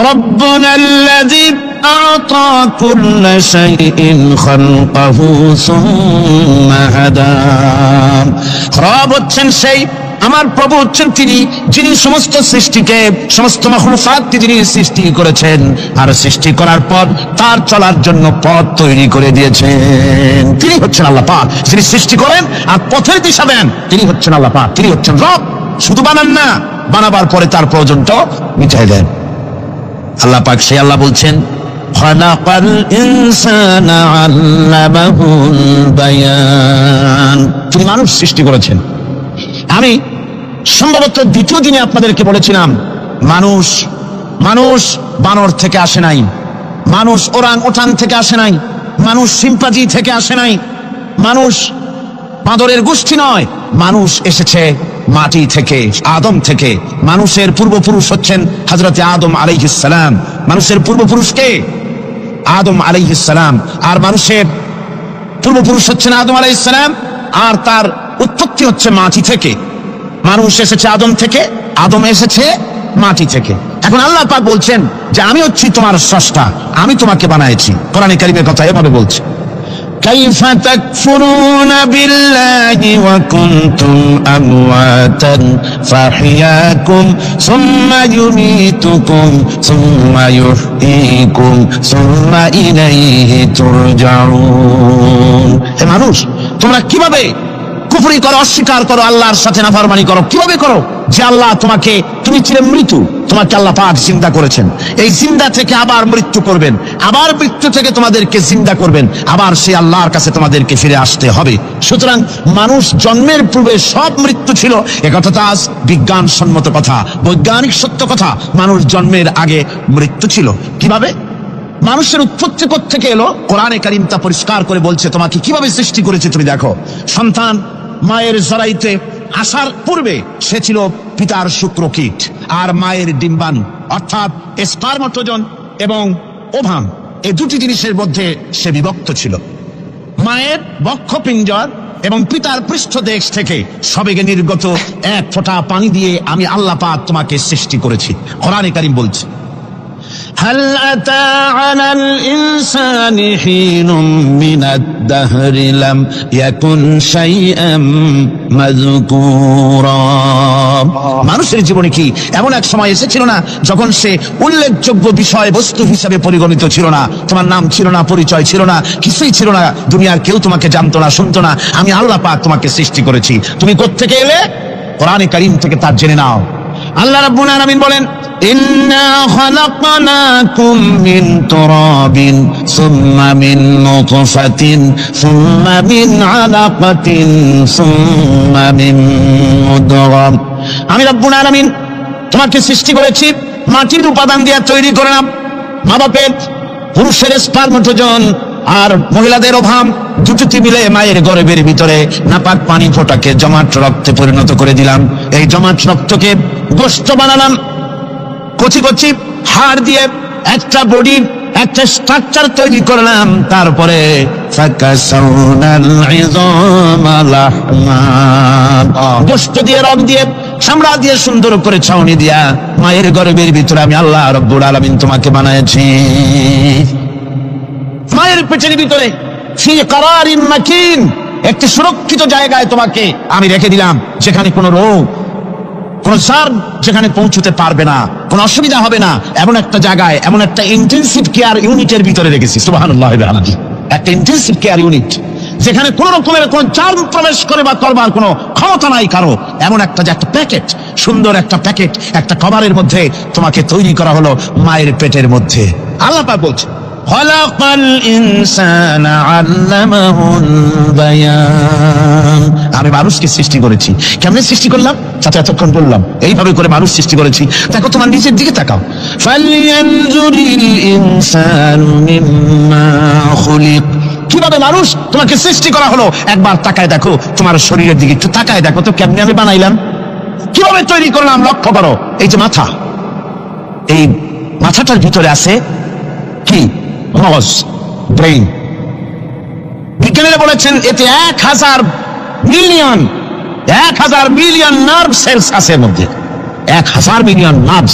রব্বুনাল্লাযী আ'তা কুল্লা শাইইন খালকাহু সুম্মা হাদা। রব হচ্ছেন সেই, আমার প্রভু হচ্ছেন তিনি, যিনি সমস্ত সৃষ্টিকে, সমস্ত মাখলুকাতকে যিনি সৃষ্টি করেছেন, আর সৃষ্টি করার পর তার চলার জন্য পথ তৈরি করে দিয়েছেন। তিনি হচ্ছেন আল্লাহ পাক, যিনি সৃষ্টি করেন আর পথের দিশা দেন। তিনি হচ্ছেন আল্লাহ পাক, তিনি হচ্ছেন রব। শুধু বানান না, বানাবার পরে তার প্রয়োজনটা মিটাই দেন। আল্লাহ পাক সেই আল্লাহ বলছেন, খালাকাল ইনসানা আল্লামাহুল বায়ান। তিনি মানুষ সৃষ্টি করেছেন। আমি সম্ভবত দ্বিতীয় দিনে আপনাদেরকে বলেছিলাম, মানুষ বানর থেকে আসে নাই, মানুষ ওরাং ওটাং থেকে আসে নাই, মানুষ শিম্পাজি থেকে আসে নাই, মানুষ বাঁদরের গোষ্ঠী নয়, মানুষ এসেছে মাটি থেকে, আদম থেকে। মানুষের পূর্বপুরুষ হচ্ছেন হযরতে আদম আলাইহিস সালাম। মানুষের পূর্বপুরুষ কে? আদম আলাইহিস সালাম। আর মানুষের পূর্বপুরুষ হচ্ছেন আদম আলাইহিস সালাম, আর তার উৎপত্তি হচ্ছে মাটি থেকে। মানুষ এসেছে আদম থেকে, আদম এসেছে মাটি থেকে। এখন আল্লাহ পাক বলছেন যে আমি হচ্ছি তোমার স্রষ্টা, আমি তোমাকে বানাইছি। কোরআনে কারীমের কথা এভাবে বলছে, কাইফা তাকফুরুনা বিল্লাহি ওয়া কুনতুম আমওয়াতান ফাহিয়াকুম সুম্মা ইউমীতুকুম সুম্মা ইউহয়ীকুম সুম্মা ইলাইহি তুরজাউন। হে মানুষ, তোমরা কিভাবে কুফরি করো, অস্বীকার করো, আল্লাহর সাথে নাফরমানি করো? কিভাবে করো? যে আল্লাহ তুমি ছিলে মৃত্যু, তোমাকে আল্লাহ পাক জিন্দা করেছেন। এই জিন্দা থেকে আবার মৃত্যু করবেন, আবার মৃত্যু থেকে তোমাদেরকে জিন্দা করবেন, আবার সেই আল্লাহর কাছে তোমাদেরকে ফিরে আসতে হবে। সুতরাং মানুষ জন্মের পূর্বে সব মৃত্যু ছিল, একথা তো আজ বিজ্ঞানসম্মত কথা, বৈজ্ঞানিক সত্য কথা। মানুষ জন্মের আগে মৃত্যু ছিল। কিভাবে? মানুষের উৎপত্তি থেকে এলো? কোরআনে কারীম তা পরিষ্কার করে বলছে, তোমাকে কিভাবে সৃষ্টি করেছে তুমি দেখো। সন্তান মায়ের জরায়ুতে আসার পূর্বে সে ছিল পিতার শুক্রকীট আর মায়ের ডিম্বাণু, অর্থাৎ স্পার্মাটোজন এবং ওভাম, এই দুটি জিনিসের মধ্যে সে বিভক্ত ছিল। মায়ের বক্ষপিঞ্জর এবং পিতার পৃষ্ঠদেশ থেকে সবেগে নির্গত এক ফোঁটা পানি দিয়ে আমি আল্লাহ পাক তোমাকে সৃষ্টি করেছি। কোরআনে কারীম বলছে, هل أتى على الإنسان حين من الدهر لم يكن شيئا مذكورا। মানুষের জীবনে কি এমন এক সময় এসেছিল না যখন সে উল্লেখযোগ্য বিষয় বস্তু হিসেবে পরিগণিত ছিল না? তোমার নাম ছিল না, পরিচয় ছিল না, কিছুই ছিল না, দুনিয়ার কেউ তোমাকে জানতো না, শুনতো না। আমি আল্লাহ পাক তোমাকে সৃষ্টি করেছি। তুমি কোত্থেকে এলে? কোরআনে কারীম থেকে তা জেনে নাও। আল্লাহ রাব্বুল আলামিন বলেন, ইন্না খালাকনাকুম মিন তুরাবিন সুম্মা মিন নুতফাতিন সুম্মা মিন আলাকাতিন সুম্মা মিন মুদগা। আমি রাব্বুল আলামিন তোমাকে সৃষ্টি করেছি মাটির উপাদান দিয়ে তৈরি করলাম। মা বাপের পুরুষের স্পার্মাটোজন আর মহিলাদের ওভাম দুটি মিলে মায়ের গর্ভের ভিতরে নাপাক পানি ফোঁটাকে জমাট রক্তে পরিণত করে দিলাম। এই জমাট রক্তকে গোশত বানালাম, কচি কচি হাড় দিয়ে একটা বডির একটা স্ট্রাকচার তৈরি করলাম। তারপরে গোশত দিয়ে, রক দিয়ে, চামড়া দিয়ে সুন্দর করে ছাউনি দিয়া মায়ের গর্ভের ভিতরে আমি আল্লাহ রাব্বুল আলামিন তোমাকে বানাইছি। মায়ের পেটের ভিতরে ফি কারারিন মাকিন, একটি সুরক্ষিত জায়গায় তোমাকে আমি রেখে দিলাম, যেখানে কোনো রোগ, কোন সার যেখানে পৌঁছতে পারবে না, কোন অসুবিধা হবে না, এমন একটা জায়গায়, এমন একটা ইন্টেনসিভ কেয়ার ইউনিটের ভিতরে রেখেছি। সুবহানাল্লাহ, একটা ইন্টেনসিভ কেয়ার ইউনিট, যেখানে কোন রকমের কোন চাল প্রবেশ করে বা করবার কোনো ক্ষমতা নাই কারো। এমন একটা যে একটা প্যাকেট, সুন্দর একটা প্যাকেট, একটা কভারের মধ্যে তোমাকে তৈরি করা হলো মায়ের পেটের মধ্যে। আল্লাহ পাক বলছে, খালাকাল ইনসানা আল্লামাহুল বায়ান। আমি মানুষকে সৃষ্টি করেছি। কেমনে সৃষ্টি করলাম? সাথে এতক্ষণ বললাম, এইভাবে করে মানুষ সৃষ্টি করেছি। দেখো তোমার নিজের দিকে তাকাও। ফালইয়ানজুরিল ইনসানু মিম্মা খুলিক। কিভাবে মানুষ তোমাকে সৃষ্টি করা হলো একবার তাকায় দেখো, তোমার শরীরের দিকে একটু তাকায় দেখো তো, কেমনে আমি বানাইলাম, কিভাবে তৈরি করলাম। লক্ষ্য করো, এই যে মাথা, এই মাথাটার ভিতরে আছে কি? মগজ, ব্রেইন। বিজ্ঞানীরা বলেছেন এতে 1000 মিলিয়ন নার্ভ সেলস আছে। মধ্যে 1000 মিলিয়ন নার্ভ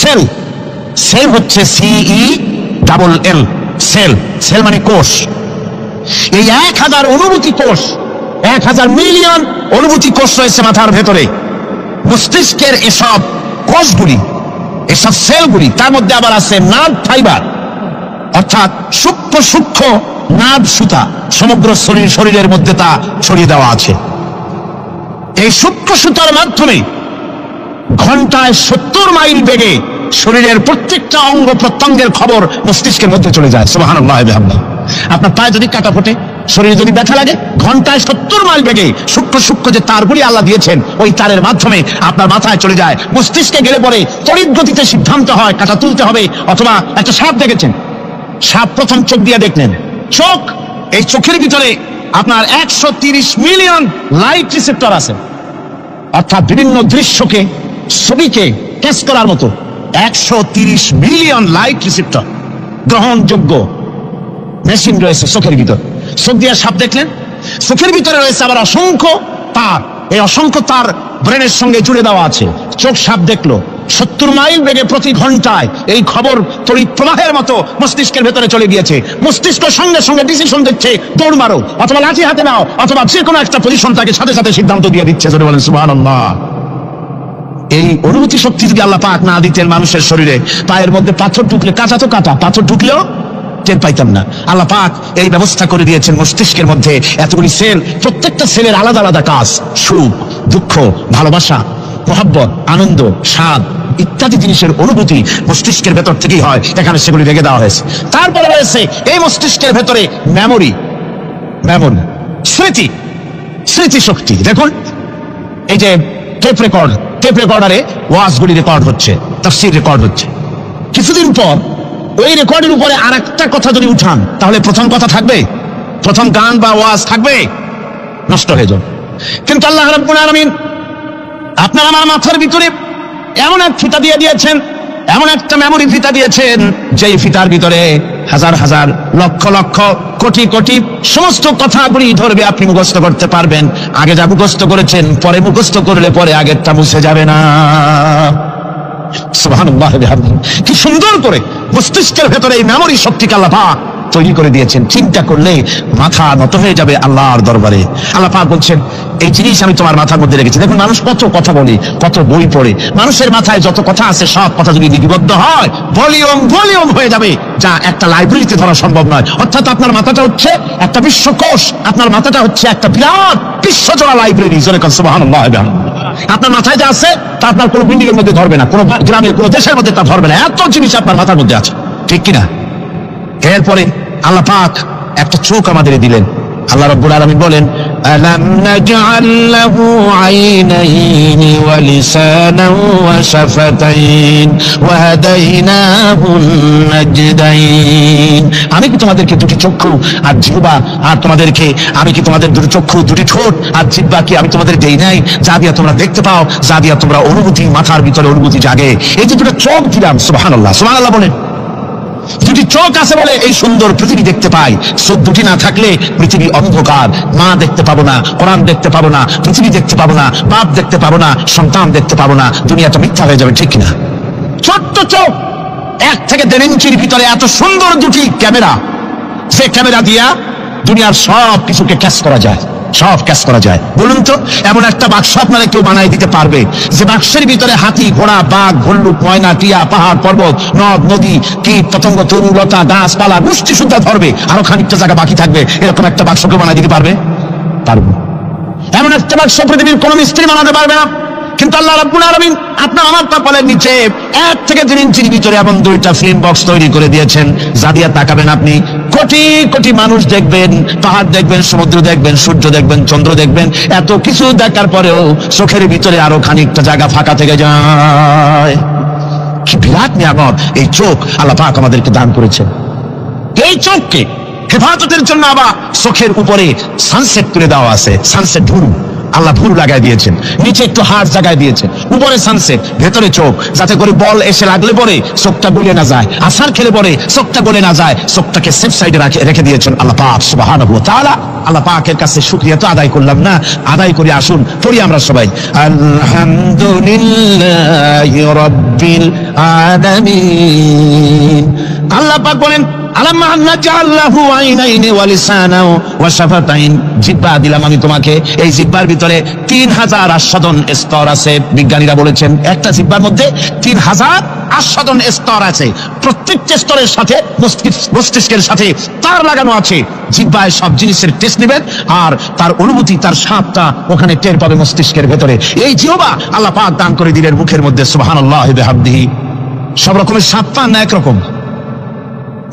সেল সেল হচ্ছে CELL, সেল। সেল মানে কোষ। এই 1000 অনুভূতি কোষ, 1000 মিলিয়ন অনুভূতি কোষ রয়েছে মাথার ভেতরে। মস্তিষ্কের এসব কোষগুলি, এসব সেলগুলি, তার মধ্যে আবার আছে নার্ভ ফাইবার, অর্থাৎ সূক্ষ্ম সূক্ষ্ম নার্ভ সুতা সমগ্র শরীরের মধ্যে তা ছড়িয়ে দেওয়া আছে। এই সূক্ষ্ম সুতার মাধ্যমে ঘন্টায় 70 মাইল বেগে শরীরের প্রত্যেকটা অঙ্গ প্রত্যঙ্গের খবর মস্তিষ্কের মধ্যে চলে যায়। সুবহানাল্লাহ ওয়া বিহামদিহি। আপনার পায়ে যদি কাটা ফোটে, শরীরে যদি ব্যথা লাগে, ঘন্টায় 70 মাইল বেগে সূক্ষ্ম সূক্ষ্ম যে তারগুলি আল্লাহ দিয়েছেন, ওই তারের মাধ্যমে আপনার মাথায় চলে যায়। মস্তিষ্কে গেলে পরে তড়িৎ গতিতে সিদ্ধান্ত হয় কাটা তুলতে হবে। অথবা একটা সাপ দেখেছেন, সাপ প্রথম চোখ দিয়ে দেখলেন, চোখ, এই চোখের ভিতরে আপনার 130 মিলিয়ন লাইট রিসেপ্টর আছে, অর্থাৎ বিভিন্ন দৃশ্যকে, ছবিকে ক্যাচ করার মতো 130 মিলিয়ন লাইট রিসেপ্টর গ্রহণযোগ্য মেশিন রয়েছে চোখের ভিতর। চোখ দিয়ে সাপ দেখলেন, চোখের ভিতরে রয়েছে আবার অসংখ্য তার। এই অসংখ্য তার ব্রেনের সঙ্গে জুড়ে দেওয়া আছে। চোখ সাপ দেখলো, 70 মাইল বেগে প্রতি ঘন্টায় এই খবর তড়িৎ প্রবাহের মতো মস্তিষ্কের ভেতরে চলে গিয়েছে। মস্তিষ্ক সঙ্গে সঙ্গে ডিসিশন দিচ্ছে, দৌড় মারো, অথবা লাঠি হাতে নাও, অথবা যে কোনো একটা পজিশন তাকে সাথে সাথে সিদ্ধান্ত দিয়ে দিচ্ছে। যদি বলেন সুবহানাল্লাহ। এই অনুভূতি শক্তি যদি আল্লাহ পাক না দিতেন মানুষের শরীরে, পায়ের মধ্যে পাথর ঢুকলে, কাঁচা তো কাঁচা, পাথর ঢুকলেও টের পাইতাম না। আল্লাহ পাক এই ব্যবস্থা করে দিয়েছেন মস্তিষ্কের মধ্যে এতগুলি সেল, প্রত্যেকটা সেলের আলাদা আলাদা কাজ। সুখ, দুঃখ, ভালোবাসা, মহব্বত, আনন্দ, স্বাদ ইত্যাদি জিনিসের অনুভূতি মস্তিষ্কের ভেতর থেকেই হয়। এখানে সেগুলি রেখে দেওয়া হয়েছে। তারপরে রয়েছে এই মস্তিষ্কের ভেতরে মেমোরি, স্মৃতি, স্মৃতি শক্তি। দেখুন, এই যে টেপ রেকর্ডারে ওয়াজগুলি রেকর্ড হচ্ছে, তাফসীর রেকর্ড হচ্ছে। কিছুদিন পর ওই রেকর্ডের উপরে আর একটা কথা যদি উঠান, তাহলে প্রথম কথা থাকবে? প্রথম গান বা ওয়াজ থাকবে? নষ্ট হয়ে যাবে। কিন্তু আল্লাহ রাব্বুল আলামিন আপনার আমার মাথার ভিতরে এমন এক ফিতা দিয়ে দিয়েছেন, এমন একটা মেমোরি ফিতা দিয়েছেন, যেই ফিতার ভিতরে হাজার হাজার, লক্ষ লক্ষ, কোটি কোটি সমস্ত কথাগুলি ধরবে, আপনি মুখস্থ করতে পারবেন। আগে যা মুখস্থ করেছেন, পরে মুখস্থ করলে পরে আগেরটা মুছে যাবে না। সুবহানাল্লাহ ওয়া বিহামদিহি। কি সুন্দর করে মস্তিষ্কের ভেতরে এই মেমোরি শক্তিকে আল্লাহ পাক তৈরি করে দিয়েছেন। চিন্তা করলে মাথা নত হয়ে যাবে আল্লাহর দরবারে। আল্লাহ পাক বলছেন, এই জিনিস আমি তোমার মাথার মধ্যে রেখেছি। দেখুন, মানুষ কত কথা বলে, কত বই পড়ে, মানুষের মাথায় যত কথা আছে সব কথা যদি লিপিবদ্ধ হয়, ভলিউম হয়ে যাবে, যা একটা লাইব্রেরিতে ধরা সম্ভব নয়। অর্থাৎ আপনার মাথাটা হচ্ছে একটা বিশ্বকোষ, আপনার মাথাটা হচ্ছে একটা বিরাট বিশ্বজোড়া লাইব্রেরি। জোরে কান সুবহানাল্লাহ ওয়া বিহামদিহি। আপনার মাথায় যা আছে তা আপনার কোনো বিল্ডিং এর মধ্যে ধরবে না, কোনো গ্রামের, কোনো দেশের মধ্যে তা ধরবে না। এত জিনিস আপনার মাথার মধ্যে আছে, ঠিক কিনা? এরপরে আল্লাহ পাক একটা চোখ আমাদের দিলেন। আল্লাহ রাব্বুল আলামিন বলেন, আলাম নাজআল লাহু আইনাইনি ওয়া লিসানান ওয়া শাফাতাইন ওয়া হাদাইনাহুন নাজদাইন। আমি কি তোমাদেরকে দুটি চক্ষু আর জিহ্বা, আর তোমাদেরকে আমি কি তোমাদের দুটি চক্ষু, দুটি ঠোঁট আর জিহ্বা কি আমি তোমাদের দেই নাই, যা দিয়া তোমরা দেখতে পাও, যা দিয়া তোমরা অনুভূতি, মাথার ভিতরে অনুভূতি জাগে? এই যে দুটো চোখ দিলাম, সুবহানাল্লাহ। সুবহানাল্লাহ বলেন। দুটি চোখ আছে বলে এই সুন্দর পৃথিবী দেখতে পাই। চোখ দুটি না থাকলে পৃথিবী অন্ধকার, মা দেখতে পাবো না, কোরআন দেখতে পাবো না, পৃথিবী দেখতে পাবো না, বাপ দেখতে পাবো না, সন্তান দেখতে পাবো না, দুনিয়াটা মিথ্যা হয়ে যাবে, ঠিক কিনা? ছোট্ট চোখ, 1 থেকে 1.5 ইঞ্চির ভিতরে এত সুন্দর দুটি ক্যামেরা, সে ক্যামেরা দিয়া দুনিয়ার সব কিছুকে ক্যাচ করা যায়, সব ক্যাচ করা যায়। বলুন তো, এমন একটা বাক্স আপনারা কেউ বানাই দিতে পারবে যে বাক্সের ভিতরে হাতি, ঘোড়া, বাঘ, ভল্লুক, ময়না, টিয়া, পাহাড়, পর্বত, নদ, নদী, কীট, পতঙ্গ, তরু, লতা, গাছপালা, গোষ্ঠী সুদ্ধা ধরবে, আরো খানিকটা জায়গা বাকি থাকবে, এরকম একটা বাক্স কেউ বানাই দিতে পারবে? পারবে। এমন একটা বাক্স পৃথিবীর কোন মিস্ত্রি বানাতে পারবে না। কিন্তু আল্লাহ রাব্বুল আলামিন আপনার আমার কপালের নিচে 1 থেকে 2 ইঞ্চির ভিতরে এমন 2টা ফিল্ম বক্স তৈরি করে দিয়েছেন, যা দিয়ে তাকাবেন আপনি, কোটি কোটি মানুষ দেখবেন, পাহাড় দেখবেন, সমুদ্র দেখবেন, সূর্য দেখবেন, চন্দ্র দেখবেন। এত কিছু দেখার পরেও চোখের ভিতরে আরো খানিকটা জায়গা ফাঁকা থেকে যায়। কি বিরাট নিয়ামত এই চোখ আল্লাহ পাক আমাদেরকে দান করেছেন। এই চোখকে হেফাজতের জন্য আবার চোখের উপরে সানসেট তুলে দেওয়া আছে, সানসেট ঢুল, আল্লাহ ভুল লাগাই দিয়েছেন, নিচে একটু হাড় জায়গায় দিয়েছেন, উপরে সানসেট, ভেতরে চোখ, যাতে করে বল এসে লাগলে পরে চোখটা গলে না যায়, আছাড় খেলে পরে চোখটা গলে না যায়, চোখটাকে সেফ সাইডে রেখে দিয়েছেন আল্লাহ পাক সুবহানাহু ওয়া তাআলা। আল্লাহ পাকের কাছে শুকরিয়া তো আদায় করলাম না, আদায় করি। আসুন পড়ি আমরা সবাই, আলহামদুলিল্লাহি রাব্বিল আলামিন। আল্লাহ পাক বলেন জিহ্বা দিলাম আমি তোমাকে, এই জিহ্বার ভিতরে 3000 আস্বাদন স্তর আছে। বিজ্ঞানীরা বলেছেন একটা জিহ্বার মধ্যে 3000 আস্বাদন স্তর আছে। প্রত্যেকটা স্তরের সাথে মস্তিষ্কের সাথে তার লাগানো আছে। জিহ্বায় সব জিনিসের টেস্ট নেবেন আর তার অনুভূতি, তার স্বাদটা ওখানে টের পাবে মস্তিষ্কের ভেতরে। এই জিহ্বা আল্লাহ পাক দান করে দিলেন মুখের মধ্যে, সুবহানাল্লাহি ওয়া বিহামদিহি। সব রকমের স্বাদ পান না একরকম,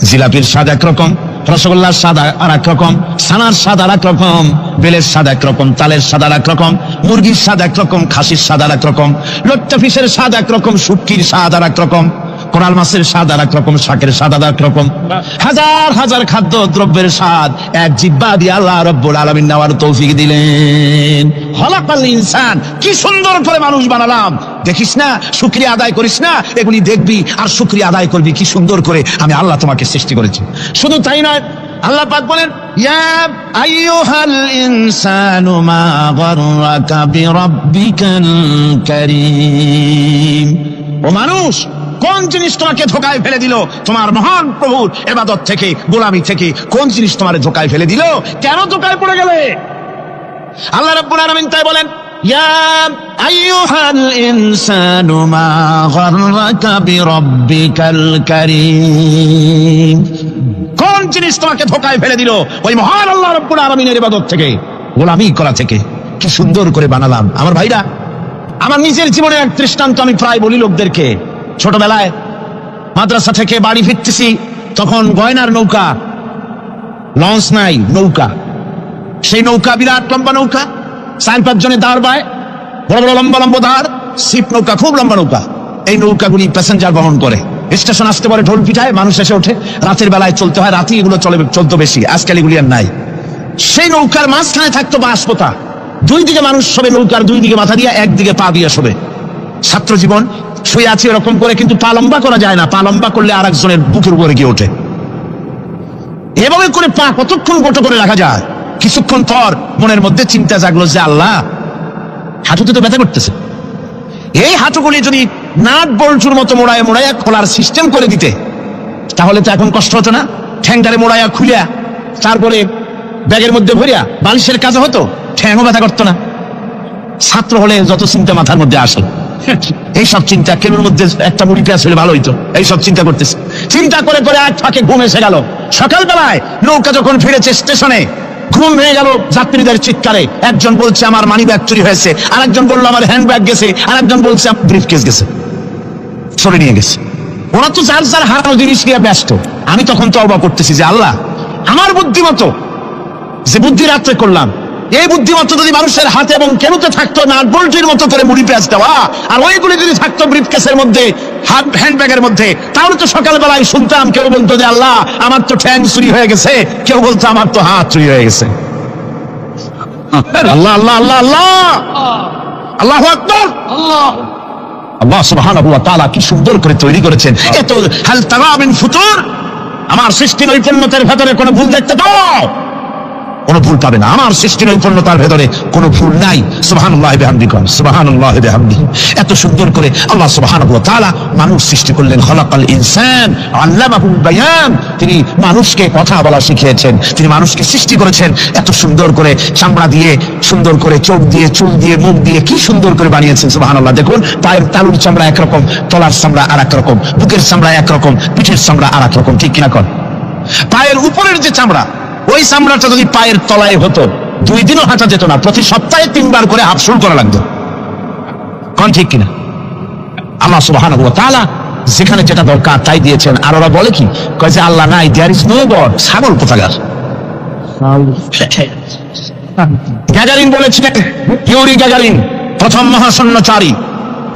জিলাপির স্বাদ একরকম, রসগোল্লার স্বাদ আর এক রকম, ছানার স্বাদ আর এক রকম, বেলের স্বাদ একরকম, তালের স্বাদ আর এক রকম, মুরগির স্বাদ একরকম, খাসির স্বাদ আর এক রকম, লট্টা ফিশের স্বাদ একরকম, শুটকির স্বাদ আর এক রকম, কোরাল মাছের স্বাদ আর এক রকম, শাকের স্বাদ আর এক রকম। হাজার হাজার খাদ্য দ্রব্যের স্বাদ এক জিহ্বা দিয়ে আল্লাহ রব্বুল আলামিন নেওয়ার তৌফিক দিলেন। খলাকাল ইনসান, কি সুন্দর করে মানুষ বানালাম। দেখিস না, শুকরিয়া আদায় করিস না, এগুলি দেখবি আর শুকরিয়া আদায় করবি কি সুন্দর করে আমি আল্লাহ তোমাকে সৃষ্টি করেছি। শুধু তাই নয়, আল্লাহ পাক বলেন, ইয়া আইয়ুহাল ইনসানু মা গাররাকা বিরাব্বিকাল কারীম। ও মানুষ, কোন জিনিস তোমাকে ধোকায় ফেলে দিল তোমার মহান প্রভুর ইবাদত থেকে, গোলামি থেকে? কোন জিনিস তোমার ধোকায় ফেলে দিল? কেন ধোকায় পড়ে গেলে? আল্লাহ রাব্বুল আলামিন তাই বলেন, ইয়া আইয়ুহাল ইনসানু মা গাররাকা বিরাব্বিকাল কারীম। কোন জিনিস তোমাকে ধোকায় ফেলে দিল ওই মহান আল্লাহ রাব্বুল আলামিনের ইবাদত থেকে, গোলামি করা থেকে? কি সুন্দর করে বানালাম। আমার ভাইরা, আমার নিজের জীবনের এক দৃষ্টান্ত আমি প্রায় বলি লোকদেরকে। ছোটবেলায় মাদ্রাসা থেকে বাড়ি ফিরতেছি, তখন গয়নার নৌকা, লঞ্চ নাই, নৌকা। সেই নৌকা বিরাট লম্বা নৌকা, 4-5 জনের দাঁড় বায়, বড় বড় লম্বা লম্বা দাঁড়, শিপ নৌকা, খুব লম্বা নৌকা। এই নৌকাগুলি প্যাসেঞ্জার বহন করে। স্টেশন আসতে পারে, ঢোল পিঠায় মানুষ এসে ওঠে। রাতের বেলায় চলতে হয়, রাতে এগুলো চলতো বেশি, আজকাল এগুলি আর নাই। সেই নৌকার মাঝখানে থাকতো বাঁশপোতা, দুই দিকে মানুষ শোবে, নৌকার দুই দিকে মাথা দিয়ে, একদিকে পা দিয়ে শোবে। ছাত্র জীবন, শুয়ে আছে এরকম করে, কিন্তু পা লম্বা করা যায় না, পা লম্বা করলে আর একজনের বুকের উপরে গিয়ে ওঠে। এভাবে করে পা কতক্ষণ গোটো করে রাখা যায়? কিছুক্ষণ পর মনের মধ্যে চিন্তা জাগলো যে আল্লাহ, হাঁটুতে তো ব্যথা করতেছে, এই হাঁটুগুলি যদি নাট বল্টুর মতো মোড়ায় মোড়াইয়া খোলার সিস্টেম করে দিতে, তাহলে তো এখন কষ্ট হতো না। ঠ্যাংটারে মোড়াইয়া খুলিয়া তারপরে ব্যাগের মধ্যে ভরিয়া বালিশের কাজ হতো, ঠ্যাংও ব্যথা করতো না। ছাত্র হলে যত চিন্তা মাথার মধ্যে আসে, এইসব চিন্তা, কেবলের মধ্যে একটা মুড়ি পেঁয়াজ হলে ভালো হইতো, এইসব চিন্তা করতেছে। চিন্তা করে করে এক ফাঁকে ঘুম এসে গেল। সকালবেলায় নৌকা যখন ফিরেছে স্টেশনে, ঘুম ভেঙে গেল যাত্রীদের চিৎকারে। একজন বলছে আমার মানি ব্যাগ চুরি হয়েছে, আরেকজন বললো আমার হ্যান্ড ব্যাগ গেছে, আরেকজন বলছে আমার ব্রিফ কেস গেছে, চলে নিয়ে গেছে। ওরা তো যার যার হারানো জিনিস নিয়ে ব্যস্ত। আমি তখন তওবা করতেছি যে আল্লাহ, আমার বুদ্ধিমতো যে বুদ্ধি রাত্রে করলাম, এই বুদ্ধিমত্তা যদি মানুষের হাতে এবং কেনুতে থাকতো নাট বল্টুর মতো করে মুড়ি পেঁয়াজ দেওয়া, আর ওইগুলি যদি থাকতো ব্রিফকেসের মধ্যে, হ্যান্ডব্যাগের মধ্যে, তাহলে তো সকালবেলায় শুনতাম কেউ বলতো যে আল্লাহ আমার তো ঠ্যাং চুরি হয়ে গেছে, কেউ বলতো আমার তো হাত চুরি হয়ে গেছে। আল্লাহ আল্লাহ আল্লাহ আল্লাহ আল্লাহু আকবার। আল্লাহ সুবহানাহু ওয়া তাআলা কি সুন্দর করে তৈরি করেছেন। এত হাল তারা মিন ফুতুর, আমার সৃষ্টি নৈপুণ্যতার ভেতরে কোনো ভুল দেখতে পাও? কোনো ভুল পাবে না। আমার সৃষ্টি নৈপুণ্যতার ভেতরে কোনো ভুল নাই। সুবহানাল্লাহি বিহামদিহি, সুবহানাল্লাহি বিহামদিহি। এত সুন্দর করে আল্লাহ সুবহানাহু ওয়া তাআলা মানুষ সৃষ্টি করলেন। খলাকাল ইনসান আল্লামাহুল বায়ান। তিনি মানুষকে কথা বলা শিখিয়েছেন, তিনি মানুষকে সৃষ্টি করেছেন এত সুন্দর করে, চামড়া দিয়ে, সুন্দর করে চোখ দিয়ে, চুল দিয়ে, মুখ দিয়ে, কি সুন্দর করে বানিয়েছেন। সুবহানাল্লাহ। দেখুন, পায়ের তালুর চামড়া একরকম, তলার চামড়া আর এক রকম, বুকের চামড়া একরকম, পিঠের চামড়া আর এক রকম, ঠিক কিনা কর? পায়ের উপরের যে চামড়া, ওই চামড়াটা যদি পায়ের তলায় হতো, 2 দিনও হাঁটা যেত না, প্রতি সপ্তাহে 3 বার করে হাফসুল করা লাগতো। কোন ঠিক কিনা? আল্লাহ সুবহানাহু ওয়া তাআলা যেখানে যেটা দরকার তাই দিয়েছেন। আর ওরা বলে কি, কয় যে আল্লাহ নাই, দেয়ার ইজ নো গড। ছাগল কোথাকার। গ্যাগারিন বলেছিলেন, ইউরি গ্যাগারিন প্রথম মহাশূন্যচারী,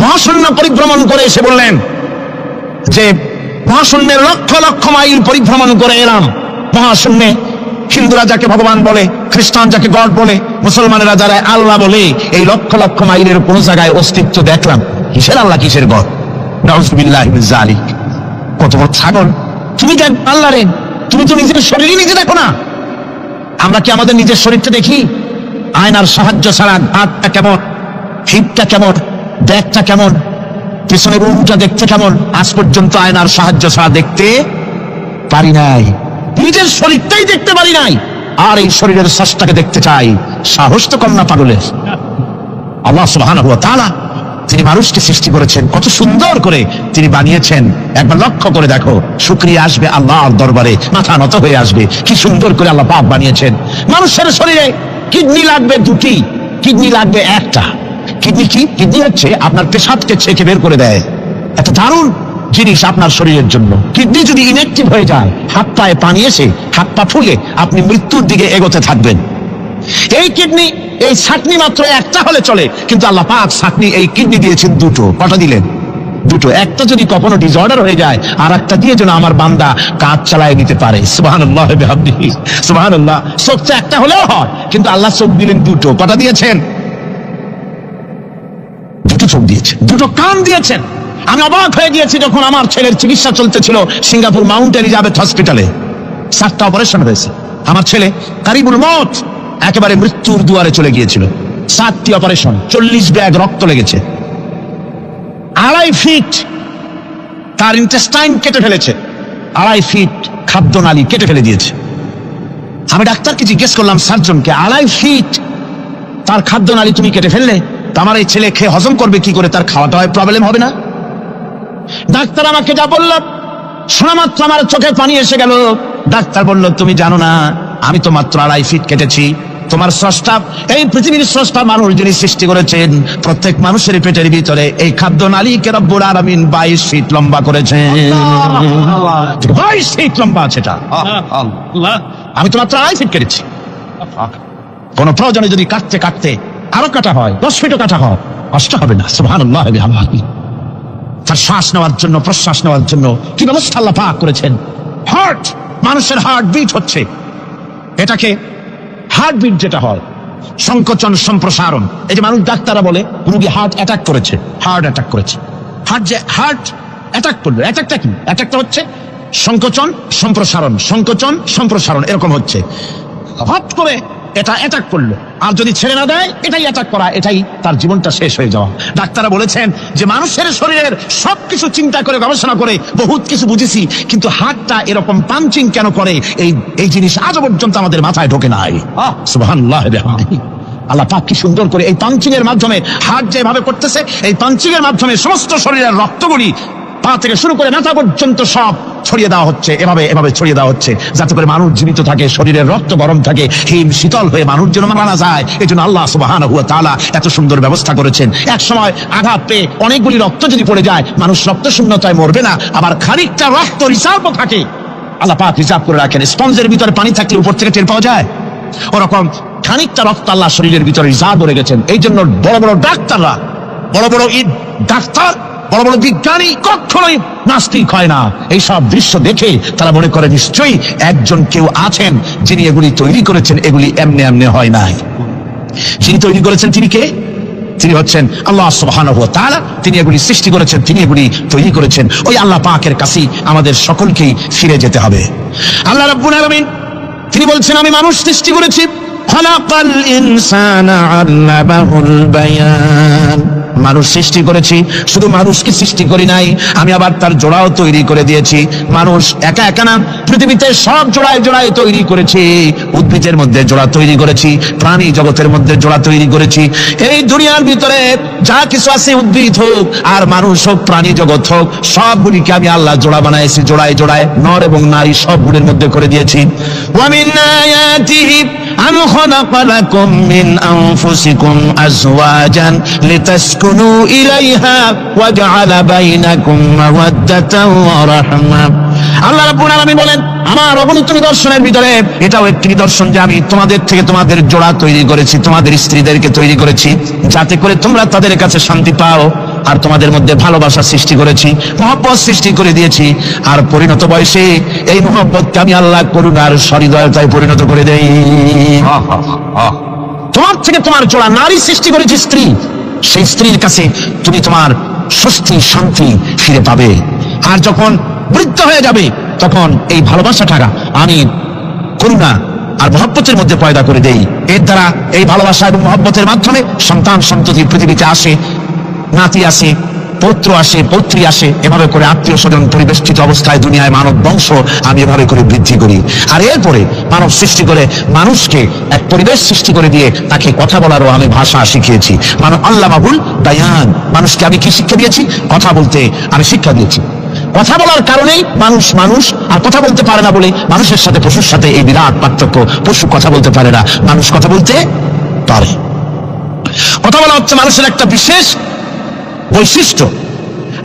মহাশূন্য পরিভ্রমণ করে এসে বললেন যে মহাশূন্যের লক্ষ লক্ষ মাইল পরিভ্রমণ করে এলাম, মহাশূন্যে হিন্দুরা যাকে ভগবান বলে, খ্রিস্টান যাকে গড বলে, মুসলমানেরা যারা আল্লাহ বলে, এই লক্ষ লক্ষ মাইলের কোন জায়গায় অস্তিত্ব দেখলাম? কিসের আল্লাহ, কিসের গড? নাউযুবিল্লাহি মিন যালিক। কত বড় ছাগল! তুমি দেখ আল্লাহ রে, তুমি তো নিজের শরীরই নিজে দেখো না। আমরা কি আমাদের নিজের শরীরটা দেখি? আয়নার সাহায্য ছাড়া হাতটা কেমন, হিপটা কেমন, ব্যাকটা কেমন, পেছনের উল্টা দেখতে কেমন, আজ পর্যন্ত আয়নার সাহায্য ছাড়া দেখতে পারি নাই। নিজের শরীরটাই দেখতে পারি নাই, আর এই শরীরের স্রষ্টাকে দেখতে চাই। সাহস তো কম না পাগলের। আল্লাহ সুবহানাহু ওয়া তাআলা তিনি মানুষকে সৃষ্টি করেছেন, কত সুন্দর করে তিনি বানিয়েছেন। একবার লক্ষ্য করে দেখো, শুকরিয়া আসবে আল্লাহর দরবারে, মাথা নত হয়ে আসবে। কি সুন্দর করে আল্লাহ পাক বানিয়েছেন। মানুষের শরীরে কিডনি লাগবে দুটি, কিডনি লাগবে একটা। কিডনি কি? কিডনি হচ্ছে আপনার পেশাবকে ছেঁকে বের করে দেয়। একটা দারুণ জিনিস আপনার শরীরের জন্য। কিডনি যদি ইনঅ্যাক্টিভ হয়ে যায়, হাত পায়ে পানি এসে হাত পা ফুলে আপনি মৃত্যুর দিকে এগোতে থাকবেন। এই কিডনি, এই ছাকনি মাত্র একটা হলে চলে, কিন্তু আল্লাহ পাক ছাকনি এই কিডনি দিয়েছেন দুটো। কটা দিলেন? দুটো। একটা যদি কখনো ডিসঅর্ডার হয়ে যায়, আর একটা দিয়ে যেন আমার বান্দা কাজ চালায় নিতে পারে। সুবহানাল্লাহ ওয়া বিহামদিহি, সুবহানাল্লাহ। চোখ তো একটা হলেও হয়, কিন্তু আল্লাহ চোখ দিলেন দুটো। কটা দিয়েছেন? দুটো চোখ দিয়েছেন, দুটো কান দিয়েছেন। আমি অবাক হয়ে গিয়েছি যখন আমার ছেলের চিকিৎসা চলতেছিল সিঙ্গাপুর মাউন্ট এলিজাবেথ হসপিটালে। 7টা অপারেশন হয়েছে। আমার ছেলে কারিবুল মত, একেবারে মৃত্যুর দুয়ারে চলে গিয়েছিল। 7টি অপারেশন, 40 ব্যাগ রক্ত লেগেছে। 2.5 ফিট তার ইন্টেস্টাইন কেটে ফেলেছে, 2.5 ফিট খাদ্য নালী কেটে ফেলে দিয়েছে। আমি ডাক্তারকে জিজ্ঞেস করলাম, সার্জনকে, 2.5 ফিট তার খাদ্য নালী তুমি কেটে ফেললে, আমার এই ছেলে খেয়ে হজম করবে কি করে? তার খাওয়াটা হয় প্রবলেম হবে না? ডাক্তার আমাকে যা বলল, শোনা মাত্র আমার চোখে পানি এসে গেল। ডাক্তার বলল, তুমি জানো না, আমি তো মাত্র 2.5 ফিট কেটেছি। তোমার স্রষ্টা, এই পৃথিবীর স্রষ্টা মানুষ যিনি সৃষ্টি করেছেন, প্রত্যেক মানুষের পেটের ভিতরে এই খাদ্য নালীকে রব্বুল আলামিন 22 ফিট লম্বা করেছেন। 22 ফিট লম্বা আছে এটা। আমি তো মাত্র 2.5 ফিট কেটেছি। কোন প্রয়োজনে যদি কাটতে কাটতে আরো কাটা হয়, 10 ফিটও কাটা হয়, কষ্ট হবে না। সুবহানাল্লাহ ওয়া বিহামদিহি। তার শ্বাস নেওয়ার জন্য, প্রশ্বাস নেওয়ার জন্য কি ব্যবস্থা আল্লাহ পাক করেছেন। হার্ট, মানুষের হার্ট বিট হচ্ছে, এটাকে হার্ট বিট যেটা হয়, সংকোচন সম্প্রসারণ। এই যে মানুষ, ডাক্তাররা বলে রোগী হার্ট অ্যাটাক করেছে, হার্ট অ্যাটাক করেছে। হার্ট অ্যাটাক করলো, অ্যাটাকটা কি? অ্যাটাকটা হচ্ছে সংকোচন সম্প্রসারণ, সংকোচন সম্প্রসারণ, এরকম হচ্ছে। হঠাৎ করে এটা অ্যাটাক করলো, আর যদি ছেড়ে না দেয়, এটাই অ্যাটাক করা, এটাই তার জীবনটা শেষ হয়ে যাওয়া। ডাক্তাররা বলেছেন যে মানুষের শরীরের সবকিছু চিন্তা করে, গবেষণা করে বহুত কিছু বুঝেছি, কিন্তু হার্টটা এরকম পাঞ্চিং কেন করে, এই জিনিস আজও পর্যন্ত আমাদের মাথায় ঢোকে নাই। সুবহানাল্লাহ ওয়া বিহামদিহি। আল্লাহ পাক কি সুন্দর করে এই পাঞ্চিং এর মাধ্যমে, হার্ট যেভাবে করতেছে, এই পাঞ্চিং এর মাধ্যমে সমস্ত শরীরের রক্তগুলি পা থেকে শুরু করে মাথা পর্যন্ত সব ছড়িয়ে দেওয়া হচ্ছে। এভাবে ছড়িয়ে দেওয়া হচ্ছে যাতে করে মানুষ জীবিত থাকে, শরীরের রক্ত গরম থাকে, হিম শীতল হয়ে মানুষ যেন মারা না যায়। এই জন্য আল্লাহ সুবহানাহু ওয়া তাআলা এত সুন্দর ব্যবস্থা করেছেন। এক সময় আঘাত পেয়ে অনেকগুলি রক্ত যদি পড়ে যায়, মানুষ রক্ত শূন্যতায় মরবে না, আবার খানিকটা রক্ত রিজার্ভও থাকে। আল্লাহ পাক রিজার্ভ করে রাখেন। স্পঞ্জের ভিতরে পানি থাকলে উপর থেকে টের পাওয়া যায়, ওরকম খানিকটা রক্ত আল্লাহ শরীরের ভিতরে রিজার্ভ করে গেছেন। এই জন্য বড় বড় ডাক্তাররা, বড় বড় ডাক্তার, বড় বড় বিজ্ঞানী কখনোই নাস্তিক হয় না। এইসব দৃশ্য দেখে তারা মনে করে নিশ্চয়ই একজন কেউ আছেন যিনি এগুলি তৈরি করেছেন, এগুলি এমনি এমনি হয় নাই। যিনি তৈরি করেছেন তিনি কে? তিনি হচ্ছেন আল্লাহ সুবহানাহু ওয়া তাআলা। তিনি এগুলি সৃষ্টি করেছেন, তিনি এগুলি তৈরি করেছেন। ওই আল্লাহ পাকের কাছেই আমাদের সকলকেই ফিরে যেতে হবে। আল্লাহ রাব্বুল আলামিন তিনি বলছেন, আমি মানুষ সৃষ্টি করেছি। খালাকাল ইনসানা আল্লামাহুল বায়ান। মানুষ সৃষ্টি করেছি, শুধু মানুষকে সৃষ্টি করি নাই, আমি আবার তার জোড়াও তৈরি করে দিয়েছি। মানুষ একা একা না, পৃথিবীতে সব জোড়ায় জোড়ায় তৈরি করেছি। উদ্ভিদের মধ্যে জোড়া তৈরি করেছি, প্রাণী জগতের মধ্যে জোড়া তৈরি করেছি। এই দুনিয়ার ভিতরে যা কিছু আছে, উদ্ভিদ হোক আর মানুষ হোক, প্রাণী জগৎ হোক, সবগুলিকে আমি আল্লাহ জোড়া বানাইছি, জোড়ায় জোড়ায় নর এবং নারী সবগুলির মধ্যে করে দিয়েছি। ওয়া মিন আয়াতিহি আন খালাকা লাকুম মিন আনফুসিকুম আজওয়াজান লিতাসকুনু ইলাইহা ওয়া জাআলা বাইনাকুম মাওয়াদ্দাতান ওয়া রাহমা। আল্লাহ রাব্বুল আলামিন বলেন, আমার অগণিত নিদর্শনের ভিতরে এটাও একটি নিদর্শন যে আমি তোমাদের থেকে তোমাদের জোড়া তৈরি করেছি, তোমাদের স্ত্রীদেরকে তৈরি করেছি, যাতে করে তোমরা তাদের কাছে শান্তি পাও। আর তোমাদের মধ্যে ভালোবাসা সৃষ্টি করেছি, মহব্বত সৃষ্টি করে দিয়েছি। আর পরিণত বয়সে এই মহব্বতকে আমি আল্লাহ করুণার সহৃদয়তায় পরিণত করে দেই। তোমার থেকে তোমার জোড়া নারী সৃষ্টি করেছি, স্ত্রী। সেই স্ত্রীর কাছে তুমি তোমার স্বস্তি শান্তি ফিরে পাবে। আর যখন বৃদ্ধ হয়ে যাবে তখন এই ভালোবাসাটা আমি করুণা আর মহব্বতের মধ্যে পয়দা করে দেই। এর দ্বারা এই ভালোবাসা এবং মহব্বতের মাধ্যমে সন্তান সন্ততি পৃথিবীতে আসে, নাতি আসে, পৌত্র আসে, পৌত্রী আসে। এভাবে করে আত্মীয় স্বজন পরিবেষ্টিত অবস্থায় দুনিয়ায় মানব বংশ আমি এভাবে করে বৃদ্ধি করি। আর এরপরে মানব সৃষ্টি করে মানুষকে এক পরিবেশ সৃষ্টি করে দিয়ে তাকে কথা বলারও আমি ভাষা শিখিয়েছি। আল্লামাহুল বায়ান, মানুষকে আমি কি শিক্ষা দিয়েছি? কথা বলতে আমি শিক্ষা দিয়েছি। কথা বলার কারণেই মানুষ আর কথা বলতে পারে না বলে মানুষের সাথে পশুর সাথে এই বিরাট পার্থক্য। পশু কথা বলতে পারে না, মানুষ কথা বলতে পারে। কথা বলা হচ্ছে মানুষের একটা বিশেষ বৈশিষ্ট্য।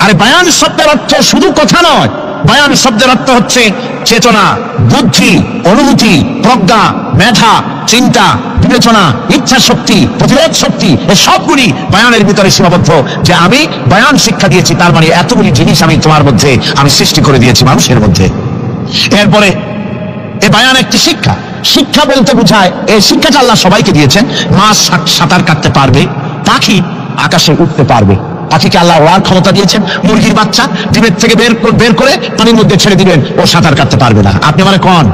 আর বায়ান শব্দের অর্থ শুধু কথা নয়, বায়ান শব্দের অর্থ হচ্ছে চেতনা, বুদ্ধি, অনুভূতি, প্রজ্ঞা, মেধা, চিন্তা, বিবেচনা, ইচ্ছা শক্তি, প্রতিরোধ শক্তি, এই সবগুলি বায়ানের ভিতরে সীমাবদ্ধ। যে আমি বায়ান শিক্ষা দিয়েছি, তার মানে এতগুলি জিনিস আমি তোমার মধ্যে আমি সৃষ্টি করে দিয়েছি মানুষের মধ্যে। এরপরে এই বায়ান একটি শিক্ষা। শিক্ষা বলতে বোঝায়, এই শিক্ষাটা আল্লাহ সবাইকে দিয়েছেন। মাছ সাঁতার কাটতে পারবে, পাখি আকাশে উঠতে পারবে। পাখিকে আল্লাহ ওড়ার ক্ষমতা দিয়েছেন। মুরগির বাচ্চা ডিমের থেকে বের করে পানির মধ্যে ছেড়ে দিবেন, ও সাঁতার কাটতে পারবে না। আপনি মানে কোন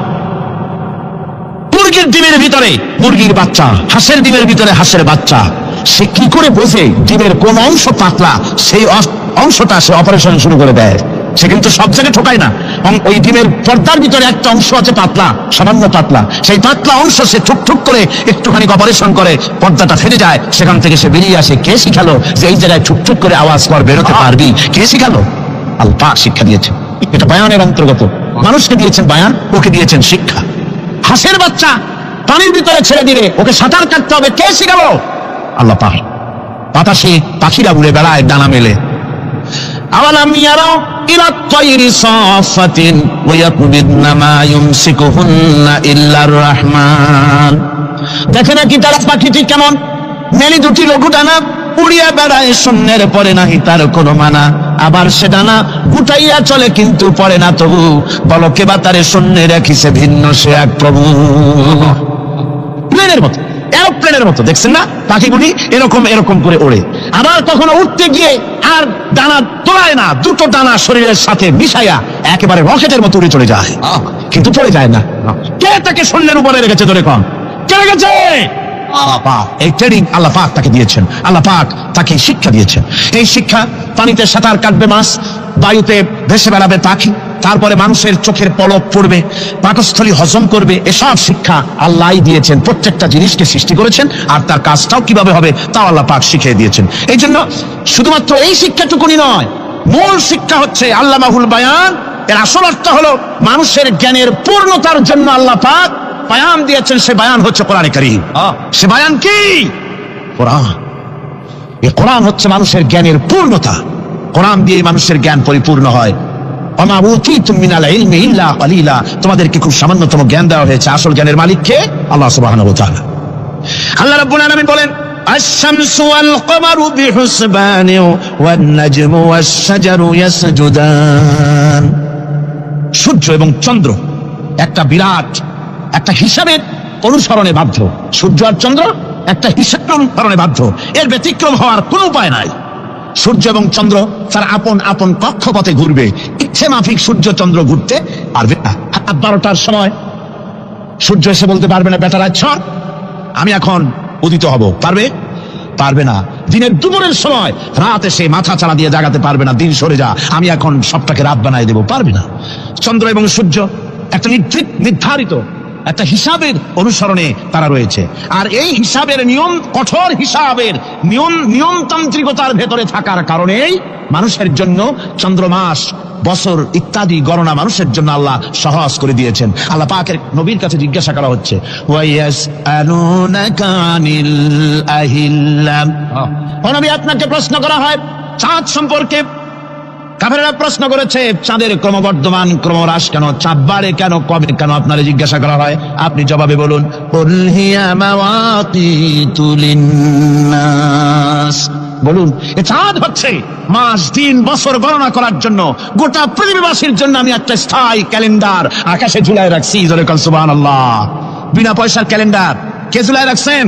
মুরগির ডিমের ভিতরে মুরগির বাচ্চা, হাঁসের ডিমের ভিতরে হাঁসের বাচ্চা, সে কি করে বোঝে ডিমের কোন অংশ পাতলা? সেই অংশটা সে অপারেশন শুরু করে দেয়। সে কিন্তু সব জায়গায় ঠকায় না। ওই ডিমের পর্দার ভিতরে একটা অংশ আছে পাতলা, সামান্য পাতলা, সেই পাতলা অংশ সে ঠুক করে একটুখানি অপারেশন করে, পর্দাটা ফেলে যায়, সেখান থেকে সে বেরিয়ে আসে। কে শিখালো যে এই জায়গায় ঠুক করে আওয়াজ কর বেরোতে পারবি? কে শিখালো? আল্লাহ শিক্ষা দিয়েছে। এটা বায়ানের অন্তর্গত। মানুষকে দিয়েছেন বায়ান, ওকে দিয়েছেন শিক্ষা। হাঁসের বাচ্চা পানির ভিতরে ছেড়ে দিলে ওকে সাঁতার কাটতে হবে, কে শিখালো? আল্লাহ পাক। বাতাসে পাখিরা উড়ে বেড়ায় ডানা মেলে। আওয়ালাম ইয়ারাও ইলা তায়রি সাফাতিন ওয়া ইয়াকবিদনা মা ইউমসিকুহুন্না ইল্লার রহমান। দেখে নাকি তারা পাখিটি কেমন? মেলি দুটি লঘু ডানা উড়িয়া বেড়ায়, শূন্যের পরে নাহি তার কোনো মানা। আবার সে ডানা গুটাইয়া চলে কিন্তু পড়ে না তবু, বলকে বা তারে শূন্যে রাখিছে ভিন্ন সে এক প্রভু। প্লেনের মতো, এরোপ্লেনের মতো, দেখছেন না পাখিগুলি এরকম করে ওড়ে। আবার কখনো উঠতে গিয়ে আর ডানা তোলায় না, দুটো ডানা শরীরের সাথে মিশাইয়া একেবারে রকেটের মতো উড়ে চলে যায়, কিন্তু পড়ে যায় না। কে তাকে শূন্যের উপরে রেখেছে? ধরে কম কে রেখেছে? এই ট্রেনিং আল্লাহ পাক তাকে দিয়েছেন। আল্লাহ পাক তাকে শিক্ষা দিয়েছেন। এই শিক্ষা, পানিতে সাঁতার কাটবে মাছ, বায়ুতে ভেসে বেড়াবে পাখি, তারপরে মানুষের চোখের পলক পড়বে, পাকস্থলী হজম করবে, এসব শিক্ষা আল্লাহ দিয়েছেন। প্রত্যেকটা জিনিসকে সৃষ্টি করেছেন, আর তার কাজটাও কিভাবে হবে তাও আল্লাহ পাক শিখিয়ে দিয়েছেন। এই জন্য শুধুমাত্র এই শিক্ষাটুকুনি নয়, মূল শিক্ষা হচ্ছে আল্লামাহুল বায়ান। এর আসল অর্থ হলো মানুষের জ্ঞানের পূর্ণতার জন্য আল্লাহ পাক বায়ান দিয়েছেন। সে বায়ান হচ্ছে কোরআনে কারীম। সে বায়ান কি? কোরআন। এই কোরআন হচ্ছে মানুষের জ্ঞানের পূর্ণতা। কোরআন দিয়ে মানুষের জ্ঞান পরিপূর্ণ হয়। ওমা উতীতুম মিনাল ইলমি ইল্লা কলিলা। তোমাদেরকে খুব সামান্যতম জ্ঞান দেওয়া হয়েছে। আসল জ্ঞানের মালিক কে? আল্লাহ সুবহানাহু ওয়া তাআলা। আল্লাহ রাব্বুল আলামিন বলেন, আশ-শামসু ওয়াল কমারু বিহুসবানি ওয়ান নাজমু ওয়াশ-শাজারু ইয়াসজুদান। সূর্য এবং চন্দ্র একটা বিরাট একটা হিসাবের অনুসরণে বাধ্য। সূর্য আর চন্দ্র একটা হিসাবের অনুসরণে বাধ্য। এর ব্যতিক্রম হওয়ার কোনো উপায় নাই। সূর্য এবং চন্দ্র তার আপন আপন কক্ষপথে ঘুরবে। ইচ্ছে মাফিক সূর্য চন্দ্র ঘুরতে পারবে না। 12টার সময় সূর্য এসে বলতে পারবে না, বেটা রাত ছড়, আমি এখন উদিত হব। পারবে না। দিনের দুপুরের সময় রাত এসে মাথা চালা দিয়ে জাগাতে পারবে না, দিন সরে যা, আমি এখন সবটাকে রাত বানাই দেবো, পারবে না। চন্দ্র এবং সূর্য একটা নির্ধারিত একটা হিসাবের অনুসরণে তারা রয়েছে। আর এই হিসাবের নিয়ম, কঠোর হিসাবের নিয়মতান্ত্রিকতার ভেতরে থাকার কারণেই মানুষের জন্য চন্দ্রমাস, বছর ইত্যাদি গণনা মানুষের জন্য আল্লাহ সহজ করে দিয়েছেন। আল্লাহ পাকের নবীর কাছে জিজ্ঞাসা করা হচ্ছে, ওয়ায়াসআলুনাকা আনিল আহিল্লাম। ও নবী, আপনাকে প্রশ্ন করা হয় চাঁদ সম্পর্কে। কাফেররা প্রশ্ন করেছে, চাঁদের ক্রমবর্ধমান ক্রমহ্রাস কেন, চাঁদ বাড়ে কেন, কবে কেন, আপনারা জিজ্ঞাসা করা হয়, আপনি জবাবে বলুন, কুল হিয়া মাওয়াকিতু লিন্নাস। বলুন, এ চাঁদ হচ্ছে মাস দিন বছর গণনা করার জন্য, গোটা পৃথিবীবাসীর জন্য আমি একটা স্থায়ী ক্যালেন্ডার আকাশে ঝুলাই রাখছি। সুবহানাল্লাহ। বিনা পয়সার ক্যালেন্ডার কে ঝুলাই রাখছেন?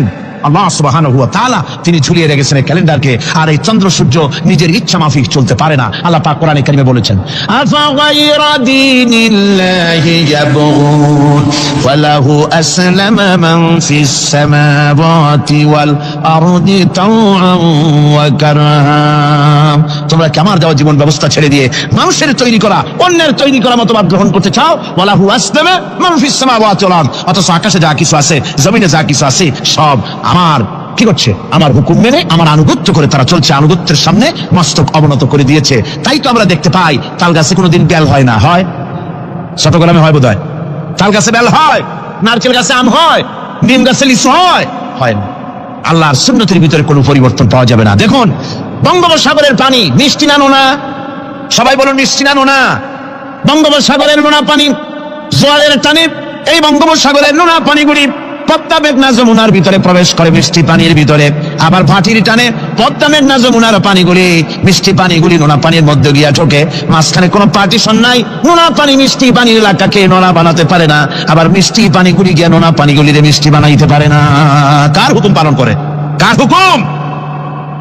আল্লাহ সুবহানাহু ওয়া তাআলা। তিনি ঝুলিয়ে রেখেছেন এই ক্যালেন্ডারকে। আর এই চন্দ্র সূর্য নিজের ইচ্ছা মাফিক চলতে পারে না। আল্লাহ পাক কোরআনে কারিমে বলেছেন, আফা গায়রা দীনিল্লাহি ইয়াবগুন ওয়া লাহু আসলামা মান ফিস সামাওয়াতি ওয়াল আরদি তাওআন ওয়া কারহা। তোমরা কি আমার দেওয়া জীবন ব্যবস্থা ছেড়ে দিয়ে মানুষের তৈরি করা, অন্যের তৈরি করা মতবাদ গ্রহণ করতে চাও? ওয়া লাহু আসলামা মান ফিস সামাওয়াতি ওয়াল আরদ। অথচ আকাশে যা কিছু আছে, জমিনে যা কিছু আছে, সব আমার কি করছে? আমার হুকুম মেনে, আমার আনুগত্য করে তারা চলছে। আনুগত্যের সামনে মস্তক অবনত করে দিয়েছে। তাই তো আমরা দেখতে পাই তাল গাছে কোনোদিন বেল হয় না। হয়? চট্টগ্রামে হয় বোধহয়। তাল গাছে বেল হয়, নারকেল গাছে আম হয়, নিম গাছে লিচু হয়? হয় না। আল্লাহর সুন্নতের ভিতরে কোনো পরিবর্তন পাওয়া যাবে না। দেখুন, বঙ্গোপসাগরের পানি মিষ্টি না নোনা? সবাই বলুন, মিষ্টি না নোনা? বঙ্গোপসাগরের নোনা পানি জোয়ারের টানে এই বঙ্গোপসাগরের নোনা পানিগুলি পদ্মা মেঘনা যমুনার ভিতরে প্রবেশ করে মিষ্টি পানির ভিতরে। আবার ভাটির টানে পদ্মা মেঘনা যমুনার পানিগুলি, মিষ্টি পানিগুলি নোনা পানির মধ্যে গিয়া ঢোকে। মাঝখানে কোনো পার্টিশন নাই। নোনা পানি মিষ্টি পানির এলাকাকে নোনা বানাতে পারে না, আবার মিষ্টি পানিগুলি গিয়া নোনা পানিগুলিরে মিষ্টি বানাইতে পারে না। কার হুকুম পালন করে? কার হুকুম?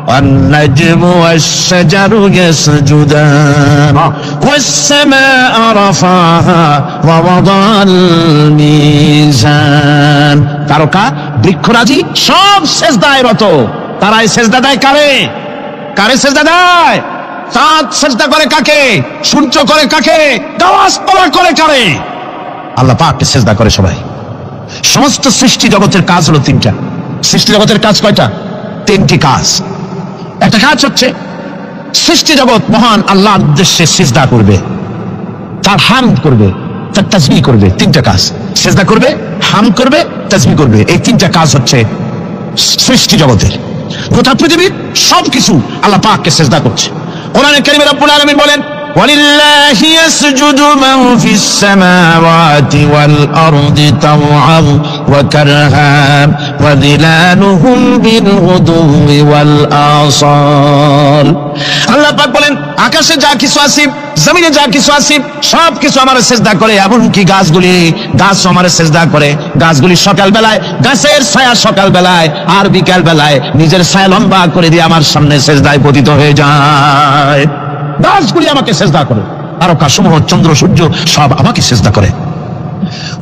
والنجم والشجر يسجدان والسماء رفعها ووضع الميزان। তারকা বৃক্ষরাজি সব সেজদায় রত। তারাই সেজদা দেয় কারে? কারে সেজদা দেয়? চাঁদ সেজদা করে কাকে? সূর্য করে কাকে? গাছপালা করে কারে? আল্লাহ পাককে সেজদা করে সবাই। সমস্ত সৃষ্টি জগতের কাজ হলো তিনটা। সৃষ্টি জগতের কাজ কয়টা? তিনটি কাজ। একটা কাজ হচ্ছে সৃষ্টি জগৎ মহান আল্লাহর উদ্দেশ্যে সিজদা করবে, তার হামদ করবে, তার তাসবিহ করবে। তিনটা কাজ, সিজদা করবে, হামদ করবে, তাসবিহ করবে। এই তিনটা কাজ হচ্ছে সৃষ্টি জগতের। গোটা পৃথিবীর সবকিছু আল্লাহ পাককে সিজদা করছে। কোরআনে কারীমে রব্বুল আলামিন বলেন, وَلِلَّهِ يَسْجُدُ مَن فِي السَّمَاوَاتِ وَالْأَرْضِ طَوْعًا وَكَرْهًا وَظِلَالُهُم بِالْغُدُوِّ وَالْآصَالِ। আল্লাহ পাক বলেন, আকাশে যা কিছু আছে, জমিনে যা কিছু আছে, সব কিছু আমার সিজদা করে। এমনকি গাছগুলি, গাছ আমার সিজদা করে। গাছগুলি সকাল বেলায়, গাছের ছায়া সকাল বেলায় আর বিকাল বেলায় নিজের ছায়া লম্বা করে দিয়ে আমার সামনে সিজদায় পতিত হয়ে যায়। গাছগুলি আমাকে সিজদা করে, তারকা সমূহ, চন্দ্র সূর্য সব আমাকে সিজদা করে।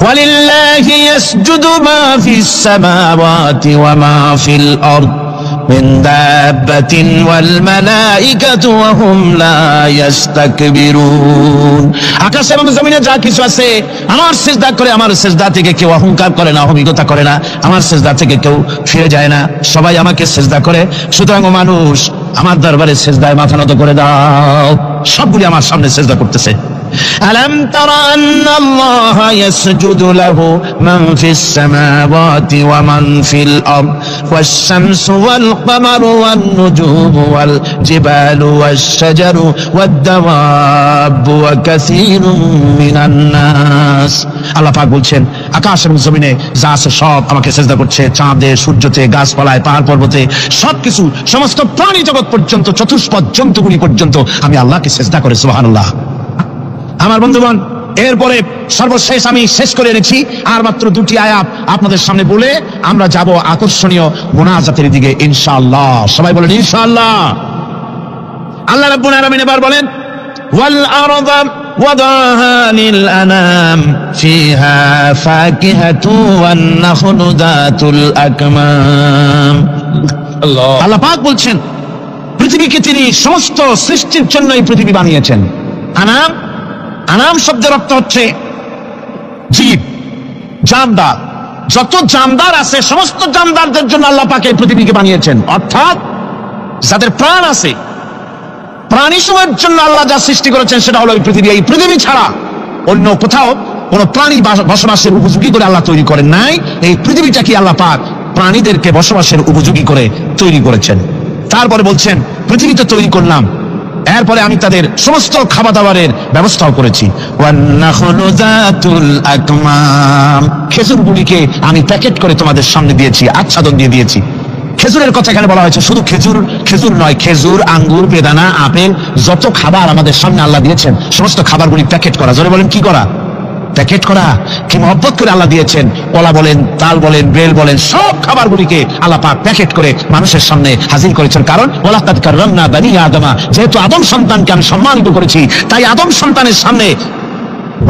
ওয়ালিল্লাহি ইয়াসজুদু মা ফিস সামাওয়াতি ওয়া মা ফিল আরদ মিন দাব্বাতিন ওয়াল মালাইকাতু ওয়া হুম লা ইস্তাকবিরুন। আকাশ এবং জমিনে যা কিছু আছে আমার সিজদা করে। আমার সিজদা থেকে কেউ অহংকার করে না, অহমিকতা করে না। আমার সিজদা থেকে কেউ ফিরে যায় না, সবাই আমাকে সিজদা করে। সুতরাং মানুষ, আমার দরবারে সিজদায় মাথা নত করে দাও। সবগুলি আমার সামনে সিজদা করতেছে। আলাম তারা আন্নাল্লাহা ইয়াসজুদু লাহু মান ফিস সামাওয়াতি ওয়া মান ফিল আরদ ওয়াশ শামসু ওয়াল কামারু ওয়ান নুজুমু ওয়াল জিবালু ওয়াশ শাজারু ওয়াদ দাওয়াবু ওয়া কাসীরুম মিনান নাস। আল্লাহ পাক বলছেন, আকাশ এবং জমিনে যা আছে সব আমাকে সিজদা করছে। চাঁদে, সূর্যতে, গাছপালায়, পাহাড় পর্বতে সবকিছু, সমস্ত প্রাণী জগৎ পর্যন্ত, চতুষ্পদ জন্তুগুলি পর্যন্ত আমি আল্লাহকে সিজদা করে। সুবহানাল্লাহ। আমার বন্ধুগণ, এরপরে সর্বশেষ আমি শেষ করে এনেছি আর মাত্র দুটি আয়াত আপনাদের সামনে বলে আমরা যাব আকর্ষণীয় মুনাজাতের দিকে ইনশাআল্লাহ। সবাই বলেন ইনশাআল্লাহ। আল্লাহ রাব্বুল আলামিন এবার বলেন, ওয়াল আরদা ওয়াদাহা লিল আনাম ফিহা ফাকিহাতু ওয়ান নাখলু যাতুল আকমাম। আল্লাহ পাক বলছেন, পৃথিবীকে তিনি সমস্ত সৃষ্টির জন্য এই পৃথিবী বানিয়েছেন। আনাম, আনাম শব্দের অর্থ হচ্ছে জীব, জানদার। যত জানদার আছে সমস্ত জানদারদের জন্য আল্লাহ পাক এই পৃথিবীকে বানিয়েছেন। অর্থাৎ যাদের প্রাণ আছে, প্রাণী সময়ের জন্য আল্লাহ যা সৃষ্টি করেছেন সেটা হলো এই পৃথিবী। এই পৃথিবী ছাড়া অন্য কোথাও কোন প্রাণী বসবাসের উপযোগী করে আল্লাহ তৈরি করেন নাই। এই পৃথিবীটাকে আল্লাহ পাক প্রাণীদেরকে বসবাসের উপযোগী করে তৈরি করেছেন। তারপরে বলছেন, পৃথিবীতে তৈরি করলাম, এরপরে আমি তাদের সমস্ত খাবার দাবারের ব্যবস্থাও করেছি। খেজুরগুলিকে আমি প্যাকেট করে তোমাদের সামনে দিয়েছি, আচ্ছাদন দিয়ে দিয়েছি। খেজুরের কথা এখানে বলা হয়েছে। শুধু খেজুর খেজুর নয়, খেজুর, আঙ্গুর, বেদানা, আপেল, যত খাবার আমাদের সামনে আল্লাহ দিয়েছেন সমস্ত খাবারগুলি প্যাকেট করা। জোরে বলেন কি করা? প্যাকেট করা। কি মহব্বত করে আল্লাহ দিয়েছেন। কলা বলেন, তাল বলেন, বেল বলেন, সব খাবারগুলিকে আল্লাহ পাক প্যাকেট করে মানুষের সামনে হাজির করেছেন। কারণ ওয়ালাকাদ কাররামনা বানি আদমা, যেহেতু আদম সন্তানকে আমি সম্মানিত করেছি, তাই আদম সন্তানের সামনে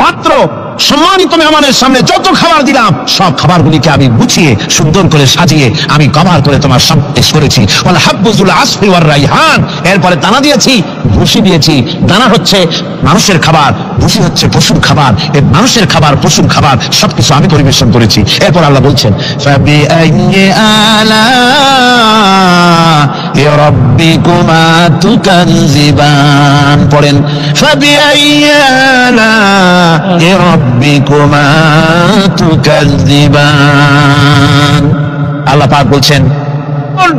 মাত্র সম্মানিত মেহমানের সামনে যত খাবার দিলাম সব খাবারগুলিকে আমি গুছিয়ে সুন্দর করে সাজিয়ে আমি কভার করে তোমার সামনে পেশ করেছি। ওয়াল হাব্বুল আসফি ওয়ার রাইহান, এরপরে দানা দিয়েছি, ভুসি দিয়েছি। দানা হচ্ছে মানুষের খাবার, ভুসি হচ্ছে পশুর খাবার। এই মানুষের খাবার, পশুর খাবার সবকিছু আমি পরিবেশন করেছি। এরপর আল্লাহ বলছেন ফাবিআইয়ি আলা'i রাব্বিকুমা তুকাযযিবান, পড়েন ফাবিআইয়ি আলা'i রাব্বিকুমা তুকাযযিবান। আল্লাহ পাক বলছেন কোন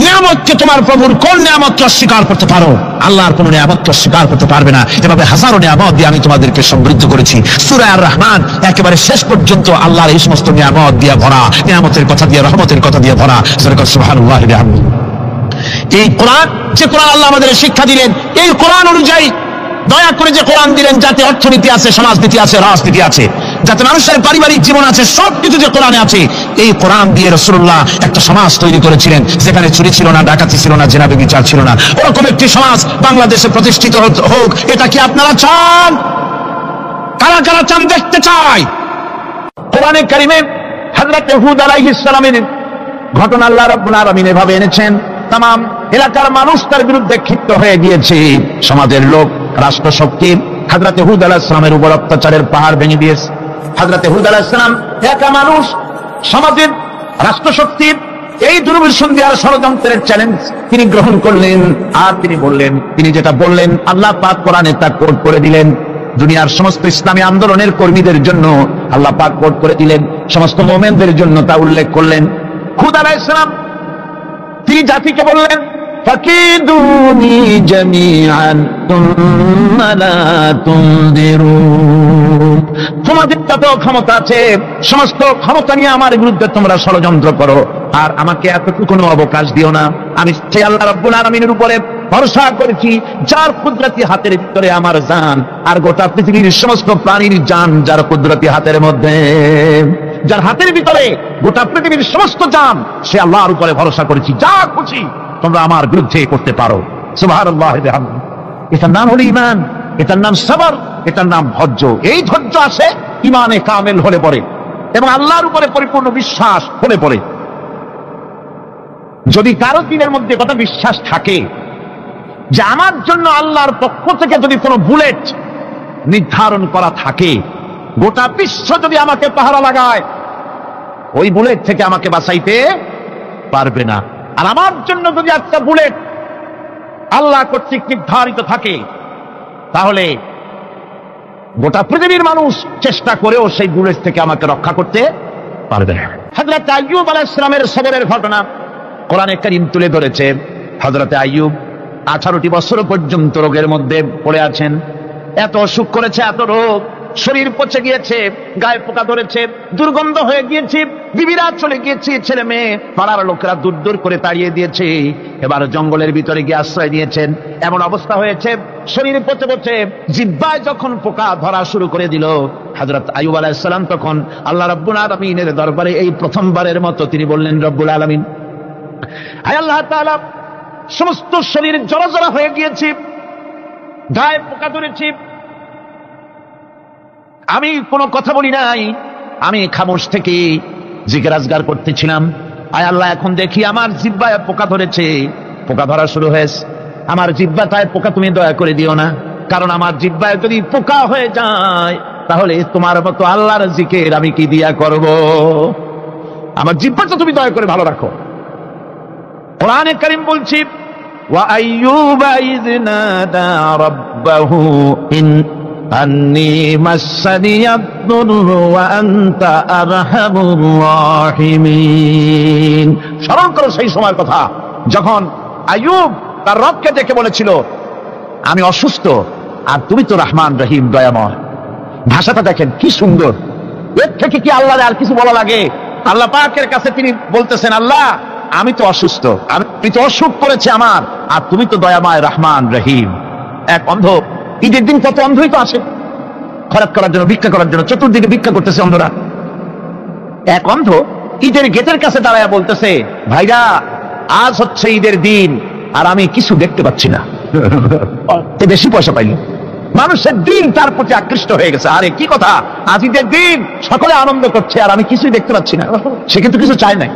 নিয়ামতকে তোমার প্রভুর কোন নিয়ামতকে অস্বীকার করতে পারো? আল্লাহর কোন নিয়ামতকে অস্বীকার করতে পারবে না। এভাবে হাজারো নিয়ামত দিয়ে আমি তোমাদেরকে সমৃদ্ধ করেছি। সূরা আর রহমান একেবারে শেষ পর্যন্ত আল্লাহর এই সমস্ত নিয়ামত দিয়ে ভরা, নিয়ামতের কথা দিয়ে, রহমতের কথা দিয়ে ভরা। সুবহানাল্লাহি ওয়া বিহামদিহি। এই কোরআন, যে কোরআন আল্লাহ আমাদের শিক্ষা দিলেন, এই কোরআন অনুযায়ী দয়া করে যে কোরআন দিলেন, যাতে অর্থনীতি আছে, সমাজনীতি আছে, রাজনীতি আছে, যাতে মানুষের পারিবারিক জীবন আছে, সবকিছু যে কোরআনে আছে, এই কোরআন দিয়ে রাসূলুল্লাহ একটা সমাজ তৈরি করেছিলেন যেখানে চুরি ছিল না, ডাকাতি ছিল না, জেনা ব্যভিচার ছিল না। ওরকম একটি সমাজ বাংলাদেশে প্রতিষ্ঠিত হোক, এটা কি আপনারা চান? কারা কারা চান? দেখতে চাই। কোরআনে কারিমে হযরত হুদ আলাইহিস সালামের ঘটনা আল্লাহ রাব্বুল আলামিন এভাবে এনেছেন, তাম এলাকার মানুষ তার বিরুদ্ধে ক্ষিপ্ত হয়ে গিয়েছে। সমাজের লোক, রাষ্ট্রশক্তি হযরত হুদ আলাইহিস সালামের উপর অত্যাচারের পাহাড় ভেঙে দিয়েছে। হযরত হুদ আলাইহিস সালাম একা মানুষ, সমাজের রাষ্ট্রশক্তির এই দুর্বিসন্ধি আর ষড়যন্ত্রের চ্যালেঞ্জ তিনি গ্রহণ করলেন। আর তিনি বললেন, তিনি যেটা বললেন আল্লাহ পাক কোরআনে তা কোট করে দিলেন। দুনিয়ার সমস্ত ইসলামী আন্দোলনের কর্মীদের জন্য আল্লাহ পাক কোট করে দিলেন, সমস্ত মুমিনদের জন্য তা উল্লেখ করলেন। হুদ আলাইহিস সালাম তিনি জাতিকে বললেন, ফাকিদুনি জামিআন তুম্মা লা তুনদিরুন, তোমাদের যত ক্ষমতা আছে সমস্ত ক্ষমতা নিয়ে আমার বিরুদ্ধে তোমরা ষড়যন্ত্র করো, আর আমাকে এতটুকু অবকাশ দিও না। আমি সেই আল্লাহ রাব্বুল আলামিনের উপরে ভরসা করেছি, যার কুদরতি হাতের ভিতরে আমার জান, আর গোটা পৃথিবীর সমস্ত প্রাণীর জান যার কুদরতি হাতের মধ্যে, যার হাতের ভিতরে গোটা পৃথিবীর সমস্ত জান, সে আল্লাহর উপরে ভরসা করেছি। যা খুশি তোমরা আমার বিরুদ্ধে করতে পারো। সুবহানাল্লাহি ওয়া বিহামদিহি। এটার নাম হলো ঈমান, এটার নাম সবর, এটার নাম ধৈর্য। এই ধৈর্য আসে ঈমানে কামেল হলে পরে এবং আল্লাহর উপরে পরিপূর্ণ বিশ্বাস হলে পরে। যদি কারো দিনের মধ্যে কথা বিশ্বাস থাকে যে আমার জন্য আল্লাহর পক্ষ থেকে যদি কোনো বুলেট নির্ধারণ করা থাকে, গোটা বিশ্ব যদি আমাকে পাহারা লাগায়, ওই বুলেট থেকে আমাকে বাঁচাইতে পারবে না। আর আমার জন্য যদি একটা বুলেট আল্লাহ কর্তৃক নির্ধারিত থাকে, তাহলে গোটা পৃথিবীর মানুষ চেষ্টা করেও সেই বুলেট থেকে আমাকে রক্ষা করতে পারবে না। হযরত আইয়ুব আলাইহিস সালামের সবরের ঘটনা কোরআনে কারীম তুলে ধরেছে। হযরত আইয়ুব 18টি বছর পর্যন্ত রোগের মধ্যে পড়ে আছেন। এত অসুখ করেছে, এত রোগ, শরীর পচে গিয়েছে, গায়ে পোকা ধরেছে, দুর্গন্ধ হয়ে গিয়েছে, বিবিরা চলে গিয়েছে, ছেলে মেয়ে পাড়ার লোকেরা দূর দূর করে তাড়িয়ে দিয়েছে। এবার জঙ্গলের ভিতরে গিয়ে আশ্রয় নিয়েছেন। এমন অবস্থা হয়েছে, শরীর পচে পচে জিহ্বায় যখন পোকা ধরা শুরু করে দিল, হযরত আইয়ুব আলাইহিস সালাম তখন আল্লাহ রাব্বুল আলামিনের দরবারে এই প্রথমবারের মতো তিনি বললেন, রব্বুল আলামিন, আয় আল্লাহ তাআলা, সমস্ত শরীর জড়জড়া হয়ে গিয়েছে, গায়ে পোকা ধরেছে, আমি কোনো কথা বলি নাই, আমি খামোশ থেকে জিকির আজগার করতেছিলাম। আয় আল্লাহ, এখন দেখি আমার জিহ্বায় পোকা ধরেছে, পোকা ধরা শুরু হয়েছে। আমার জিহ্বাটায় পোকা তুমি দয়া করে দিও না, কারণ আমার জিহ্বায় যদি পোকা হয়ে যায় তাহলে তোমার মতো আল্লাহর জিকির আমি কি দিয়া করব? আমার জিহ্বাটা তুমি দয়া করে ভালো রাখো। কোরআনে কারীম বলছি, ওয়া আইয়ুবা ইয নাদা রাব্বাহু আন্নী মাসসানিয়াদ-দুররু ওয়া আনতা আরহামুর রাহিমিন। স্মরণ করো সেই সময়ের কথা যখন আইয়ুব তার রবকে ডেকে বলেছিল, আমি অসুস্থ আর তুমি তো রহমান রহিম দয়াময়। ভাষাটা দেখেন কি সুন্দর, এর থেকে কি আল্লাহর আর কিছু বলা লাগে? আল্লাহ পাকের কাছে তিনি বলতেছেন, আল্লাহ আমি তো অসুস্থ, আমি তো অসুখ করেছে আমার, আর তুমি তো দয়াময় রহমান রহিম। এক অন্ধ, ঈদের দিন কত অন্ধই তো আসে খরচ করার জন্য, ভিক্ষা করার জন্য, চতুর্দিকে ভিক্ষা করতেছে অন্ধরা। এক অন্ধ ঈদের গেটের কাছে দাঁড়ায় বলতেছে, ভাইরা আজ হচ্ছে ঈদের দিন আর আমি কিছু দেখতে পাচ্ছি না। বেশি পয়সা পাইল, মানুষের দিন তার প্রতি আকৃষ্ট হয়ে গেছে। আরে কি কথা, আজ ঈদের দিন, সকলে আনন্দ করছে আর আমি কিছুই দেখতে পাচ্ছি না। সে কিন্তু কিছু চায় নাই।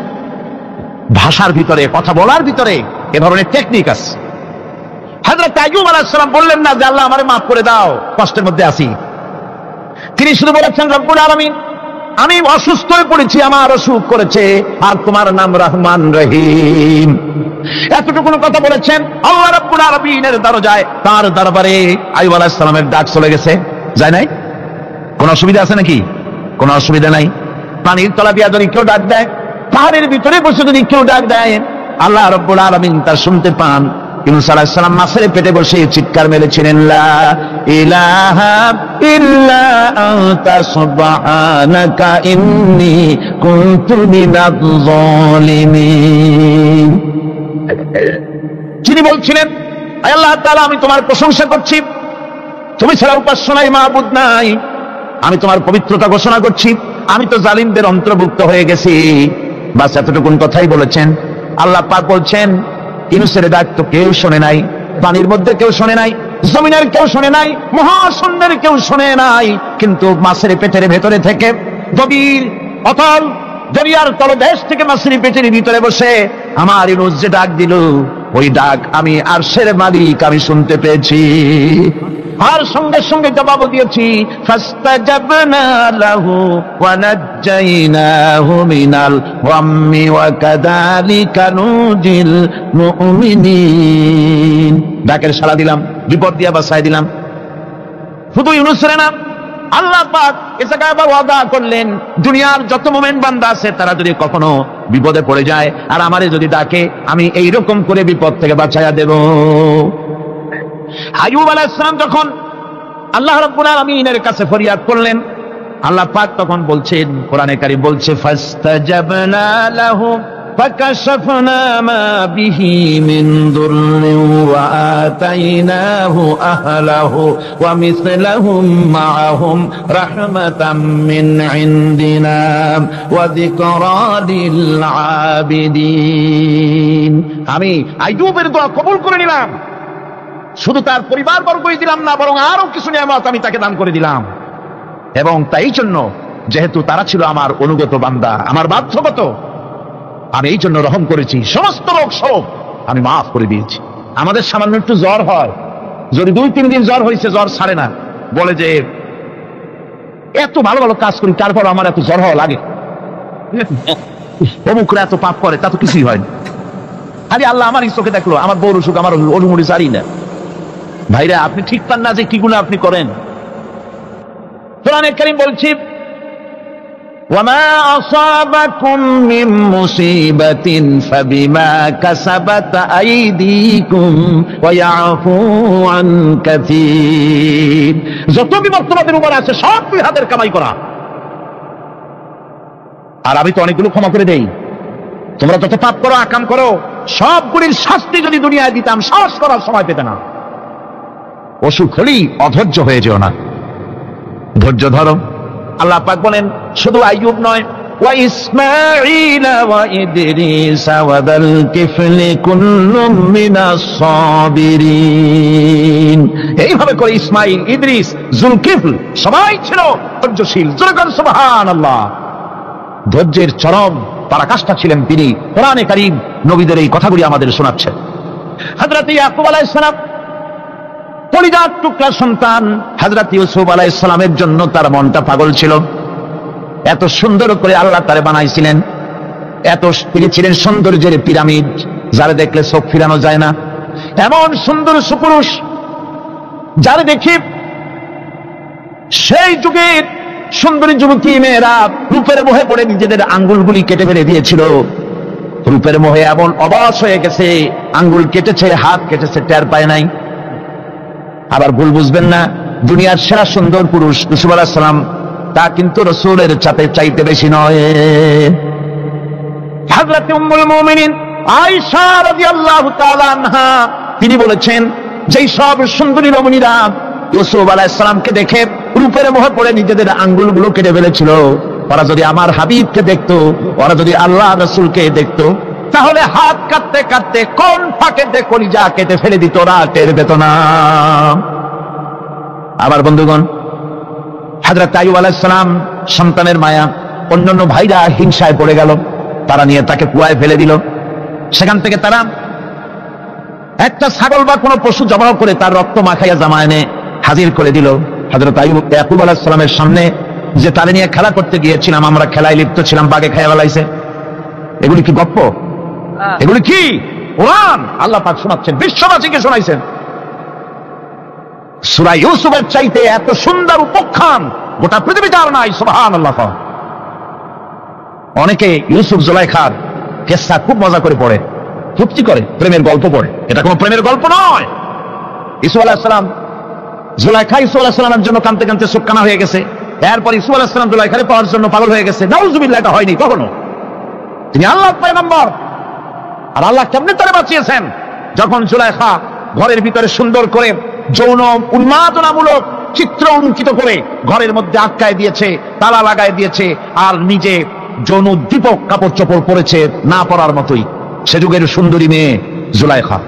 ভাষার ভিতরে, কথা বলার ভিতরে এ ধরনের টেকনিক আছে। হযরত আইয়ুব আলাইহিস সালাম বললেন না যে আল্লাহ আমারে মাফ করে দাও, কষ্টের মধ্যে আছি। তিনি শুধু বলেছেন, রব্বুল আলামিন, আমি অসুস্থ হয়ে পড়েছি, আমার অসুখ করেছে, আর তোমার নাম রহমান রহিম। এতটুকু কথা বলেছেন। আল্লাহ রাব্বুল আলামিনের দরজায়, তার দরবারে আইয়ুব আলাইহিস সালামের ডাক চলে গেছে। যায় নাই? কোন অসুবিধা আছে নাকি? কোন অসুবিধা নাই। পানির তলা দিয়া যদি কেউ ডাক দেয়, পাহাড়ের ভিতরে বসে যদি কেউ ডাক দেয়, আল্লাহ রাব্বুল আলামিন তা শুনতে পান। ইউনূস আলাইহিস সালাম মাছের পেটে বসে চিৎকার মেরেছিলেন, লা ইলাহা ইল্লা আনতা সুবহানাকা ইন্নী কুনতু মিনাজ জালিমিন। যিনি বলছিলেন, আয় আল্লাহ তাআলা, আমি তোমার প্রশংসা করছি, তুমি ছাড়া উপাস্য নাই, মাবুদ নাই, আমি তোমার পবিত্রতা ঘোষণা করছি, আমি তো জালিমদের অন্তর্ভুক্ত হয়ে গেছি। বাস এতটুকুন কথাই বলেছেন। আল্লাহ পাক বলছেন, ইউনূসের ডাক তো কেউ শোনে নাই, পানির মধ্যে কেউ শোনে নাই, জমিনের কেউ শোনে নাই, মহাশূন্যের কেউ শোনে নাই, কিন্তু মাছের পেটের ভেতরে থেকে, গভীর অতল দরিয়ার তলদেশ থেকে মাছের পেটের ভিতরে বসে আমার ইউনূস যে ডাক দিল, ওই ডাক আমি আরশের মালিক আমি শুনতে পেয়েছি, আর সঙ্গে সঙ্গে জবাব দিয়েছি। ফাস্তাজাবনা লাহু ওয়া নাজ্জাইনাহু মিনাল গাম্মি ওয়া কাযালিকা নুজিল মুমিনিন। ডাকের সাড়া দিলাম, বিপদ দিয়া বাঁচাই দিলাম। শুধু ইউনূসের না, আল্লাহ পাক এ জায়গায় আবার ওয়াদা করলেন, দুনিয়ার যত মুমিন বান্দা আছে তারা যদি কখনো বিপদে পড়ে যায় আর আমারে যদি ডাকে, আমি এইরকম করে বিপদ থেকে বাঁচাইয়া দেব। আইয়ুব আলাইহিস সালাম যখন আল্লাহ রাব্বুল আলামিনের কাছে ফরিয়াদ করলেন, আল্লাহ পাক তখন বলছেন, কোরআনে কারীম বলছে, ফাস্তাজাবনা লাহু ফাকাশাফনা মা বিহি মিন দুররিন ওয়া আতাইনাহু আহলাহু ওয়া মিসলাহুম মাআহুম রাহমাতাম মিন ইনদিনা ওয়া যিকরা লিল আবিদিন। আমি আইয়ুবের দোয়া কবুল করে নিলাম, শুধু তার পরিবার বর্গই দিলাম না, বরং আরো কিছু নিয়ামত আমি তাকে দান করে দিলাম। এবং তাই জন্য, যেহেতু তারা ছিল আমার অনুগত বান্দা, আমার বাধ্যগত, আমি এই জন্য রহম করেছি, সমস্ত রোগ শোক আমি মাফ করে দিয়েছি। আমাদের সামান্য একটু জ্বর হয়, যদি 2-3 দিন জ্বর হয়েছে, জ্বর ছাড়ে না, বলে যে এত ভালো ভালো কাজ করি, তারপর আমার এত জ্বর হওয়া লাগে, অমুকরা এত পাপ করে, তা তো কিছুই হয়নি, খালি আল্লাহ আমার চোখে দেখলো, আমার বড় অসুখ, আমার অনুমতি ছাড়ি না। ভাইরা, আপনি ঠিক পান না যে কি গুনাহ আপনি করেন। কোরআনে কারীম বলছি, ওয়ামা আসাবাকুম মিন মুসিবাতিন ফাবিমা কাসাবাত আইদিকুম ওয়া ইয়াফু আন কাসীর। যত বিপদ তোমাদের উপর আছে সব দুই হাতের কামাই করা, আর আমি তো অনেকগুলো ক্ষমা করে দেই। তোমরা যত পাপ করো, আকাম করো, সবগুলির শাস্তি যদি দুনিয়ায় দিতাম, সাহস করার সময় পেতে না। অসুখ হলেই অধৈর্য হয়ে যেও না, ধৈর্য ধরো। আল্লাহ পাক বলেন, শুধু আইয়ুব নয়, ওয়া ইসমাঈল ওয়া ইদরিস ওয়া দাল কিফলি কুল্লুম মিনাস সাবিরিন। এইভাবে করে ইসমাঈল, ইদরিস, জুলকিফল সবাই ছিল ধৈর্যশীল। জোরে সুবহানাল্লাহ। ধৈর্যের চরম পরাকাষ্ঠা ছিলেন তিনি। কোরআনে কারীম নবীদের এই কথাগুলি আমাদের শোনাচ্ছেন। হযরত ইয়াকুব আলাইহিস সালাম কলিজার টুকরা সন্তান, হযরত ইউসুফ আলাইহিস সালামের জন্য তার মনটা পাগল ছিল। এত সুন্দর করে আল্লাহ তারে বানাইছিলেন, এত তিনি ছিলেন সৌন্দর্যের পিরামিড, যারে দেখলে চোখ ফিরানো যায় না, এমন সুন্দর সুপুরুষ, যারে দেখি সেই যুগের সুন্দরী যুবতী মেয়েরা রূপের মোহে পড়ে নিজেদের আঙ্গুলগুলি কেটে ফেলে দিয়েছিল। রূপের মোহে এমন অবশ হয়ে গেছে, আঙ্গুল কেটেছে, হাত কেটেছে, টের পায় নাই। আবার ভুল বুঝবেন না, দুনিয়ার সেরা সুন্দর পুরুষ ইউসুফ আলাইহিস সালাম, তা কিন্তু রাসূলের চাইতে বেশি নয়। হযরত উম্মুল মুমিনিন আয়েশা রাদিয়াল্লাহু তাআলা আনহা তিনি বলেছেন, যেই সব সুন্দরী রমণীরা ইউসুফ আলাইহিস সালামকে দেখে রূপের মোহে পড়ে নিজেদের আঙ্গুলগুলো কেটে ফেলেছিল, ওরা যদি আমার হাবিবকে দেখতো, ওরা যদি আল্লাহ রাসূলকে দেখতো, তাহলে হাত কাটতে কাটতে কোন ফাঁকেতে কলিজা কেটে ফেলে দিত, ওরা টের পেত না। আবার বন্ধুগণ, হযরত আইয়ুব আলাইহিস সালাম সন্তানের মায়া, অন্যান্য ভাইরা হিংসায় পড়ে গেল, তারা নিয়ে তাকে কুয়ায় ফেলে দিল। সেখান থেকে তারা একটা ছাগল বা কোনো পশু জবাহ করে তার রক্ত মাখাইয়া জামা এনে হাজির করে দিল হযরত ইয়াকুব আলাইহিস সালামের সামনে, যে তারে নিয়ে খেলা করতে গিয়েছিলাম, আমরা খেলায় লিপ্ত ছিলাম, বাগে খেয়ে ফেলাইছে। এগুলি কি গপ্প? এগুলি কি কোরআন? আল্লাহ পাক শোনাচ্ছেন, বিশ্ববাসীকে শোনাইছেন। সূরা ইউসুফের চাইতে এত সুন্দর উপাখ্যান গোটা পৃথিবীতে আর নাই। সুবহানাল্লাহ। অনেকে ইউসুফ জুলাইখার কিসসা খুব মজা করে পড়ে, ফুর্তি করে, প্রেমের গল্প পড়ে। এটা কোনো প্রেমের গল্প নয়। ইউসুফ আলাইহিস সালাম, জুলাইখা ইউসুফ আলাইহিস সালামের জন্য কাঁদতে কাঁদতে চোখকানা হয়ে গেছে। এরপর ইউসুফ আলাইহিস সালাম জুলাইখারে পাওয়ার জন্য পাগল হয়ে গেছে। নাউজুবিল্লাহ, এটা হয়নি কখনো। তিনি আল্লাহর পয়গম্বর, আর আল্লাহ কেমনে তারে বাঁচিয়েছেন? যখন জুলাইখা ঘরের ভিতরে সুন্দর করে যৌন উন্মাদনামূলক চিত্র অঙ্কিত করে ঘরের মধ্যে আটকায় দিয়েছে, তালা লাগায় দিয়েছে, আর নিজে যৌন উদ্দীপক কাপড় চোপড় পরেছে না পরার মতোই। সে যুগের সুন্দরী মেয়ে জুলাইখা,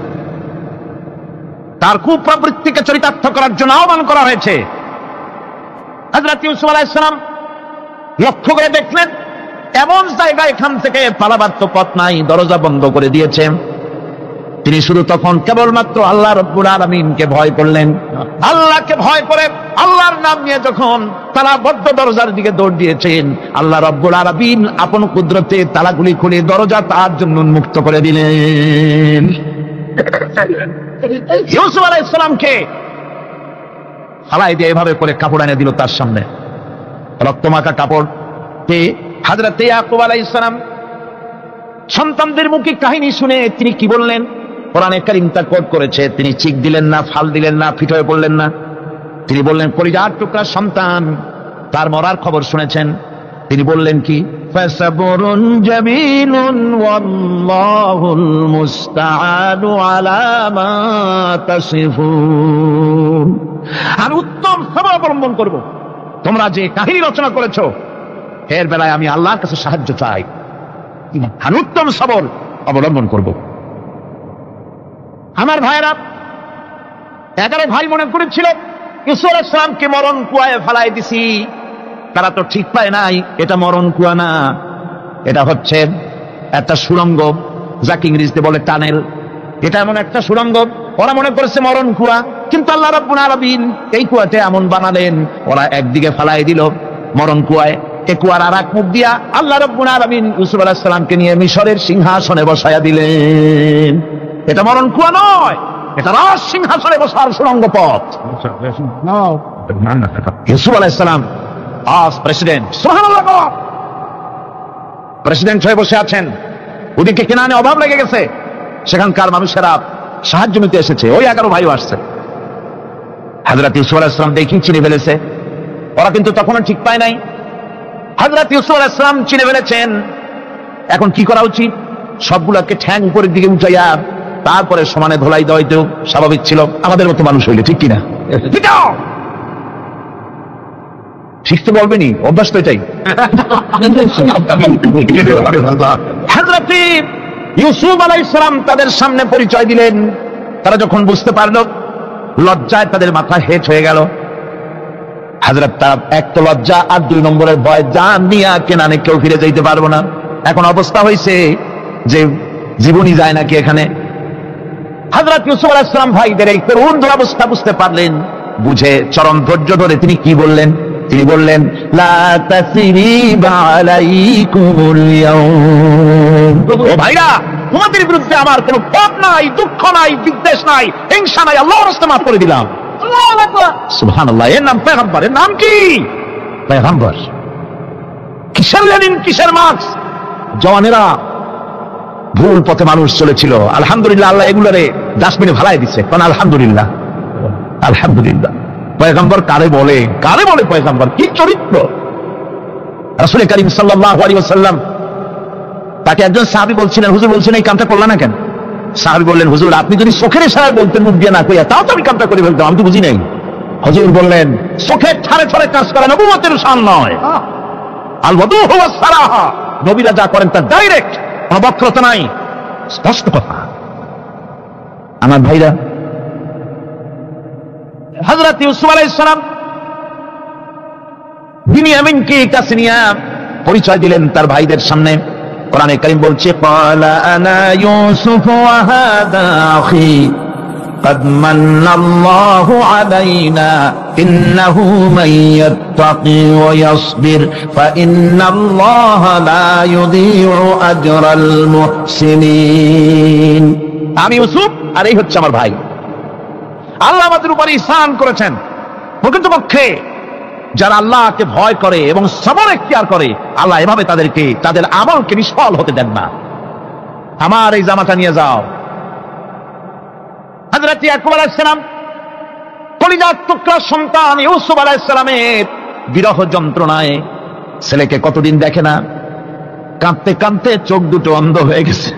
তার কুপ্রবৃত্তিকে চরিতার্থ করার জন্য আহ্বান করা হয়েছে। হযরত ইউসুফ আলাইহিস সালাম লক্ষ্য করে দেখলেন এমন জায়গায় এখান থেকে পালাবার তো পথ নাই, দরজা বন্ধ করে দিয়েছে। তিনি শুধু তখন কেবলমাত্র আল্লাহ রাব্বুল আলামিনকে ভয় করলেন। আল্লাহকে ভয় করে আল্লাহর নাম নিয়ে যখন তালাবদ্ধ দরজার দিকে দৌড় দিয়েছেন, আল্লাহ রাব্বুল আলামিন আপন কুদরতে তালাগুলি খুলে দরজা তার জন্য উন্মুক্ত করে দিলেন। ইউসুফ আলাইহিস সালামকে ফালাই দিয়ে এভাবে করে কাপড় এনে দিল তার সামনে, রক্তমাখা কাপড়। হযরত ইয়াকুব আলাইহিস সালাম সন্তানদের মুখে কাহিনী শুনে তিনি কি বললেন? কোরআনে কারীম তা কোট করেছে। তিনি চিক দিলেন না, ফাল দিলেন না, ফিট হয়ে পড়লেন না। তিনি বললেন, কলিজার টুকরা সন্তান তার মরার খবর শুনেছেন। তিনি বললেন কি? ফাসাবরুন জামিলুন ওয়াল্লাহুল মুস্তাআনু আলা মা তাসিফুন। আর উত্তম সবর অবলম্বন করব। তোমরা যে কাহিনী রচনা করেছো এর বেলায় আমি আল্লাহর কাছে সাহায্য চাই, আর উত্তম সবর অবলম্বন করব। আমার ভাইয়েরা, 11 ভাই মনে করেছিল ইউসুফ আলাইহিস সালামকে মরণ কুয়ায় ফেলাই দিছি। তারা তো ঠিক পায় নাই এটা মরণ কুয়া না, এটা হচ্ছে একটা সুড়ঙ্গ, যাকে ইংরেজিতে বলে টানেল। এটা এমন একটা সুড়ঙ্গ, ওরা মনে করেছে মরণ কুয়া, কিন্তু আল্লাহ রাব্বুল আলামিন এই কুয়াতে এমন বানালেন, ওরা একদিকে ফেলাই দিল মরণ কুয়ায়, এই কুয়ার আর এক মুখ দিয়া আল্লাহ রাব্বুল আলামিন ইউসুফ আলাইহিস সালামকে নিয়ে মিশরের সিংহাসনে বসায়া দিলেন। এটা মরণ কুয়া নয়, এটা রাজ সিংহাসনে বসার সুড়ঙ্গ পথ। ইউসুফ আলাইহিস সালাম আজ প্রেসিডেন্ট, সুবহানাল্লাহ, প্রেসিডেন্ট হয়ে বসে আছেন। ওদিকে কেনানে অভাব লেগে গেছে, সেখানকার মানুষেরা সাহায্য নিতে এসেছে। ওই 11 ভাইও আসছে। হযরত ইউসুফ আলাইহিস সালাম দেখি চিনে ফেলেছে, ওরা কিন্তু তখনও ঠিক পায় নাই। হযরত ইউসুফ আলাইহিস সালাম চিনে ফেলেছেন। এখন কি করা উচিত? সবগুলোকে ঠ্যাং উপরের দিকে উঠাইয়া তারপরে সমানে ধোলাই দেওয়াইতেও স্বাভাবিক ছিল, আমাদের মতো মানুষ হইলে, ঠিক কিনা? শিখতে বলবেনি, অভ্যাস তো এটাই। হযরত ইউসুফ আলাইহিস সালাম তাদের সামনে পরিচয় দিলেন। তারা যখন বুঝতে পারল, লজ্জায় তাদের মাথা হেট হয়ে গেল। হযরত তার এক তো লজ্জা, আর 2 নম্বরের ভয়, জান নিয়া কেনানে কেউ ফিরে যাইতে পারবো না। এখন অবস্থা হয়েছে যে জীবনই যায় নাকি এখানে। হযরত ইউসুফ আলাইহিস সালাম ভাইদের এই করুণ দুরবস্থা বুঝতে পারলেন, বুঝে চরম ধৈর্য ধরে তিনি কি বললেন? তিনি বললেন, লা তাসরিবা আলাইকুমুল ইয়াউম। ও ভাইরা, তোমাদের বিরুদ্ধে আমার কোনো পাপ নাই, দুঃখ নাই, বিদ্বেষ নাই, হিংসা নাই, আল্লাহর রাস্তায় মাফ করে দিলাম। আল্লাহু আকবার, সুবহানাল্লাহ। এর নাম পয়গম্বর। এর নাম কি? পয়গম্বর। কিসের লেনিন, কিসের মার্কস? জওয়ানেরা ভুল পথে মানুষ চলেছিল, আলহামদুলিল্লাহ আল্লাহ এগুলোরে ডাস্টবিনে ভালাই দিচ্ছে। কারণ আলহামদুলিল্লাহ, আলহামদুলিল্লাহ। পয়গম্বর কারে বলে? কারে বলে পয়গম্বর? কি চরিত্র! রাসূল কারীম সাল্লাল্লাহু আলাইহি ওয়াসাল্লাম তাকে একজন সাহাবী বলছিলেন, হুজুর বলছেন এই কামটা করলা না কেন? সাহাবী বললেন, হুজুর আপনি যদি চোখের ইশারায় বলতেন মুখ দিয়ে না কইয়া, তাও তো আমি কামটা করে ফেলতাম, আমি তো বুঝি নাই। হুজুর বললেন, চোখের ঠারে ঠারে কাজ করা নবুয়তের শান নয়। আল ওয়াদু হুয়া সারাহা, নবীরা যা করেন তা ডাইরেক্ট, কোনো বক্রতা নাই, স্পষ্ট কথা। আমার ভাইরা, হযরত ইউসুফ আলাইহিস সালাম বিনিয়ামিনকে কাছে নিয়ে পরিচয় দিলেন তার ভাইদের সামনে। কোরআনে কারীম বলছে, ক্বালা আনা ইউসুফ ওয়া হাদা আখি قد من الله علينا إنه من يتقي ويصبر فإن الله لا يضيع أجر المحسنين। আমি ইউসুফ আর এই হচ্ছে আমার ভাই। আল্লাহ আমাদের উপর ইহসান করেছেন। প্রকৃতপক্ষে যারা আল্লাহকে ভয় করে এবং সবর এখতিয়ার করে, আল্লাহ এভাবে তাদেরকে তাদের আমলকে নিষ্ফল হতে দেন না। আমার এই জামাটা নিয়ে যাও। হযরত ইয়াকুব আলাইহিস সালাম কলিজার টুকরা সন্তান ইউসুফ আলাইহিস সালামের বিরহ যন্ত্রণায় ছেলেকে কতদিন দেখে না, কাঁদতে কাঁদতে চোখ দুটো অন্ধ হয়ে গেছে।